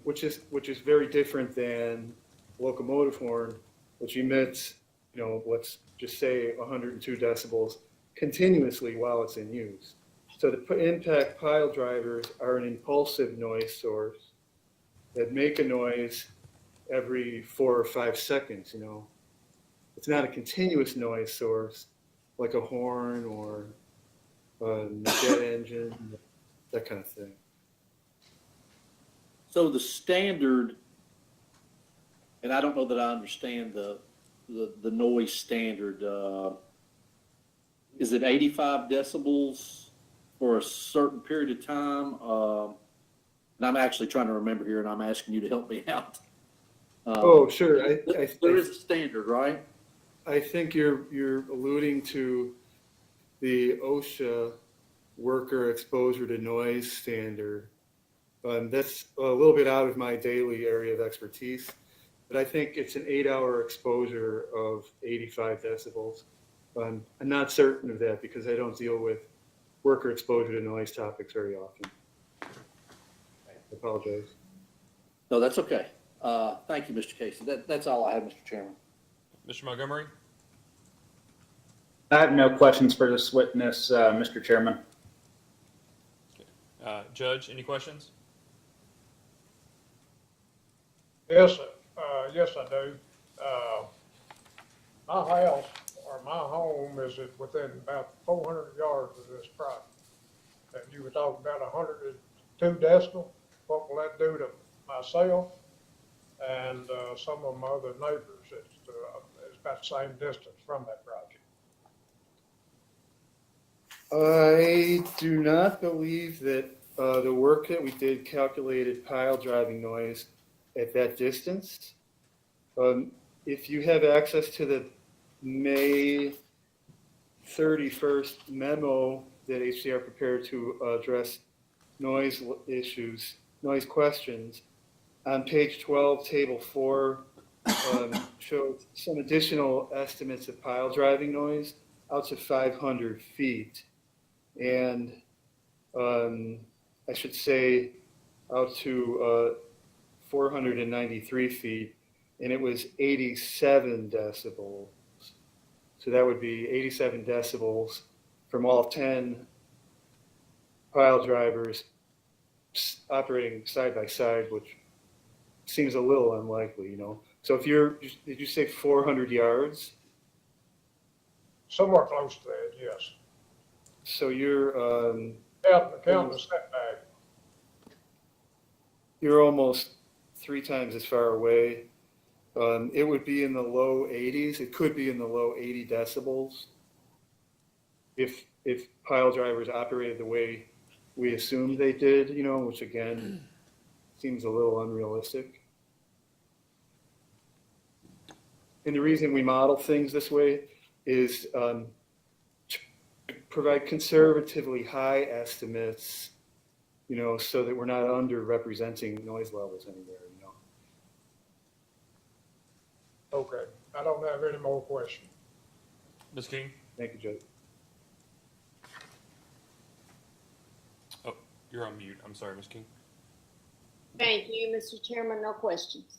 Speaker 14: which is very different than locomotive horn, which emits, you know, let's just say 102 decibels continuously while it's in use. So the impact pile drivers are an impulsive noise source that make a noise every 4 or 5 seconds, you know. It's not a continuous noise source like a horn or a jet engine, that kind of thing.
Speaker 9: So the standard, and I don't know that I understand the noise standard. Is it 85 decibels for a certain period of time? And I'm actually trying to remember here, and I'm asking you to help me out.
Speaker 14: Oh, sure.
Speaker 9: There is a standard, right?
Speaker 14: I think you're alluding to the OSHA worker exposure to noise standard. That's a little bit out of my daily area of expertise, but I think it's an 8-hour exposure of 85 decibels. I'm not certain of that because I don't deal with worker exposure to noise topics very often. I apologize.
Speaker 9: No, that's okay. Thank you, Mr. Casey. That's all I have, Mr. Chairman.
Speaker 1: Mr. Montgomery?
Speaker 10: I have no questions for this witness, Mr. Chairman.
Speaker 1: Judge, any questions?
Speaker 2: Yes, yes, I do. My house, or my home is within about 400 yards of this property. And you were talking about 102 decibel. What will that do to myself and some of my other neighbors? It's about the same distance from that project.
Speaker 14: I do not believe that the work that we did calculated pile driving noise at that distance. If you have access to the May 31st memo that HCR prepared to address noise issues, noise questions, on page 12, table 4, shows some additional estimates of pile driving noise out to 500 feet. And I should say out to 493 feet, and it was 87 decibels. So that would be 87 decibels from all 10 pile drivers operating side by side, which seems a little unlikely, you know. So if did you say 400 yards?
Speaker 2: Somewhere close to that, yes.
Speaker 14: So you're
Speaker 2: Count the setback.
Speaker 14: you're almost 3 times as far away. It would be in the low 80s. It could be in the low 80 decibels if pile drivers operated the way we assumed they did, you know, which again seems a little unrealistic. And the reason we model things this way is to provide conservatively high estimates, you know, so that we're not underrepresenting noise levels anywhere, you know.
Speaker 2: Okay, I don't have any more questions.
Speaker 1: Ms. King?
Speaker 14: Thank you, Judge.
Speaker 1: Oh, you're on mute. I'm sorry, Ms. King.
Speaker 11: Thank you, Mr. Chairman. No questions.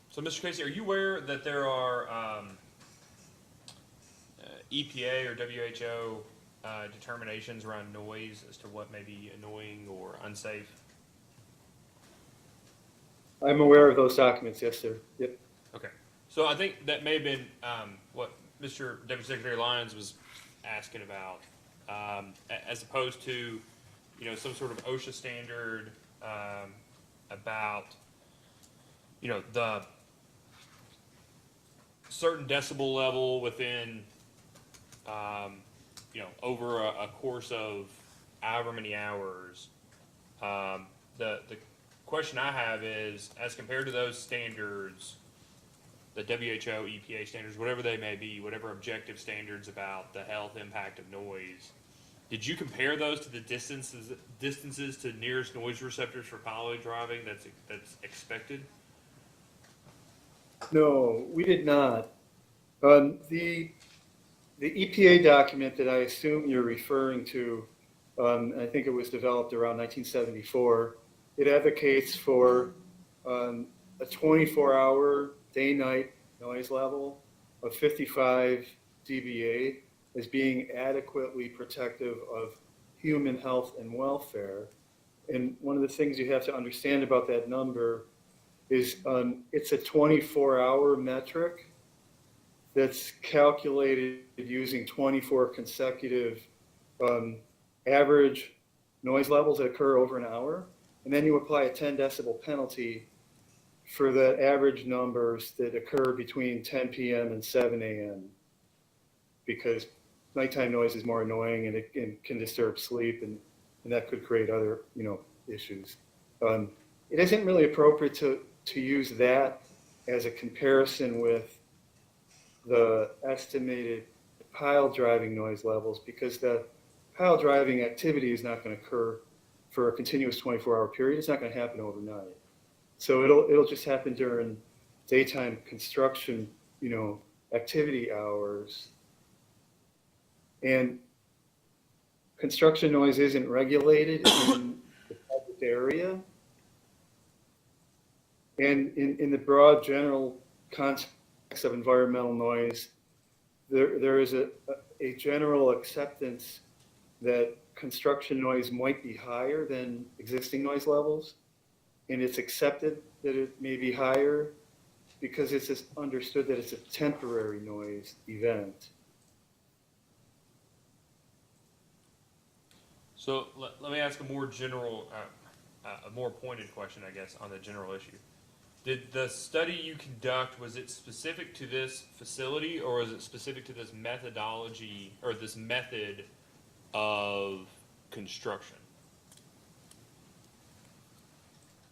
Speaker 1: So, Mr. Casey, are you aware that there are EPA or WHO determinations around noise as to what may be annoying or unsafe?
Speaker 14: I'm aware of those documents, yes, sir. Yep.
Speaker 1: Okay. So I think that may have been what Mr. Deputy Secretary Lyons was asking about, as opposed to, you know, some sort of OSHA standard about, you know, the certain decibel level within, you know, over a course of however many hours. The question I have is, as compared to those standards, the WHO, EPA standards, whatever they may be, whatever objective standards about the health impact of noise, did you compare those to the distances to nearest noise receptors for pile driving that's expected?
Speaker 14: No, we did not. The EPA document that I assume you're referring to, I think it was developed around 1974. It advocates for a 24-hour day-night noise level of 55 dBA as being adequately protective of human health and welfare. And one of the things you have to understand about that number is it's a 24-hour metric that's calculated using 24 consecutive average noise levels that occur over an hour. And then you apply a 10 decibel penalty for the average numbers that occur between 10 p.m. and 7 a.m. because nighttime noise is more annoying and it can disturb sleep, and that could create other, you know, issues. It isn't really appropriate to use that as a comparison with the estimated pile driving noise levels, because the pile driving activity is not going to occur for a continuous 24-hour period. It's not going to happen overnight. So it'll just happen during daytime construction, you know, activity hours. And construction noise isn't regulated in the public area. And in the broad general context of environmental noise, there is a general acceptance that construction noise might be higher than existing noise levels, and it's accepted that it may be higher. because it's just understood that it's a temporary noise event.
Speaker 1: So let me ask a more general, a more pointed question, I guess, on the general issue. Did the study you conduct, was it specific to this facility, or was it specific to this methodology or this method of construction?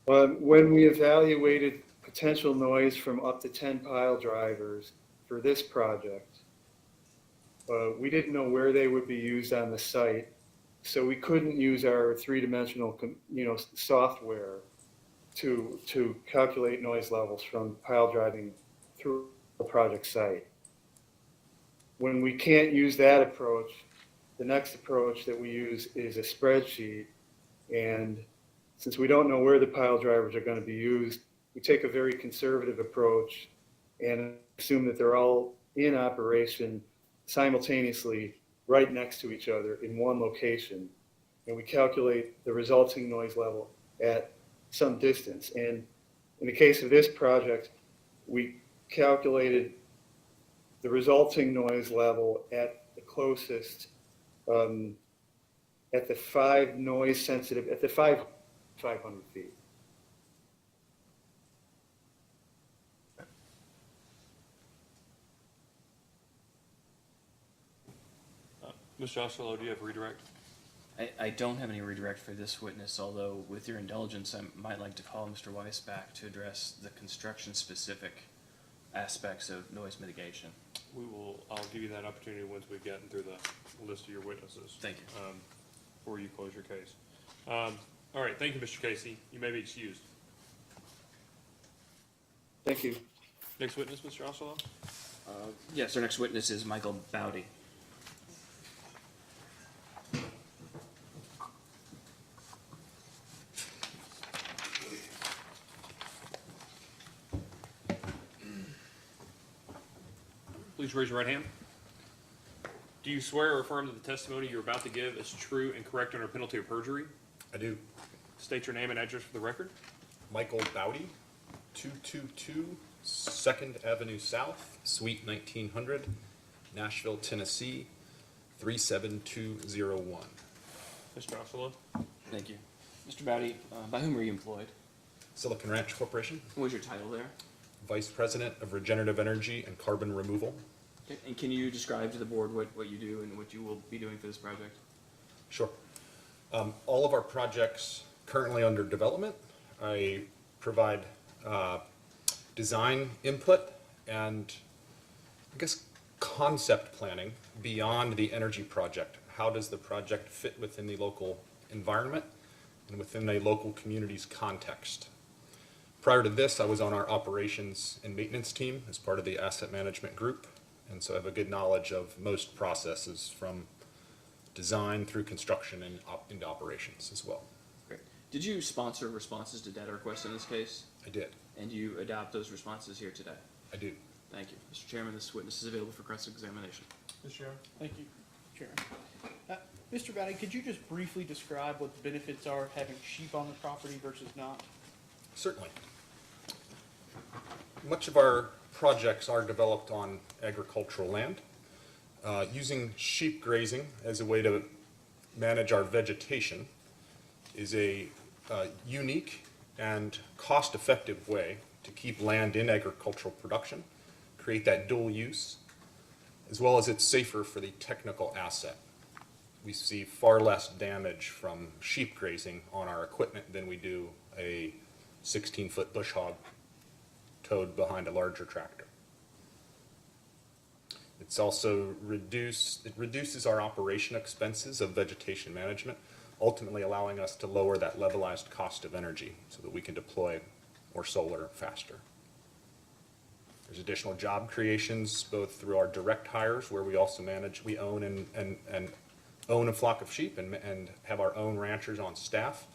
Speaker 14: When we evaluated potential noise from up to 10 pile drivers for this project, we didn't know where they would be used on the site, so we couldn't use our three-dimensional, software to calculate noise levels from pile driving through the project site. When we can't use that approach, the next approach that we use is a spreadsheet, and since we don't know where the pile drivers are going to be used, we take a very conservative approach and assume that they're all in operation simultaneously right next to each other in one location. And we calculate the resulting noise level at some distance. And in the case of this project, we calculated the resulting noise level at the closest, at the 500 feet.
Speaker 1: Mr. Osterloh, do you have a redirect?
Speaker 4: I don't have any redirect for this witness, although with your indulgence, I might like to call Mr. Weiss back to address the construction-specific aspects of noise mitigation.
Speaker 1: I'll give you that opportunity once we've gotten through the list of your witnesses.
Speaker 4: Thank you.
Speaker 1: Before you close your case. All right, thank you, Mr. Casey. You may be excused.
Speaker 14: Thank you.
Speaker 1: Next witness, Mr. Osterloh?
Speaker 4: Yes, our next witness is Michael Baude.
Speaker 1: Please raise your right hand. Do you swear or affirm that the testimony you're about to give is true and correct under penalty of perjury?
Speaker 15: I do.
Speaker 1: State your name and address for the record.
Speaker 15: Michael Baude, 222 2nd Avenue South, Suite 1900, Nashville, Tennessee, 37201.
Speaker 1: Mr. Osterloh?
Speaker 4: Thank you. Mr. Baude, by whom were you employed?
Speaker 15: Silicon Ranch Corporation.
Speaker 4: What was your title there?
Speaker 15: Vice President of Regenerative Energy and Carbon Removal.
Speaker 4: Okay. And can you describe to the board what you do and what you will be doing for this project?
Speaker 15: Sure. All of our projects currently under development, I provide design input and I guess concept planning beyond the energy project. How does the project fit within the local environment and within a local community's context? Prior to this, I was on our operations and maintenance team as part of the asset management group, and so I have a good knowledge of most processes from design through construction and into operations as well.
Speaker 4: Great. Did you sponsor responses to data requests in this case?
Speaker 15: I did.
Speaker 4: And you adopt those responses here today?
Speaker 15: I do.
Speaker 4: Thank you. Mr. Chairman, this witness is available for cross-examination.
Speaker 1: Mr. Chairman?
Speaker 5: Thank you, Chairman. Mr. Baude, could you just briefly describe what the benefits are of having sheep on the property versus not?
Speaker 15: Certainly. Much of our projects are developed on agricultural land. Using sheep grazing as a way to manage our vegetation is a unique and cost-effective way to keep land in agricultural production, create that dual use, as well as it's safer for the technical asset. We see far less damage from sheep grazing on our equipment than we do a 16-foot bush hog towed behind a larger tractor. It's also it reduces our operation expenses of vegetation management, ultimately allowing us to lower that levelized cost of energy so that we can deploy more solar faster. There's additional job creations both through our direct hires, where we also we own and own a flock of sheep and have our own ranchers on staff.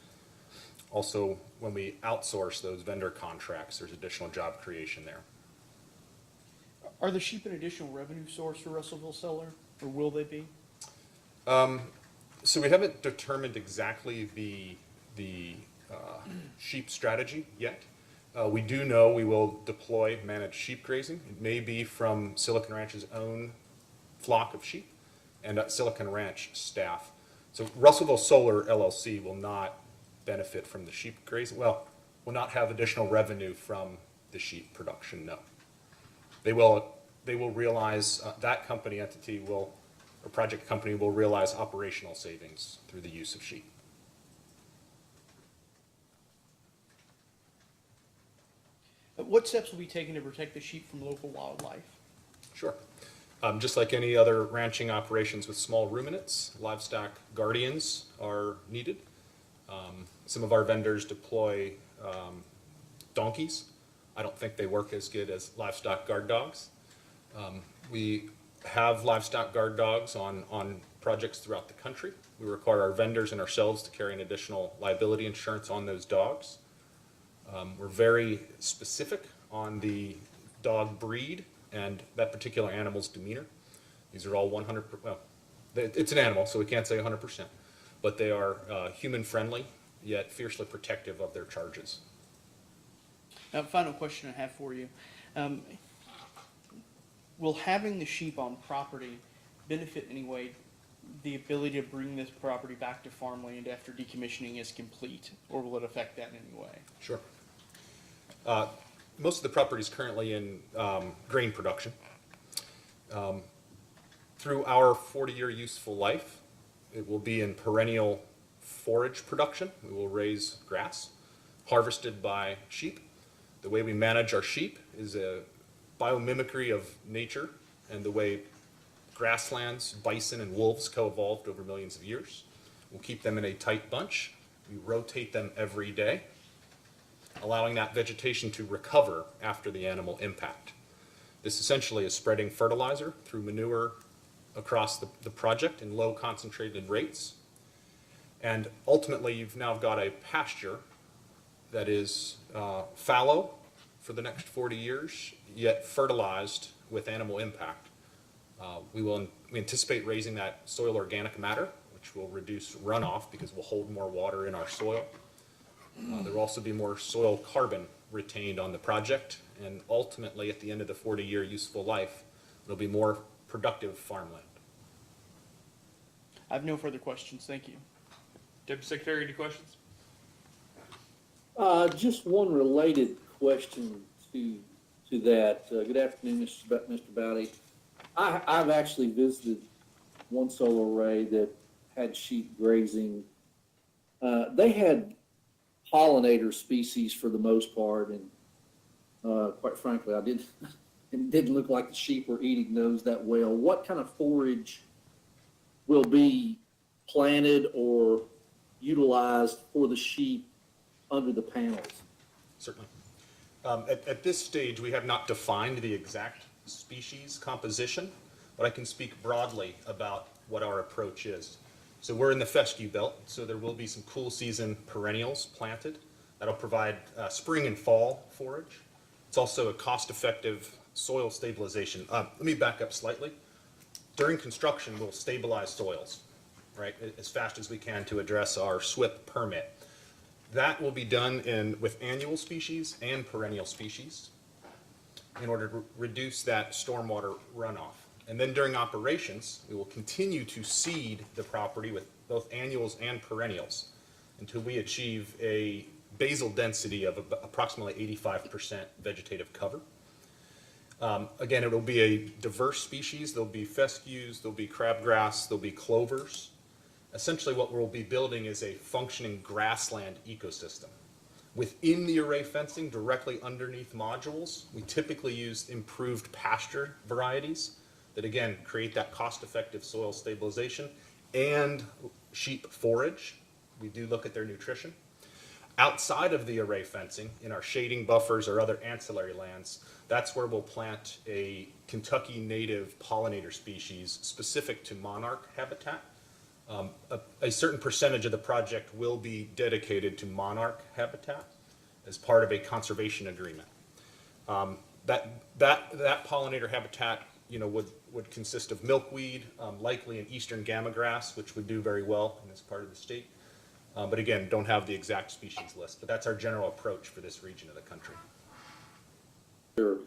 Speaker 15: Also, when we outsource those vendor contracts, there's additional job creation there.
Speaker 5: Are the sheep an additional revenue source for Russellville Solar, or will they be?
Speaker 15: So we haven't determined exactly the sheep strategy yet. We do know we will deploy managed sheep grazing. It may be from Silicon Ranch's own flock of sheep and Silicon Ranch staff. So Russellville Solar LLC will not benefit from the sheep grazing. Well, will not have additional revenue from the sheep production, no. They will realize, that company entity will, or project company will realize operational savings through the use of sheep.
Speaker 5: What steps will be taken to protect the sheep from local wildlife?
Speaker 15: Sure. Just like any other ranching operations with small ruminants, livestock guardians are needed. Some of our vendors deploy donkeys. I don't think they work as good as livestock guard dogs. We have livestock guard dogs on projects throughout the country. We require our vendors and ourselves to carry an additional liability insurance on those dogs. We're very specific on the dog breed and that particular animal's demeanor. These are all 100%, well, it's an animal, so we can't say 100%, but they are human friendly, yet fiercely protective of their charges.
Speaker 5: Now, final question I have for you. Will having the sheep on property benefit in any way the ability to bring this property back to farmland after decommissioning is complete, or will it affect that in any way?
Speaker 15: Sure. Most of the property is currently in grain production. Through our 40-year useful life, it will be in perennial forage production. We will raise grass harvested by sheep. The way we manage our sheep is a biomimicry of nature and the way grasslands, bison, and wolves co-evolved over millions of years. We'll keep them in a tight bunch. We rotate them every day, allowing that vegetation to recover after the animal impact. This essentially is spreading fertilizer through manure across the project in low concentrated rates. And ultimately, you've now got a pasture that is fallow for the next 40 years, yet fertilized with animal impact. We anticipate raising that soil organic matter, which will reduce runoff because we'll hold more water in our soil. There will also be more soil carbon retained on the project, and ultimately, at the end of the 40-year useful life, there'll be more productive farmland.
Speaker 5: I have no further questions. Thank you.
Speaker 1: Deputy Secretary, any questions?
Speaker 9: Just one related question to that. Good afternoon, Mr. Baude. I've actually visited one solar array that had sheep grazing. They had pollinator species for the most part, and quite frankly, it didn't look like the sheep were eating those that well. What kind of forage will be planted or utilized for the sheep under the panels?
Speaker 15: Certainly. At this stage, we have not defined the exact species composition, but I can speak broadly about what our approach is. So we're in the fescue belt, so there will be some cool season perennials planted. That'll provide spring and fall forage. It's also a cost-effective soil stabilization. Let me back up slightly. During construction, we'll stabilize soils, right, as fast as we can to address our SWIP permit. That will be done with annual species and perennial species in order to reduce that stormwater runoff. And then during operations, we will continue to seed the property with both annuals and perennials until we achieve a basal density of approximately 85% vegetative cover. Again, it will be a diverse species. There'll be fescues, there'll be crabgrass, there'll be clovers. Essentially what we'll be building is a functioning grassland ecosystem. Within the array fencing, directly underneath modules, we typically use improved pasture varieties that, again, create that cost-effective soil stabilization and sheep forage. We do look at their nutrition. Outside of the array fencing, in our shading buffers or other ancillary lands, that's where we'll plant a Kentucky native pollinator species specific to monarch habitat. A certain percentage of the project will be dedicated to monarch habitat as part of a conservation agreement. That pollinator habitat, would consist of milkweed, likely an eastern gamagrass, which would do very well in this part of the state, But again, don't have the exact species list, but that's our general approach for this region of the country.
Speaker 9: Sure.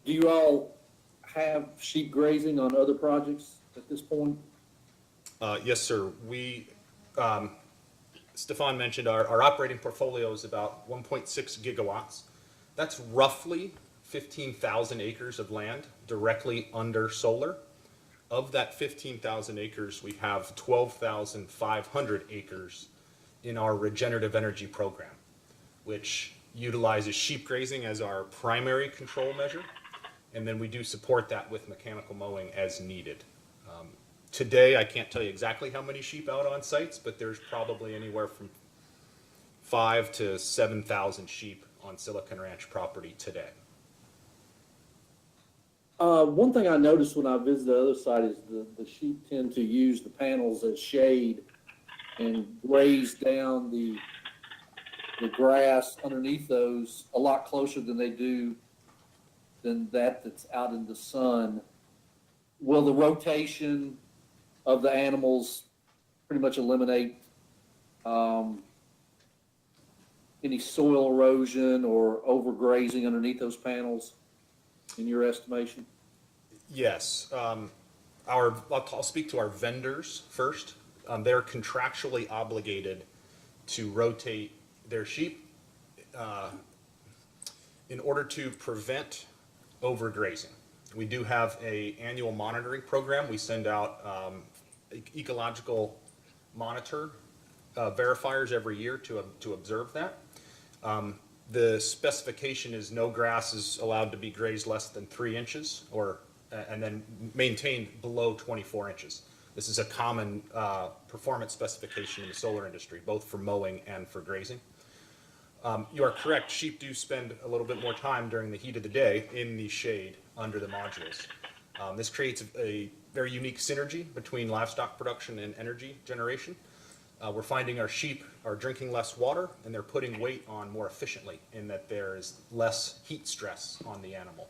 Speaker 9: Do you all have sheep grazing on other projects at this point?
Speaker 15: Yes, sir. Stefan mentioned our operating portfolio is about 1.6 gigawatts. That's roughly 15,000 acres of land directly under solar. Of that 15,000 acres, we have 12,500 acres in our regenerative energy program, which utilizes sheep grazing as our primary control measure. And then we do support that with mechanical mowing as needed. Today, I can't tell you exactly how many sheep out on sites, but there's probably anywhere from 5,000 to 7,000 sheep on Silicon Ranch property today.
Speaker 9: One thing I noticed when I visited the other side is the sheep tend to use the panels as shade and graze down the grass underneath those a lot closer than they do than that's out in the sun. Will the rotation of the animals pretty much eliminate any soil erosion or overgrazing underneath those panels, in your estimation?
Speaker 15: Yes. I'll speak to our vendors first. They're contractually obligated to rotate their sheep in order to prevent overgrazing. We do have an annual monitoring program. We send out ecological monitor verifiers every year to observe that. The specification is no grass is allowed to be grazed less than 3 inches and then maintained below 24 inches. This is a common performance specification in the solar industry, both for mowing and for grazing. You are correct, sheep do spend a little bit more time during the heat of the day in the shade under the modules. This creates a very unique synergy between livestock production and energy generation. We're finding our sheep are drinking less water and they're putting weight on more efficiently in that there is less heat stress on the animal.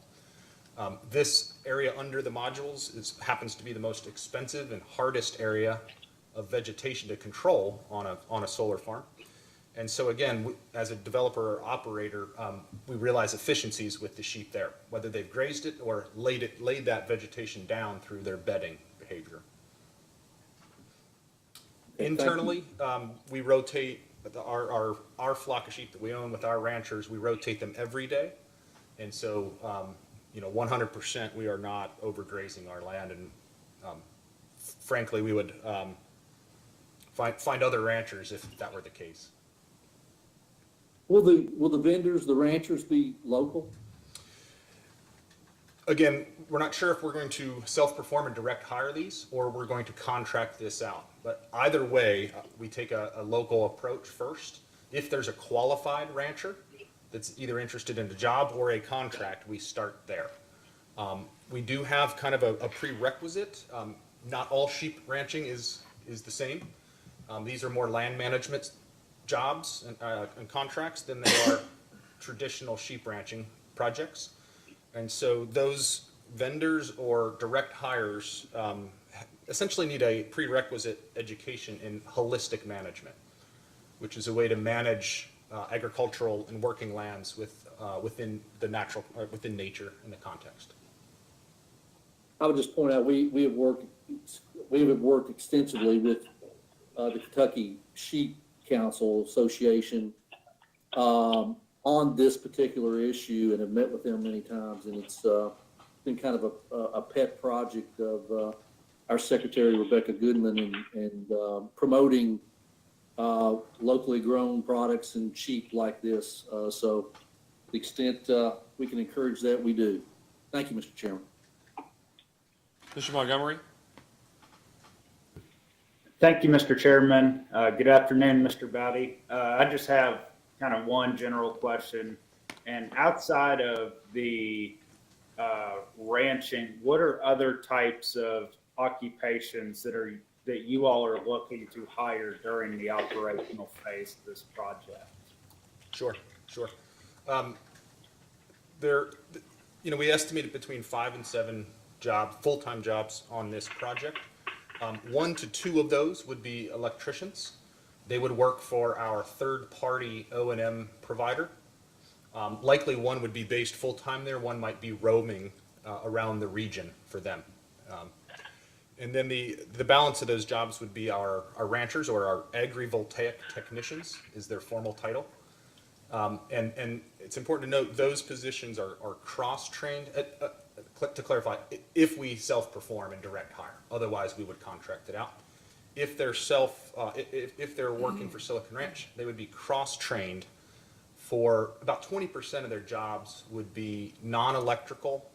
Speaker 15: This area under the modules happens to be the most expensive and hardest area of vegetation to control on a solar farm. And so again, as a developer or operator, we realize efficiencies with the sheep there, whether they've grazed it or laid that vegetation down through their bedding behavior. Internally, we rotate our flock of sheep that we own with our ranchers. We rotate them every day, and so 100% we are not overgrazing our land. And frankly, we would find other ranchers if that were the case.
Speaker 9: Will the vendors, the ranchers, be local?
Speaker 15: Again, we're not sure if we're going to self-perform and direct hire these or we're going to contract this out. But either way, we take a local approach first. If there's a qualified rancher that's either interested in a job or a contract, we start there. We do have kind of a prerequisite. Not all sheep ranching is the same. These are more land management jobs and contracts than they are traditional sheep ranching projects. And so those vendors or direct hires essentially need a prerequisite education in holistic management, which is a way to manage agricultural and working lands within nature in the context.
Speaker 9: I would just point out we have worked extensively with the Kentucky Sheep Council Association on this particular issue and have met with them many times, and it's been kind of a pet project of our Secretary Rebecca Goodman and promoting locally grown products and sheep like this. So to the extent we can encourage that, we do. Thank you, Mr. Chairman.
Speaker 1: Mr. Montgomery?
Speaker 10: Thank you, Mr. Chairman. Good afternoon, Mr. Baude. I just have kind of one general question. And outside of the ranching, what are other types of occupations that you all are looking to hire during the operational phase of this project?
Speaker 15: Sure. We estimated between 5 and 7 full-time jobs on this project. 1 to 2 of those would be electricians. They would work for our third-party O&M provider. Likely one would be based full-time there, one might be roaming around the region for them. And then the balance of those jobs would be our ranchers, or our agrivoltaic technicians is their formal title. And it's important to note those positions are cross-trained. To clarify, if we self-perform and direct hire, otherwise we would contract it out. If they're if they're working for Silicon Ranch, they would be cross-trained for about 20% of their jobs would be non-electrical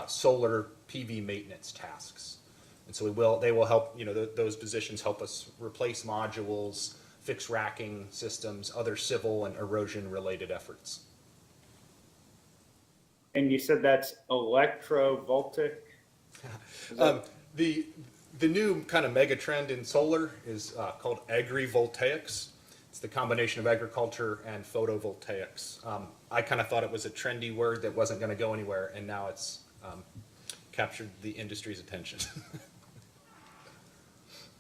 Speaker 15: solar PV maintenance tasks. And so they will help, those positions help us replace modules, fix racking systems, other civil and erosion related efforts.
Speaker 10: And you said that's electrovoltaic?
Speaker 15: The new kind of mega trend in solar is called agrivoltaics. It's the combination of agriculture and photovoltaics. I kind of thought it was a trendy word that wasn't going to go anywhere, and now it's captured the industry's attention.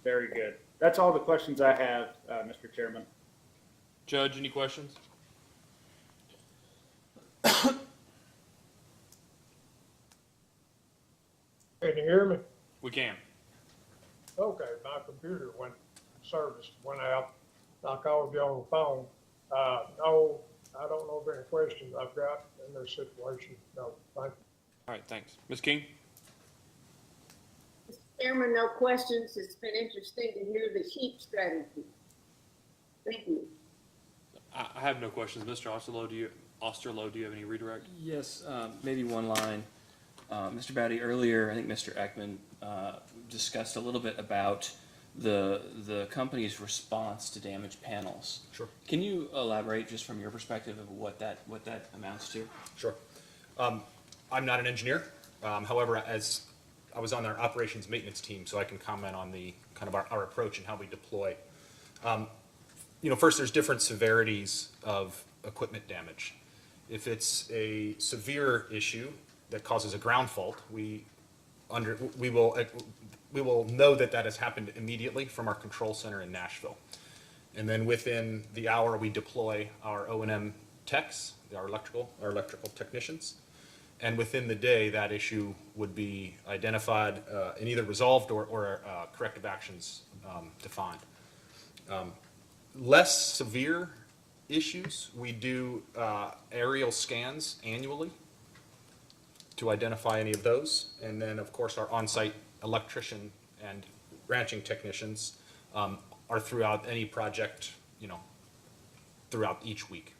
Speaker 10: Very good. That's all the questions I have, Mr. Chairman.
Speaker 1: Judge, any questions?
Speaker 2: Can you hear me?
Speaker 1: We can.
Speaker 2: Okay, my computer went out. I called you on the phone. No, I don't know of any questions I've got in this situation. No, thank you.
Speaker 1: All right, thanks. Ms. King?
Speaker 11: Mr. Chairman, no questions. It's been interesting to hear the sheep strategy. Thank you.
Speaker 1: I have no questions. Mr. Osterloh, do you have any redirect?
Speaker 4: Yes, maybe one line. Mr. Baude, earlier, I think Mr. Eckman discussed a little bit about the company's response to damaged panels.
Speaker 15: Sure.
Speaker 4: Can you elaborate just from your perspective of what that amounts to?
Speaker 15: Sure. I'm not an engineer. However, as I was on our operations maintenance team, so I can comment on the kind of our approach and how we deploy. First, there's different severities of equipment damage. If it's a severe issue that causes a ground fault, we will know that has happened immediately from our control center in Nashville. And then within the hour, we deploy our O&M techs, our electrical technicians. And within the day, that issue would be identified and either resolved or corrective actions defined. Less severe issues, we do aerial scans annually to identify any of those. And then, of course, our on-site electrician and ranching technicians are throughout any project, throughout each week.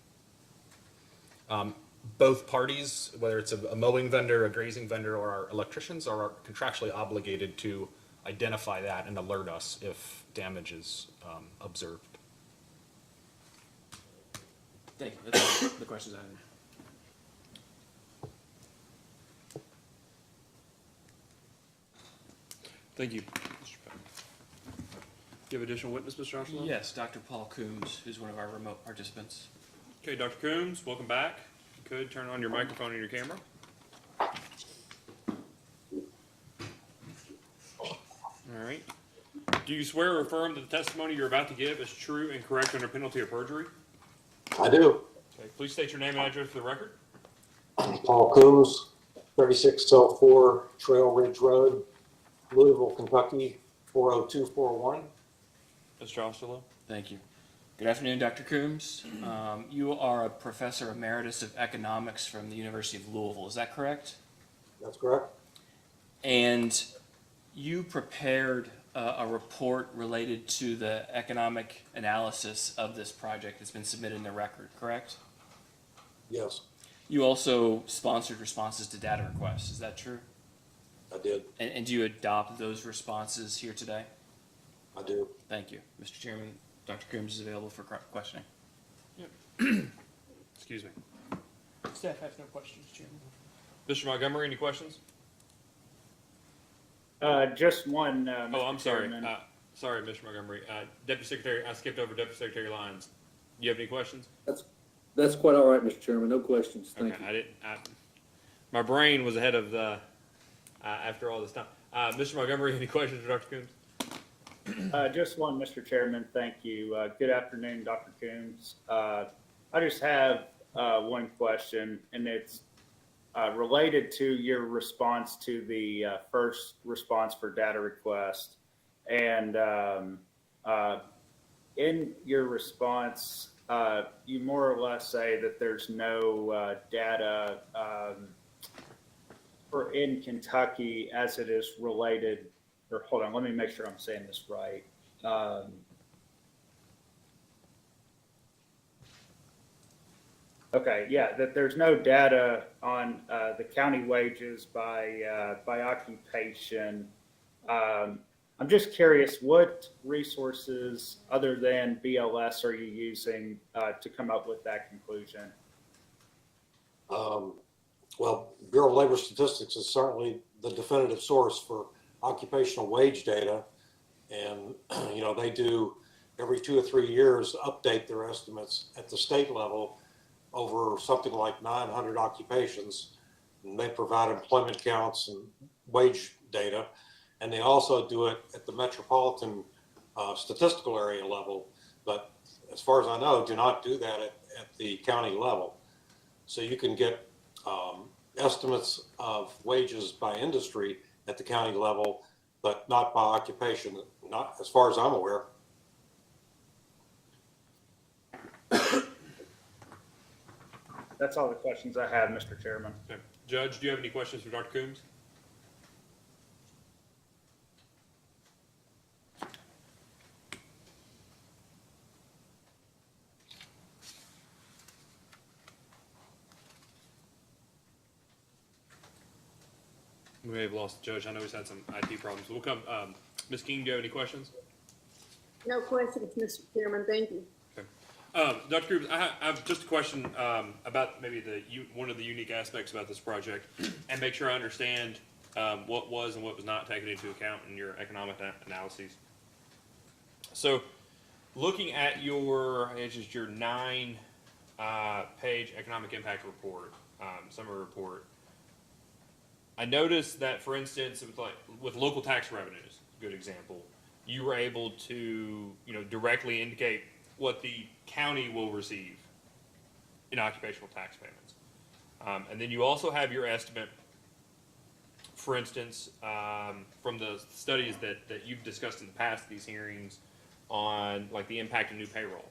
Speaker 15: Both parties, whether it's a mowing vendor, a grazing vendor, or our electricians, are contractually obligated to identify that and alert us if damage is observed.
Speaker 4: Thank you. That's the questions I have.
Speaker 1: Thank you, Mr. Peck. Do you have additional witness, Mr. Osterloh?
Speaker 4: Yes, Dr. Paul Coomes, who's one of our remote participants.
Speaker 1: Okay, Dr. Coomes, welcome back. If you could, turn on your microphone and your camera. All right. Do you swear or affirm that the testimony you're about to give is true and correct under penalty of perjury?
Speaker 16: I do.
Speaker 1: Okay, please state your name and address for the record.
Speaker 16: Paul Coomes, 3604 Trail Ridge Road, Louisville, Kentucky, 40241.
Speaker 1: Mr. Osterloh.
Speaker 4: Thank you. Good afternoon, Dr. Coomes. You are a professor emeritus of economics from the University of Louisville. Is that correct?
Speaker 16: That's correct.
Speaker 4: And you prepared a report related to the economic analysis of this project that's been submitted in the record, correct?
Speaker 16: Yes,
Speaker 4: You also sponsored responses to data requests. Is that true?
Speaker 16: I did.
Speaker 4: And do you adopt those responses here today?
Speaker 16: I do.
Speaker 4: Thank you. Mr. Chairman, Dr. Coomes is available for questioning.
Speaker 1: Excuse me.
Speaker 5: Staff has no questions, Chairman.
Speaker 1: Mr. Montgomery, any questions?
Speaker 10: Just one,
Speaker 1: Oh, I'm
Speaker 10: Mr.
Speaker 1: sorry.
Speaker 10: Chairman.
Speaker 1: Sorry, Mr. Montgomery. Deputy Secretary, I skipped over Deputy Secretary Lyons. Do you have any questions?
Speaker 9: That's quite all right, Mr. Chairman. No questions. Thank
Speaker 1: Okay,
Speaker 9: you.
Speaker 1: I didn't. My brain was ahead of the after all this time. Mr. Montgomery, any questions for Dr. Coomes?
Speaker 10: Just one, Mr. Chairman. Thank you. Good afternoon, Dr. Coomes. I just have one question, and it's related to your response to the first response for data request. And in your response, you more or less say that there's no data for in Kentucky as it is related, or hold on, let me make sure I'm saying this right. Okay, yeah, that there's no data on the county wages by occupation. I'm just curious, what resources other than BLS are you using to come up with that conclusion?
Speaker 16: Well, Bureau of Labor Statistics is certainly the definitive source for occupational wage data. And, you know, they do every 2 or 3 years update their estimates at the state level over something like 900 occupations. And they provide employment counts and wage data. And they also do it at the metropolitan statistical area level. But as far as I know, do not do that at the county level. So you can get estimates of wages by industry at the county level, but not by occupation, not as far as I'm aware.
Speaker 10: That's all the questions I have, Mr. Chairman.
Speaker 1: Okay. Judge, do you have any questions for Dr. Coomes? We may have lost the judge. I know he's had some IT problems. We'll come. Ms. King, do you have any questions?
Speaker 11: No questions, Mr. Chairman. Thank you.
Speaker 1: Okay. Dr. Coomes, I have just a question about maybe one of the unique aspects about this project, and make sure I understand what was and what was not taken into account in your economic analyses. So, looking at your 9-page economic impact report, summary report, I noticed that, for instance, with local tax revenues, good example, you were able to, directly indicate what the county will receive in occupational tax payments. And then you also have your estimate, for instance, from the studies that you've discussed in the past, these hearings, on like the impact of new payroll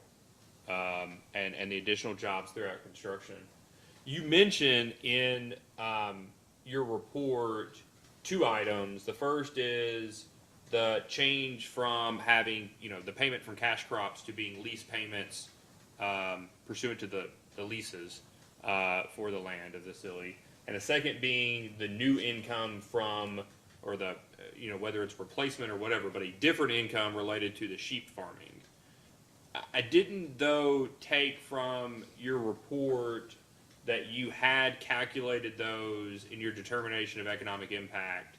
Speaker 1: and the additional jobs throughout construction. You mentioned in your report 2 items. The first is the change from having, the payment from cash crops to being lease payments pursuant to the leases for the land of the facility. And the second being the new income from, or the, whether it's replacement or whatever, but a different income related to the sheep farming. I didn't, though, take from your report that you had calculated those in your determination of economic impact,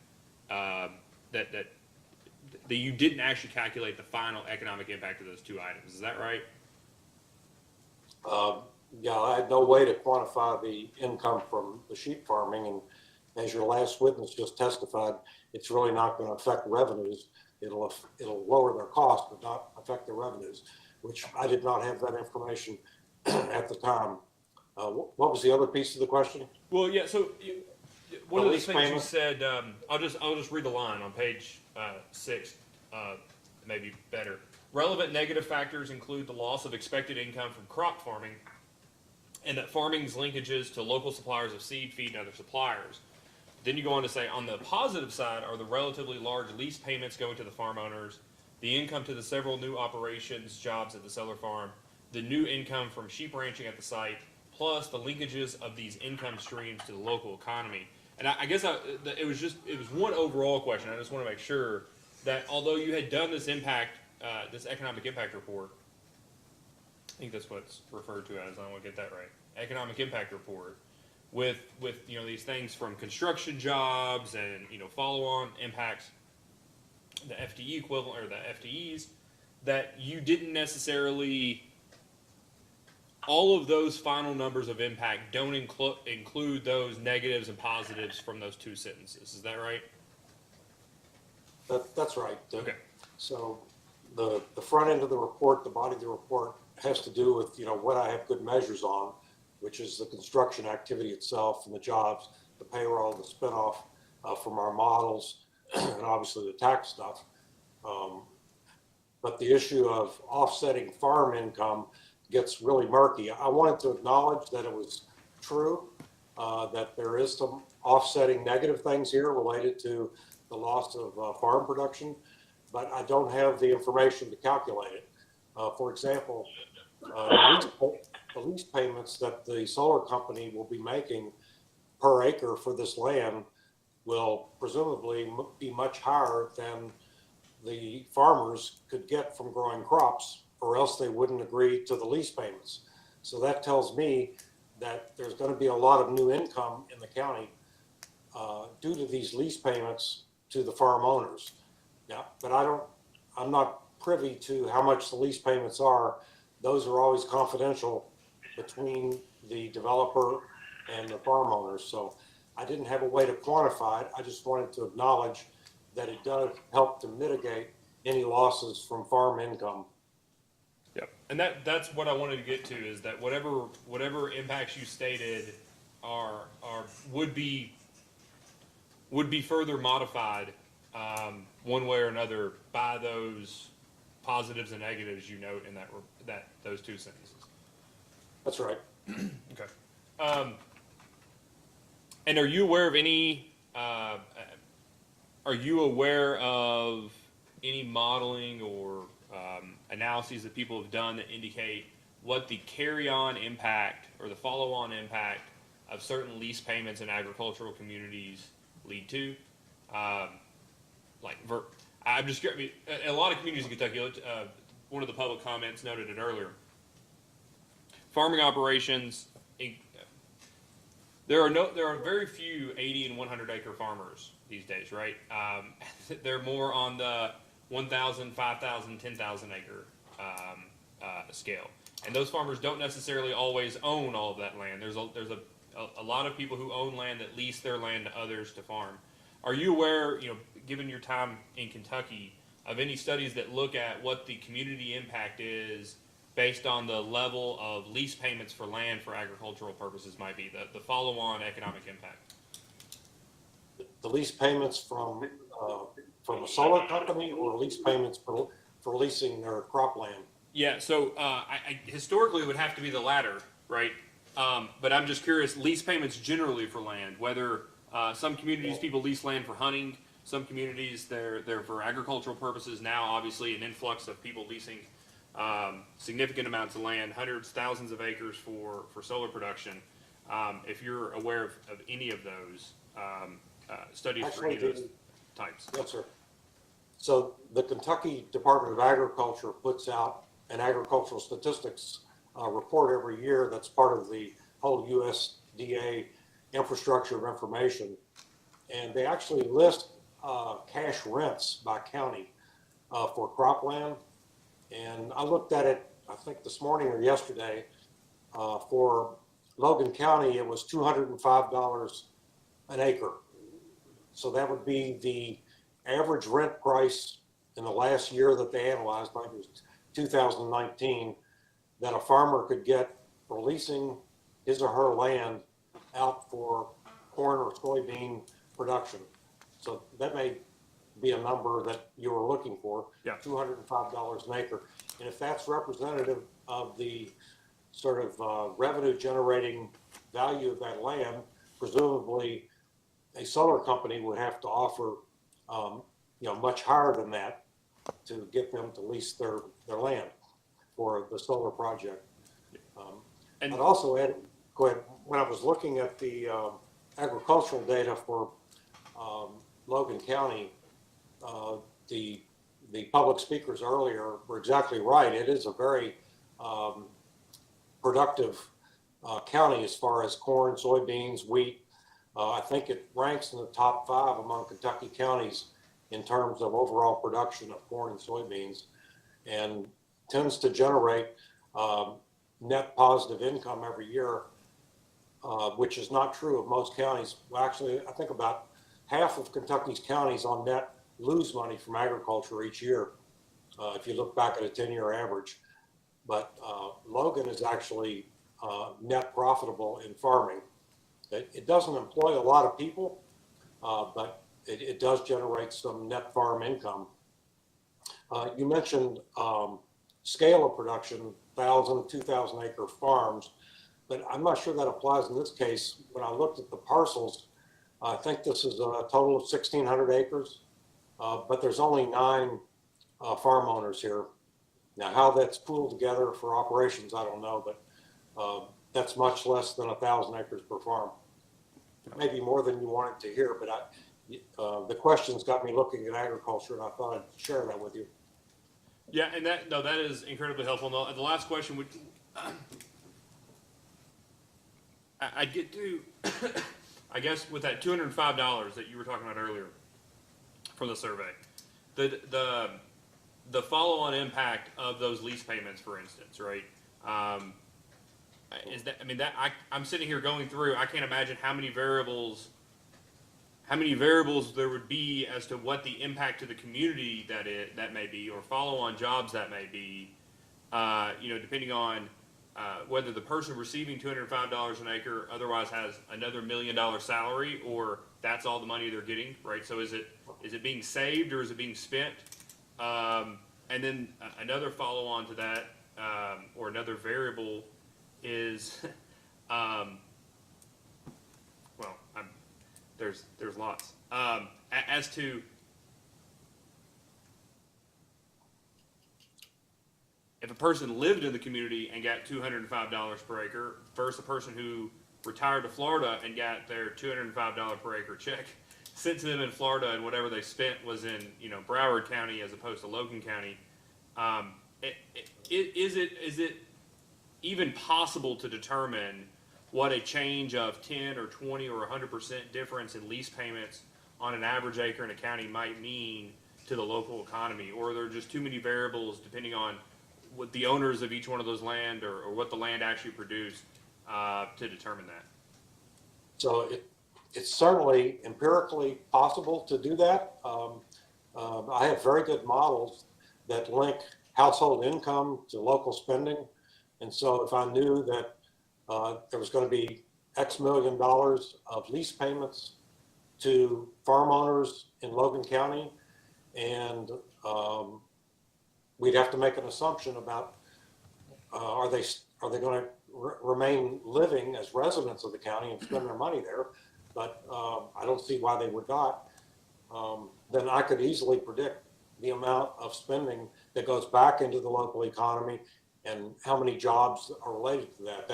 Speaker 1: that you didn't actually calculate the final economic impact of those 2 items. Is that right?
Speaker 16: Yeah, I had no way to quantify the income from the sheep farming, and as your last witness just testified, it's really not going to affect revenues. It'll lower their cost, but not affect the revenues, which I did not have that information at the time. What was the other piece of the question?
Speaker 1: Well, yeah. So one of the things you said, I'll just read the line on page 6, maybe better. Relevant negative factors include the loss of expected income from crop farming, and that farming's linkages to local suppliers of seed, feed, and other suppliers. Then you go on to say, on the positive side are the relatively large lease payments going to the farm owners, the income to the several new operations, jobs at the Solar Farm, the new income from sheep ranching at the site, plus the linkages of these income streams to the local economy. And I guess it was one overall question. I just want to make sure that although you had done this this economic impact report, I think that's what's referred to as, I want to get that right, economic impact report, with these things from construction jobs and follow-on impacts, the FTE equivalent or the FTEs, that you didn't necessarily, all of those final numbers of impact don't include those negatives and positives from those 2 sentences. Is that right?
Speaker 16: That's right.
Speaker 1: Okay.
Speaker 16: So the front end of the report, the body of the report has to do with, what I have good measures on, which is the construction activity itself and the jobs, the payroll, the spinoff from our models, and obviously the tax stuff. But the issue of offsetting farm income gets really murky. I wanted to acknowledge that it was true, that there is some offsetting negative things here related to the loss of farm production, but I don't have the information to calculate it. For example, the lease payments that the solar company will be making per acre for this land will presumably be much higher than the farmers could get from growing crops, or else they wouldn't agree to the lease payments. So that tells me that there's going to be a lot of new income in the county due to these lease payments to the farm owners. Yeah, but I'm not privy to how much the lease payments are. Those are always confidential between the developer and the farm owners. So I didn't have a way to quantify it. I just wanted to acknowledge that it does help to mitigate any losses from farm income.
Speaker 1: Yep. And that's what I wanted to get to, is that whatever impacts you stated would be further modified one way or another by those positives and negatives you note in that those two sentences.
Speaker 16: That's right.
Speaker 1: Okay. And are you aware of any? Are you aware of any modeling or analyses that people have done that indicate what the carry-on impact or the follow-on impact of certain lease payments in agricultural communities lead to? I'm just curious. A lot of communities in Kentucky. One of the public comments noted it earlier. Farming operations. There are very few 80 and 100 acre farmers these days, right? They're more on the 1,000, 5,000, 10,000 acre scale, and those farmers don't necessarily always own all of that land. There's a lot of people who own land that lease their land to others to farm. Are you aware, given your time in Kentucky, of any studies that look at what the community impact is based on the level of lease payments for land for agricultural purposes might be, the follow-on economic impact?
Speaker 16: The lease payments from a solar company, or lease payments for leasing their cropland?
Speaker 1: Yeah, so historically it would have to be the latter, right? But I'm just curious, lease payments generally for land, whether some communities people lease land for hunting, some communities they're for agricultural purposes. Now, obviously, an influx of people leasing significant amounts of land, hundreds, thousands of acres for solar production. If you're aware of any of those studies for any of those types.
Speaker 16: Yes, sir. So the Kentucky Department of Agriculture puts out an agricultural statistics report every year that's part of the whole USDA infrastructure of information. And they actually list cash rents by county for cropland. And I looked at it, I think this morning or yesterday. For Logan County, it was $205 an acre. So that would be the average rent price in the last year that they analyzed, I think it was 2019, that a farmer could get for leasing his or her land out for corn or soybean production. So that may be a number that you were looking for, $205 an acre. And if that's representative of the sort of revenue generating value of that land, presumably a solar company would have to offer much higher than that to get them to lease their land for the solar project. And I'd also add, when I was looking at the agricultural data for Logan County, the public speakers earlier were exactly right. It is a very productive county as far as corn, soybeans, wheat. I think it ranks in the top 5 among Kentucky counties in terms of overall production of corn and soybeans, and tends to generate net positive income every year, which is not true of most counties. Well, actually, I think about half of Kentucky's counties on net lose money from agriculture each year. if you look back at a 10-year average. But Logan is actually net profitable in farming. It doesn't employ a lot of people, but it does generate some net farm income. You mentioned scale of production, 1,000, 2,000 acre farms, but I'm not sure that applies in this case. When I looked at the parcels, I think this is a total of 1,600 acres, but there's only 9 farm owners here. Now, how that's pooled together for operations, I don't know, but that's much less than 1,000 acres per farm. Maybe more than you wanted to hear, but the questions got me looking at agriculture, and I thought I'd share that with you.
Speaker 1: Yeah, and that is incredibly helpful. The last question would, I'd get to, I guess, with that $205 that you were talking about earlier from the survey, the follow-on impact of those lease payments, for instance, right? Is that, I mean, I'm sitting here going through, I can't imagine how many variables there would be as to what the impact to the community that may be, or follow-on jobs that may be, depending on whether the person receiving $205 an acre otherwise has another $1 million salary, or that's all the money they're getting, right? So is it being saved, or is it being spent? And then another follow-on to that, or another variable is, there's lots. As to if a person lived in the community and got $205 per acre versus a person who retired to Florida and got their $205 per acre check sent to them in Florida, and whatever they spent was in Broward County as opposed to Logan County, is it even possible to determine what a change of 10 or 20 or 100% difference in lease payments on an average acre in a county might mean to the local economy? Or are there just too many variables depending on what the owners of each one of those land, or what the land actually produced, to determine that?
Speaker 16: So it's certainly empirically possible to do that. I have very good models that link household income to local spending. And so if I knew that there was going to be X million dollars of lease payments to farm owners in Logan County, and we'd have to make an assumption about are they going to remain living as residents of the county and spend their money there? But I don't see why they would not. Then I could easily predict the amount of spending that goes back into the local economy and how many jobs are related to that.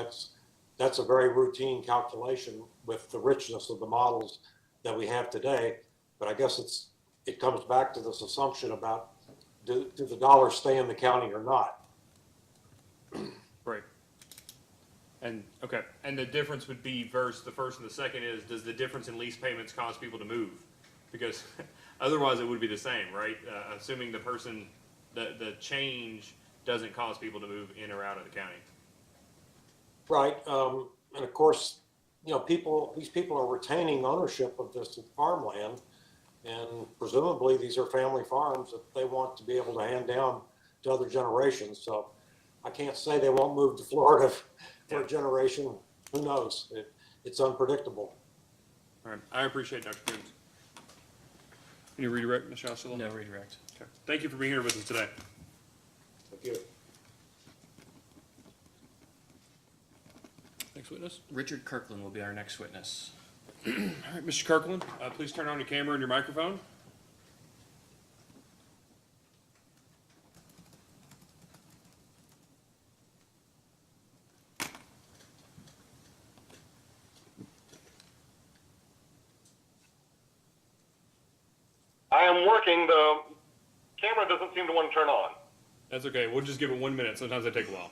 Speaker 16: That's a very routine calculation with the richness of the models that we have today. But I guess it comes back to this assumption about do the dollars stay in the county or not?
Speaker 1: Right. And okay, and the difference would be versus the first and the second is, does the difference in lease payments cause people to move? Because otherwise it would be the same, right? Assuming the change doesn't cause people to move in or out of the county.
Speaker 16: Right, and of course, these people are retaining ownership of this farmland, and presumably these are family farms that they want to be able to hand down to other generations. So I can't say they won't move to Florida for a generation. Who knows? It's unpredictable.
Speaker 1: All right, I appreciate Dr. Coomes. Any redirect, Mr. Osceola?
Speaker 4: No redirect.
Speaker 1: Okay. Thank you for being here with us today.
Speaker 16: Thank you.
Speaker 1: Next witness.
Speaker 4: Richard Kirkland will be our next witness.
Speaker 1: All right, Mr. Kirkland, please turn on your camera and your microphone.
Speaker 17: I am working. The camera doesn't seem to want to turn on.
Speaker 1: That's okay. We'll just give it 1 minute. Sometimes they take a while.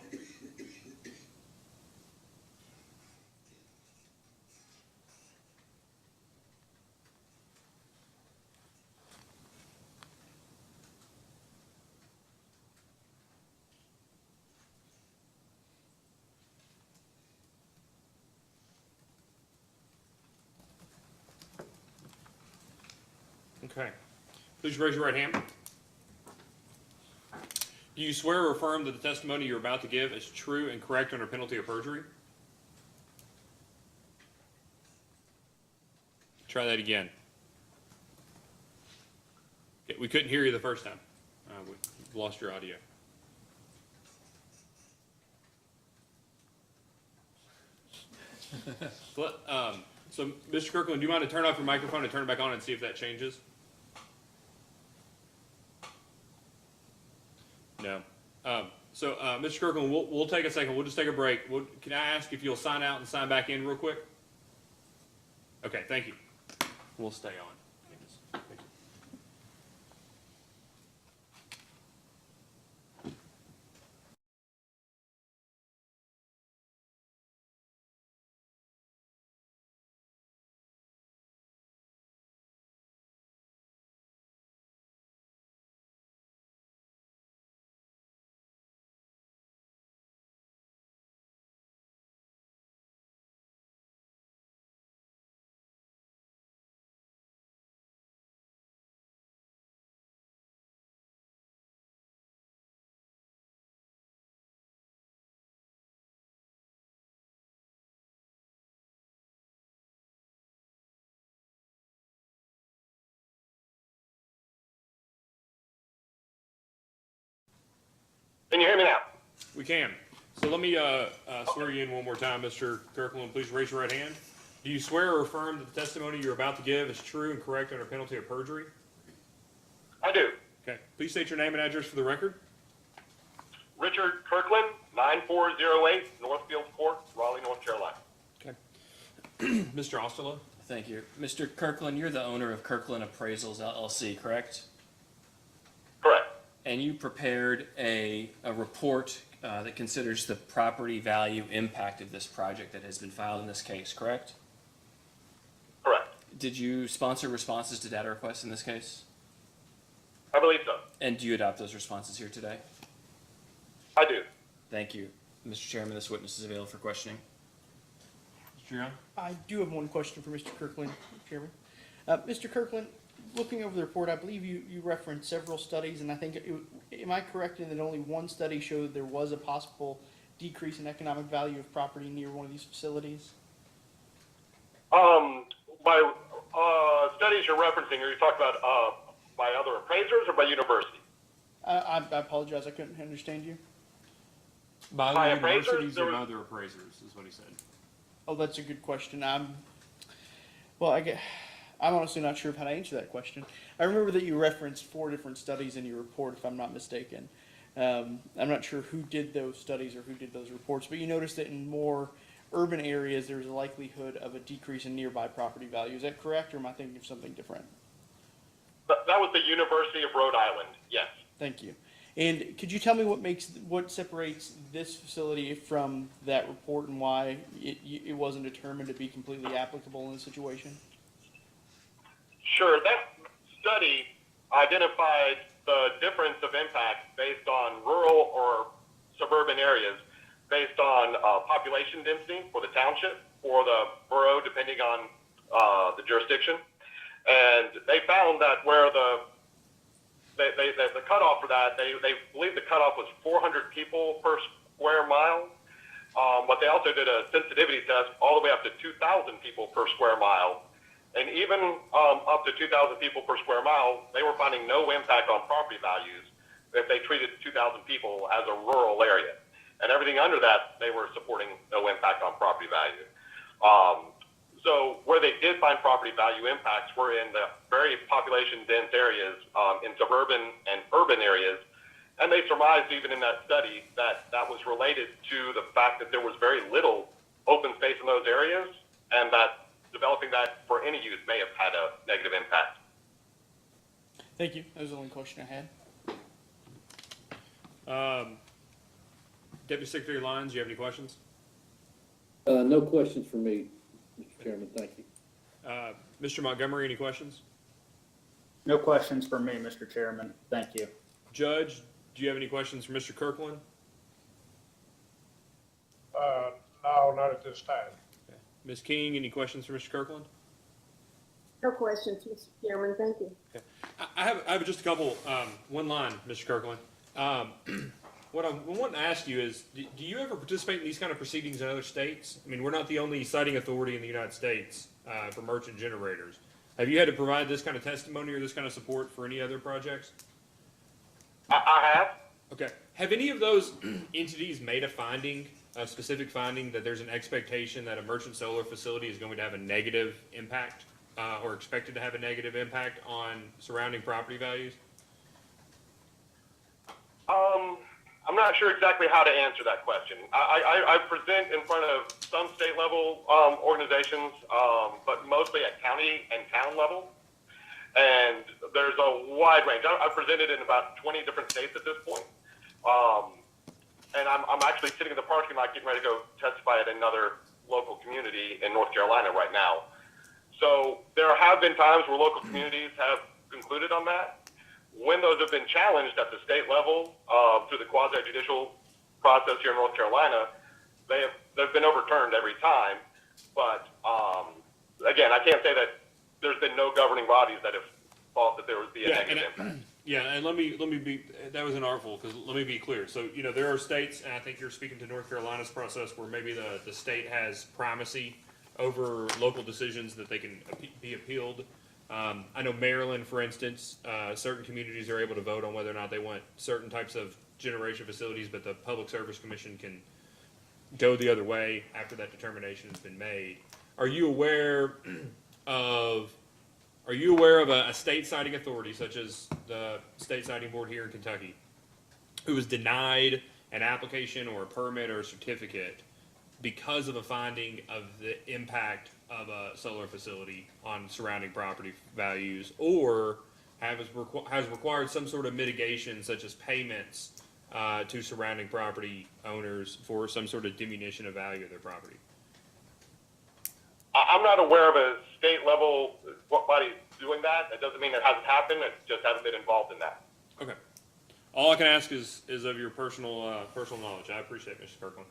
Speaker 1: Okay. Please raise your right hand. Do you swear or affirm that the testimony you're about to give is true and correct under penalty of perjury? Try that again. Okay, we couldn't hear you the first time. We lost your audio. So, Mr. Kirkland, do you mind to turn off your microphone and turn it back on and see if that changes? No. Mr. Kirkland, we'll take a second. We'll just take a break. Can I ask if you'll sign out and sign back in real quick? Okay, thank you. We'll stay on. Thank you.
Speaker 17: Can you hear me now?
Speaker 1: We can. So let me swear you in one more time, Mr. Kirkland. Please raise your right hand. Do you swear or affirm that the testimony you're about to give is true and correct under penalty of perjury?
Speaker 17: I do.
Speaker 1: Okay. Please state your name and address for the record.
Speaker 17: Richard Kirkland, 9408 Northfield Court, Raleigh, North Carolina.
Speaker 1: Okay. Mr. Osterloh?
Speaker 4: Thank you. Mr. Kirkland, you're the owner of Kirkland Appraisals LLC, correct?
Speaker 17: Correct.
Speaker 4: And you prepared a report that considers the property value impact of this project that has been filed in this case, correct?
Speaker 17: Correct.
Speaker 4: Did you sponsor responses to data requests in this case?
Speaker 17: I believe so.
Speaker 4: And do you adopt those responses here today?
Speaker 17: I do.
Speaker 4: Thank you. Mr. Chairman, this witness is available for questioning.
Speaker 1: Mr. Young?
Speaker 5: I do have one question for Mr. Kirkland, Chairman. Mr. Kirkland, looking over the report, I believe you referenced several studies, and I think, am I correct in that only one study showed there was a possible decrease in economic value of property near one of these facilities?
Speaker 17: By studies you're referencing, are you talking about by other appraisers or by university?
Speaker 5: I apologize, I couldn't understand you.
Speaker 1: By
Speaker 17: By
Speaker 1: other universities
Speaker 17: appraisers,
Speaker 1: or
Speaker 17: there
Speaker 1: by
Speaker 17: was-
Speaker 1: other appraisers, is what he said.
Speaker 5: Oh, that's a good question. I'm honestly not sure of how to answer that question. I remember that you referenced 4 different studies in your report, if I'm not mistaken. I'm not sure who did those studies or who did those reports, but you noticed that in more urban areas, there's a likelihood of a decrease in nearby property value. Is that correct, or am I thinking of something different?
Speaker 17: That was the University of Rhode Island, yes.
Speaker 5: Thank you. And could you tell me what separates this facility from that report and why it wasn't determined to be completely applicable in this situation?
Speaker 17: Sure. That study identified the difference of impact based on rural or suburban areas, based on population density for the township or the borough, depending on the jurisdiction. And they found that where the cutoff for that, they believe the cutoff was 400 people per square mile. But they also did a sensitivity test all the way up to 2,000 people per square mile. And even up to 2,000 people per square mile, they were finding no impact on property values if they treated 2,000 people as a rural area. And everything under that, they were supporting no impact on property value. So where they did find property value impacts were in the very population dense areas, in suburban and urban areas. And they surmised even in that study that that was related to the fact that there was very little open space in those areas, and that developing that for any use may have had a negative impact.
Speaker 5: Thank you. That was the only question I had.
Speaker 1: Deputy Secretary Lyons, do you have any questions?
Speaker 9: No questions for me, Mr. Chairman. Thank you.
Speaker 1: Mr. Montgomery, any questions?
Speaker 10: No questions for me, Mr. Chairman. Thank you.
Speaker 1: Judge, do you have any questions for Mr. Kirkland?
Speaker 2: No, not at this time.
Speaker 1: Okay. Ms. King, any questions for Mr. Kirkland?
Speaker 11: No questions, Mr. Chairman. Thank you.
Speaker 1: Okay. I have just a couple, one line, Mr. Kirkland. What I'm wanting to ask you is, do you ever participate in these kind of proceedings in other states? I mean, we're not the only siting authority in the United States for merchant generators. Have you had to provide this kind of testimony or this kind of support for any other projects?
Speaker 17: I have.
Speaker 1: Okay. Have any of those entities made a finding, a specific finding, that there's an expectation that a merchant solar facility is going to have a negative impact or expected to have a negative impact on surrounding property values?
Speaker 17: I'm not sure exactly how to answer that question. I present in front of some state level organizations, but mostly at county and town level. And there's a wide range. I've presented in about 20 different states at this point. And I'm actually sitting in the parking lot getting ready to go testify at another local community in North Carolina right now. So there have been times where local communities have concluded on that. When those have been challenged at the state level through the quasi-judicial process here in North Carolina, they've been overturned every time. But again, I can't say that there's been no governing bodies that have thought that there would be a negative impact.
Speaker 1: Yeah, and let me be, that was an artful, because let me be clear. So, you know, there are states, and I think you're speaking to North Carolina's process, where maybe the state has primacy over local decisions that they can be appealed. I know Maryland, for instance, certain communities are able to vote on whether or not they want certain types of generation facilities, but the Public Service Commission can go the other way after that determination has been made. Are you aware of a state siting authority, such as the State Siting Board here in Kentucky, who was denied an application or a permit or a certificate because of a finding of the impact of a solar facility on surrounding property values, or has required some sort of mitigation, such as payments to surrounding property owners for some sort of diminution of value of their property?
Speaker 17: I'm not aware of a state level body doing that. That doesn't mean it hasn't happened. I just haven't been involved in that.
Speaker 1: Okay. All I can ask is of your personal knowledge. I appreciate it, Mr. Kirkland.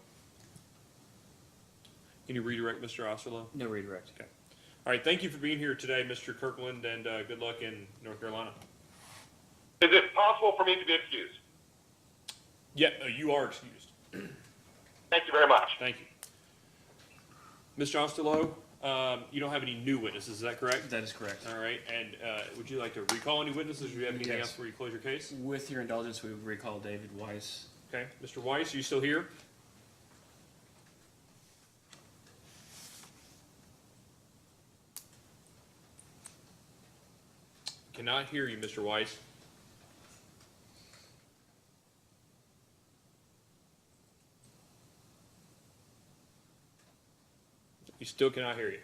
Speaker 1: Can you redirect Mr. Osterloh?
Speaker 4: No redirect.
Speaker 1: Okay. All right. Thank you for being here today, Mr. Kirkland, and good luck in North Carolina.
Speaker 17: Is it possible for me to be excused?
Speaker 1: Yeah, you are excused.
Speaker 17: Thank you very much.
Speaker 1: Thank you. Mr. Osterloh, you don't have any new witnesses, is that correct?
Speaker 4: That is correct.
Speaker 1: All right. And would you like to recall any witnesses, or do you have anything
Speaker 4: Yes.
Speaker 1: else before you close your case?
Speaker 4: With your indulgence, we would recall David Weiss.
Speaker 1: Okay. Mr. Weiss, are you still here? Cannot hear you, Mr. Weiss. You still cannot hear you.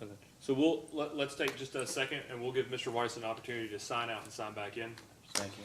Speaker 1: Okay. So let's take just a second, and we'll give Mr. Weiss an opportunity to sign out and sign back in.
Speaker 4: Thank you.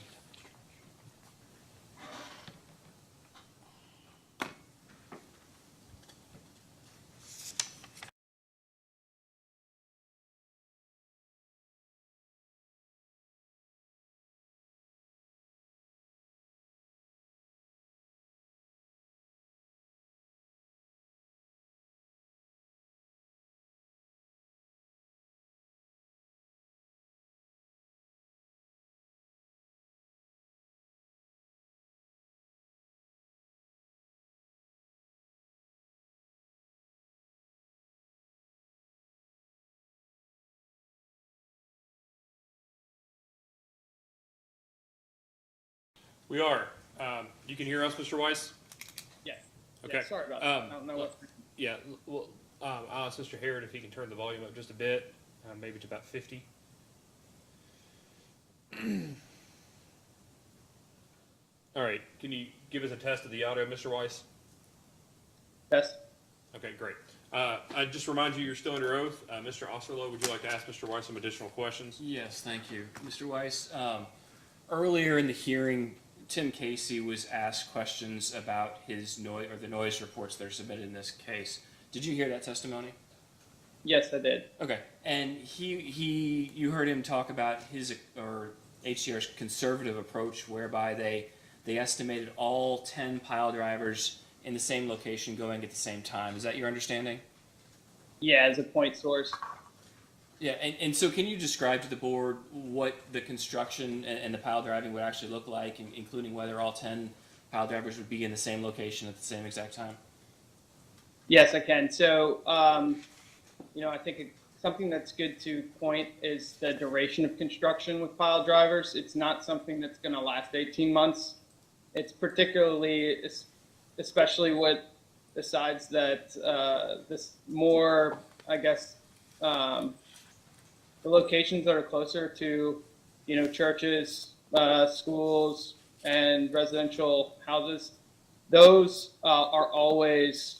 Speaker 1: We are. You can hear us, Mr. Weiss?
Speaker 5: Yeah.
Speaker 1: Okay.
Speaker 5: Yeah, sorry about that. I don't know what.
Speaker 1: Yeah, well, I'll ask Mr. Harriet if he can turn the volume up just a bit, maybe to about 50. All right, can you give us a test of the audio, Mr. Weiss?
Speaker 5: Yes.
Speaker 1: Okay, great. I just remind you, you're still under oath. Mr. Osterloh, would you like to ask Mr. Weiss some additional questions?
Speaker 4: Yes, thank you. Mr. Weiss, earlier in the hearing, Tim Casey was asked questions about his noise, or the noise reports that are submitted in this case. Did you hear that testimony?
Speaker 5: Yes, I did.
Speaker 4: Okay, and you heard him talk about his, or HCR's conservative approach, whereby they they estimated all 10 pile drivers in the same location going at the same time. Is that your understanding?
Speaker 5: Yeah, as a point source.
Speaker 4: Yeah, and so can you describe to the board what the construction and the pile driving would actually look like, including whether all 10 pile drivers would be in the same location at the same exact time?
Speaker 5: Yes, I can. So, I think something that's good to point is the duration of construction with pile drivers. It's not something that's going to last 18 months. It's particularly, especially with the sides that this more, I guess, the locations that are closer to, churches, schools, and residential houses. Those are always,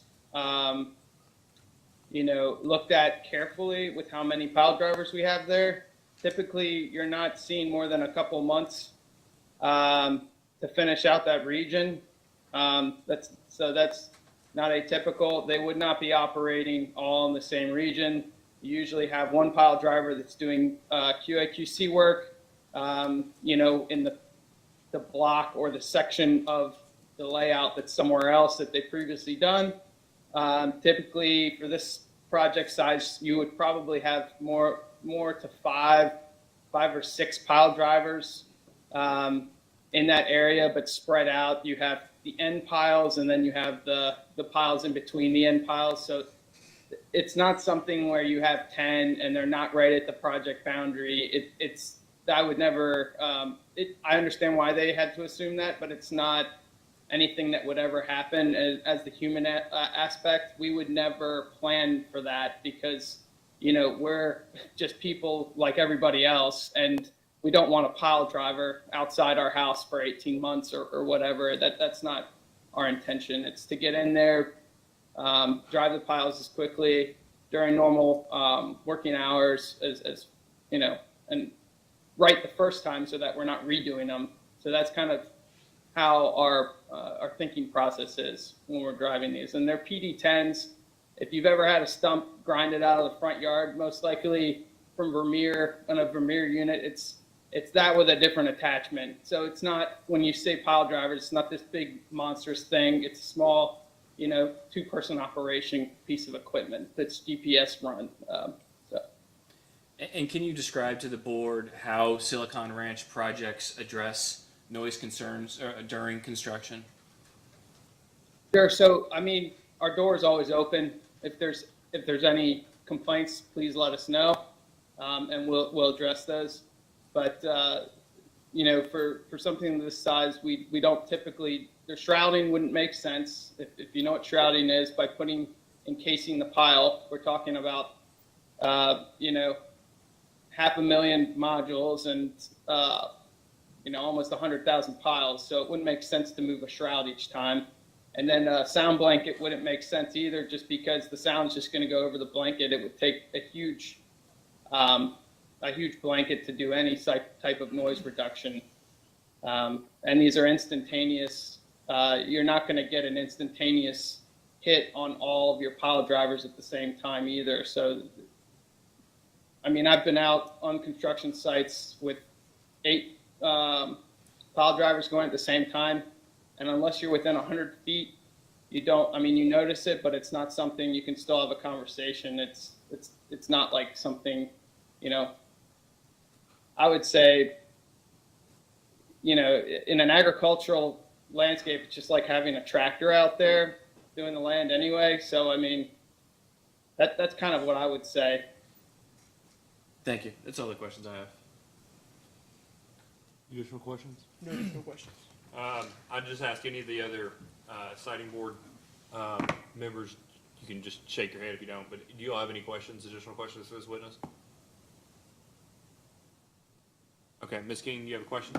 Speaker 5: looked at carefully with how many pile drivers we have there. Typically, you're not seeing more than a couple months to finish out that region. That's not atypical. They would not be operating all in the same region. You usually have one pile driver that's doing QA/QC work, in the block or the section of the layout that's somewhere else that they've previously done. Typically, for this project size, you would probably have more to five or six pile drivers in that area, but spread out. You have the end piles, and then you have the piles in between the end piles. So it's not something where you have 10 and they're not right at the project boundary. I would never. I understand why they had to assume that, but it's not anything that would ever happen as the human aspect. We would never plan for that because, we're just people like everybody else, and we don't want a pile driver outside our house for 18 months or whatever. That's not our intention. It's to get in there, drive the piles as quickly during normal working hours as and right the first time so that we're not redoing them. So that's kind of how our thinking process is when we're driving these. And they're PD10s. If you've ever had a stump grinded out of the front yard, most likely from Vermeer, on a Vermeer unit, it's that with a different attachment. So it's not, when you say pile drivers, it's not this big monstrous thing. It's a small, two-person operation piece of equipment that's GPS run.
Speaker 4: And can you describe to the board how Silicon Ranch projects address noise concerns during construction?
Speaker 5: Sure. So, our door is always open. If there's any complaints, please let us know, and we'll address those. But for something this size, we don't typically. The shrouding wouldn't make sense. If you know what shrouding is, by encasing the pile, we're talking about 500,000 modules and almost 100,000 piles. So it wouldn't make sense to move a shroud each time. And then a sound blanket wouldn't make sense either, just because the sound's just going to go over the blanket. It would take a huge blanket to do any type of noise reduction. And these are instantaneous. You're not going to get an instantaneous hit on all of your pile drivers at the same time either. So, I've been out on construction sites with 8 pile drivers going at the same time. And unless you're within 100 feet, you don't, you notice it, but it's not something you can still have a conversation. It's not like something, I would say, in an agricultural landscape, it's just like having a tractor out there doing the land anyway. So, that's kind of what I would say.
Speaker 4: Thank you. That's all the questions I have.
Speaker 1: Additional questions?
Speaker 5: No additional questions.
Speaker 1: I'd just ask any of the other siting board members, you can just shake your head if you don't, but do you all have any additional questions for this witness? Okay, Ms. King, you have a question?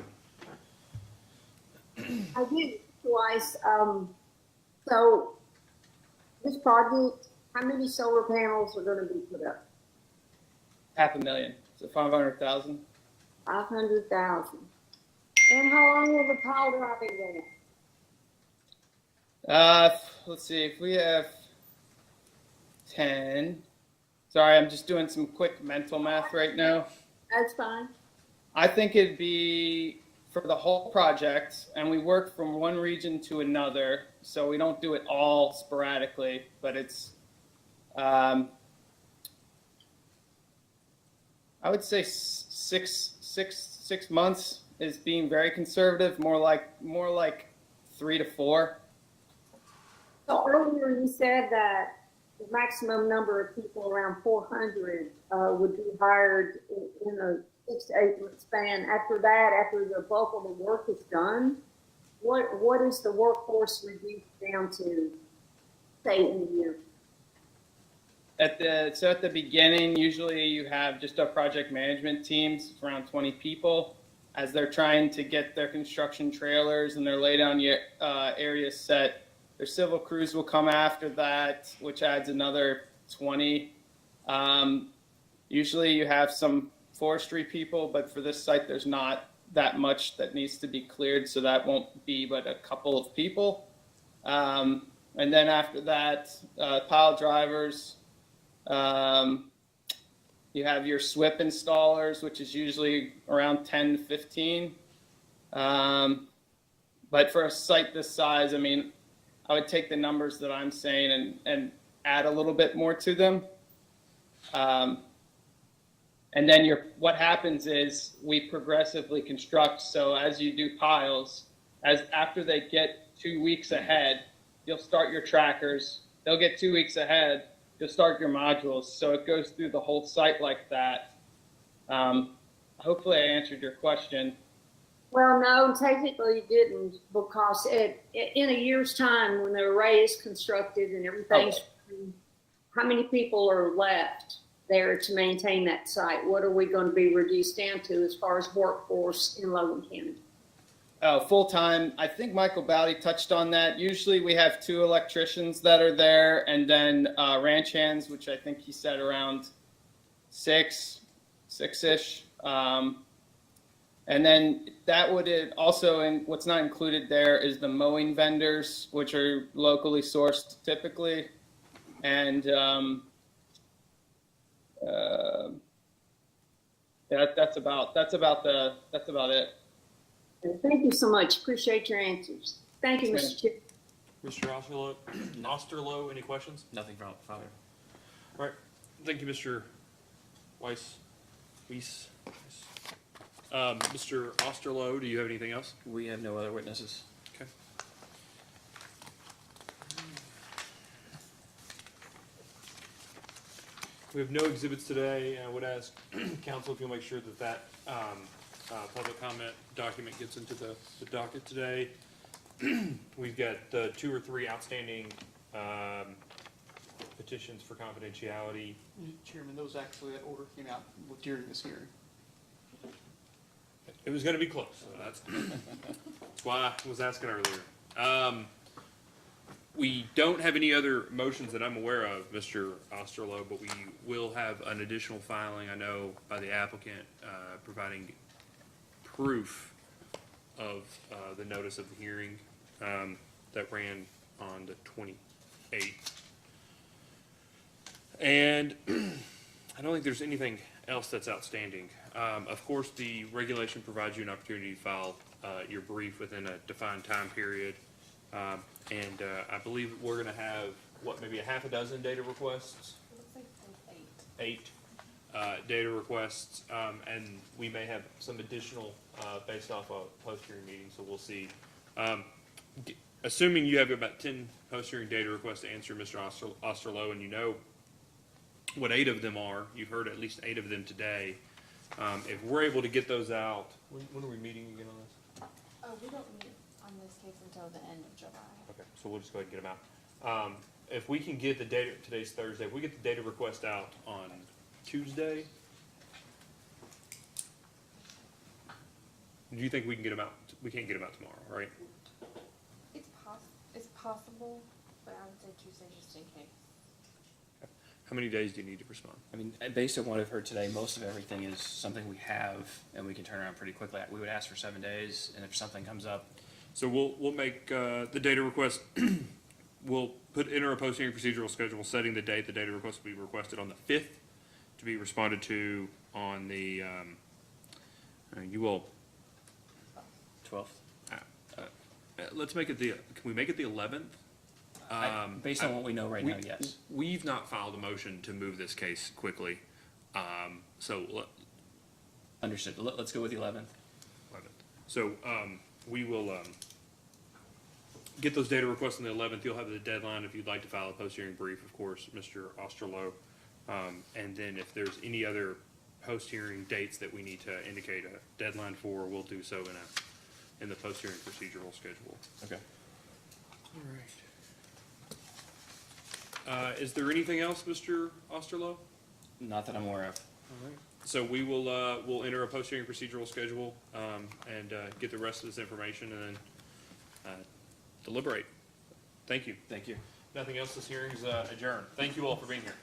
Speaker 11: I do, Weiss. So this project, how many solar panels are going to be put up?
Speaker 5: 500,000, so 500,000.
Speaker 11: 500,000. And how long will the pile driving last?
Speaker 5: Let's see, if we have 10. Sorry, I'm just doing some quick mental math right now.
Speaker 11: That's fine.
Speaker 5: I think it'd be for the whole project, and we work from one region to another, so we don't do it all sporadically, but it's, I would say 6 months is being very conservative, more like 3 to 4.
Speaker 11: So earlier you said that the maximum number of people, around 400, would be hired in a 6 to 8 month span. After that, after the bulk of the work is done, what is the workforce reduced down to, say, in a year?
Speaker 5: At the beginning, usually you have just a project management teams, around 20 people, as they're trying to get their construction trailers and their laydown areas set. Their civil crews will come after that, which adds another 20. Usually you have some forestry people, but for this site, there's not that much that needs to be cleared, so that won't be but a couple of people. And then after that, pile drivers. You have your SWIP installers, which is usually around 10 to 15. But for a site this size, I mean, I would take the numbers that I'm saying and add a little bit more to them. And then what happens is we progressively construct. So as you do piles, after they get 2 weeks ahead, you'll start your trackers. They'll get 2 weeks ahead. You'll start your modules. So it goes through the whole site like that. Hopefully I answered your question.
Speaker 11: Well, no, technically you didn't, because in a year's time, when the array is constructed and everything's, how many people are left there to maintain that site? What are we going to be reduced down to as far as workforce in Logan County?
Speaker 5: Full-time, I think Michael Baude touched on that. Usually we have 2 electricians that are there, and then ranch hands, which I think he said around 6-ish. And then that would also, what's not included there is the mowing vendors, which are locally sourced typically. And that's about it.
Speaker 11: Thank you so much. Appreciate your answers. Thank you, Mr. Chair.
Speaker 1: Mr. Osterloh, any questions?
Speaker 4: Nothing from Father.
Speaker 1: All right. Thank you, Mr. Weiss. Mr. Osterloh, do you have anything else?
Speaker 4: We have no other witnesses.
Speaker 1: Okay. We have no exhibits today, and I would ask council if you'll make sure that public comment document gets into the docket today. We've got 2 or 3 outstanding petitions for confidentiality.
Speaker 5: Chairman, those actually, that order came out during this hearing.
Speaker 1: It was going to be close, so that's why I was asking earlier. We don't have any other motions that I'm aware of, Mr. Osterloh, but we will have an additional filing, I know, by the applicant providing proof of the notice of the hearing that ran on the 28th. And I don't think there's anything else that's outstanding. Of course, the regulation provides you an opportunity to file your brief within a defined time period. And I believe we're going to have, maybe a half a dozen data requests?
Speaker 7: It looks like
Speaker 1: 8 data requests, and we may have some additional based off a post-hearing meeting, so we'll see. Assuming you have about 10 post-hearing data requests to answer, Mr. Osterloh, and you know what 8 of them are, you've heard at least 8 of them today. If we're able to get those out, when are we meeting again on this?
Speaker 18: Oh, we don't meet on this case until the end of July.
Speaker 1: Okay, so we'll just go ahead and get them out. If we can get the data, today's Thursday, if we get the data request out on Tuesday, do you think we can get them out? We can't get them out tomorrow, right?
Speaker 18: It's possible, but I would say Tuesday just in case.
Speaker 1: How many days do you need to respond?
Speaker 4: I mean, based on what I've heard today, most of everything is something we have and we can turn around pretty quickly. We would ask for 7 days, and if something comes up.
Speaker 1: So we'll make the data request. We'll enter a post-hearing procedural schedule setting the date. The data request will be requested on the 5th to be responded to on the. You will
Speaker 4: 12th.
Speaker 1: Let's make it can we make it the 11th?
Speaker 4: Based on what we know right now, yes.
Speaker 1: We've not filed a motion to move this case quickly.
Speaker 4: Understood. Let's go with the 11th.
Speaker 1: So we will get those data requests on the 11th. You'll have the deadline if you'd like to file a post-hearing brief, of course, Mr. Osterloh. And then if there's any other post-hearing dates that we need to indicate a deadline for, we'll do so in the post-hearing procedural schedule.
Speaker 4: Okay.
Speaker 1: All right. Is there anything else, Mr. Osterloh?
Speaker 4: Not that I'm aware of.
Speaker 1: All right. So we will we'll enter a post-hearing procedural schedule and get the rest of this information and then deliberate. Thank you.
Speaker 4: Thank you.
Speaker 1: Nothing else. This hearing is adjourned. Thank you all for being here.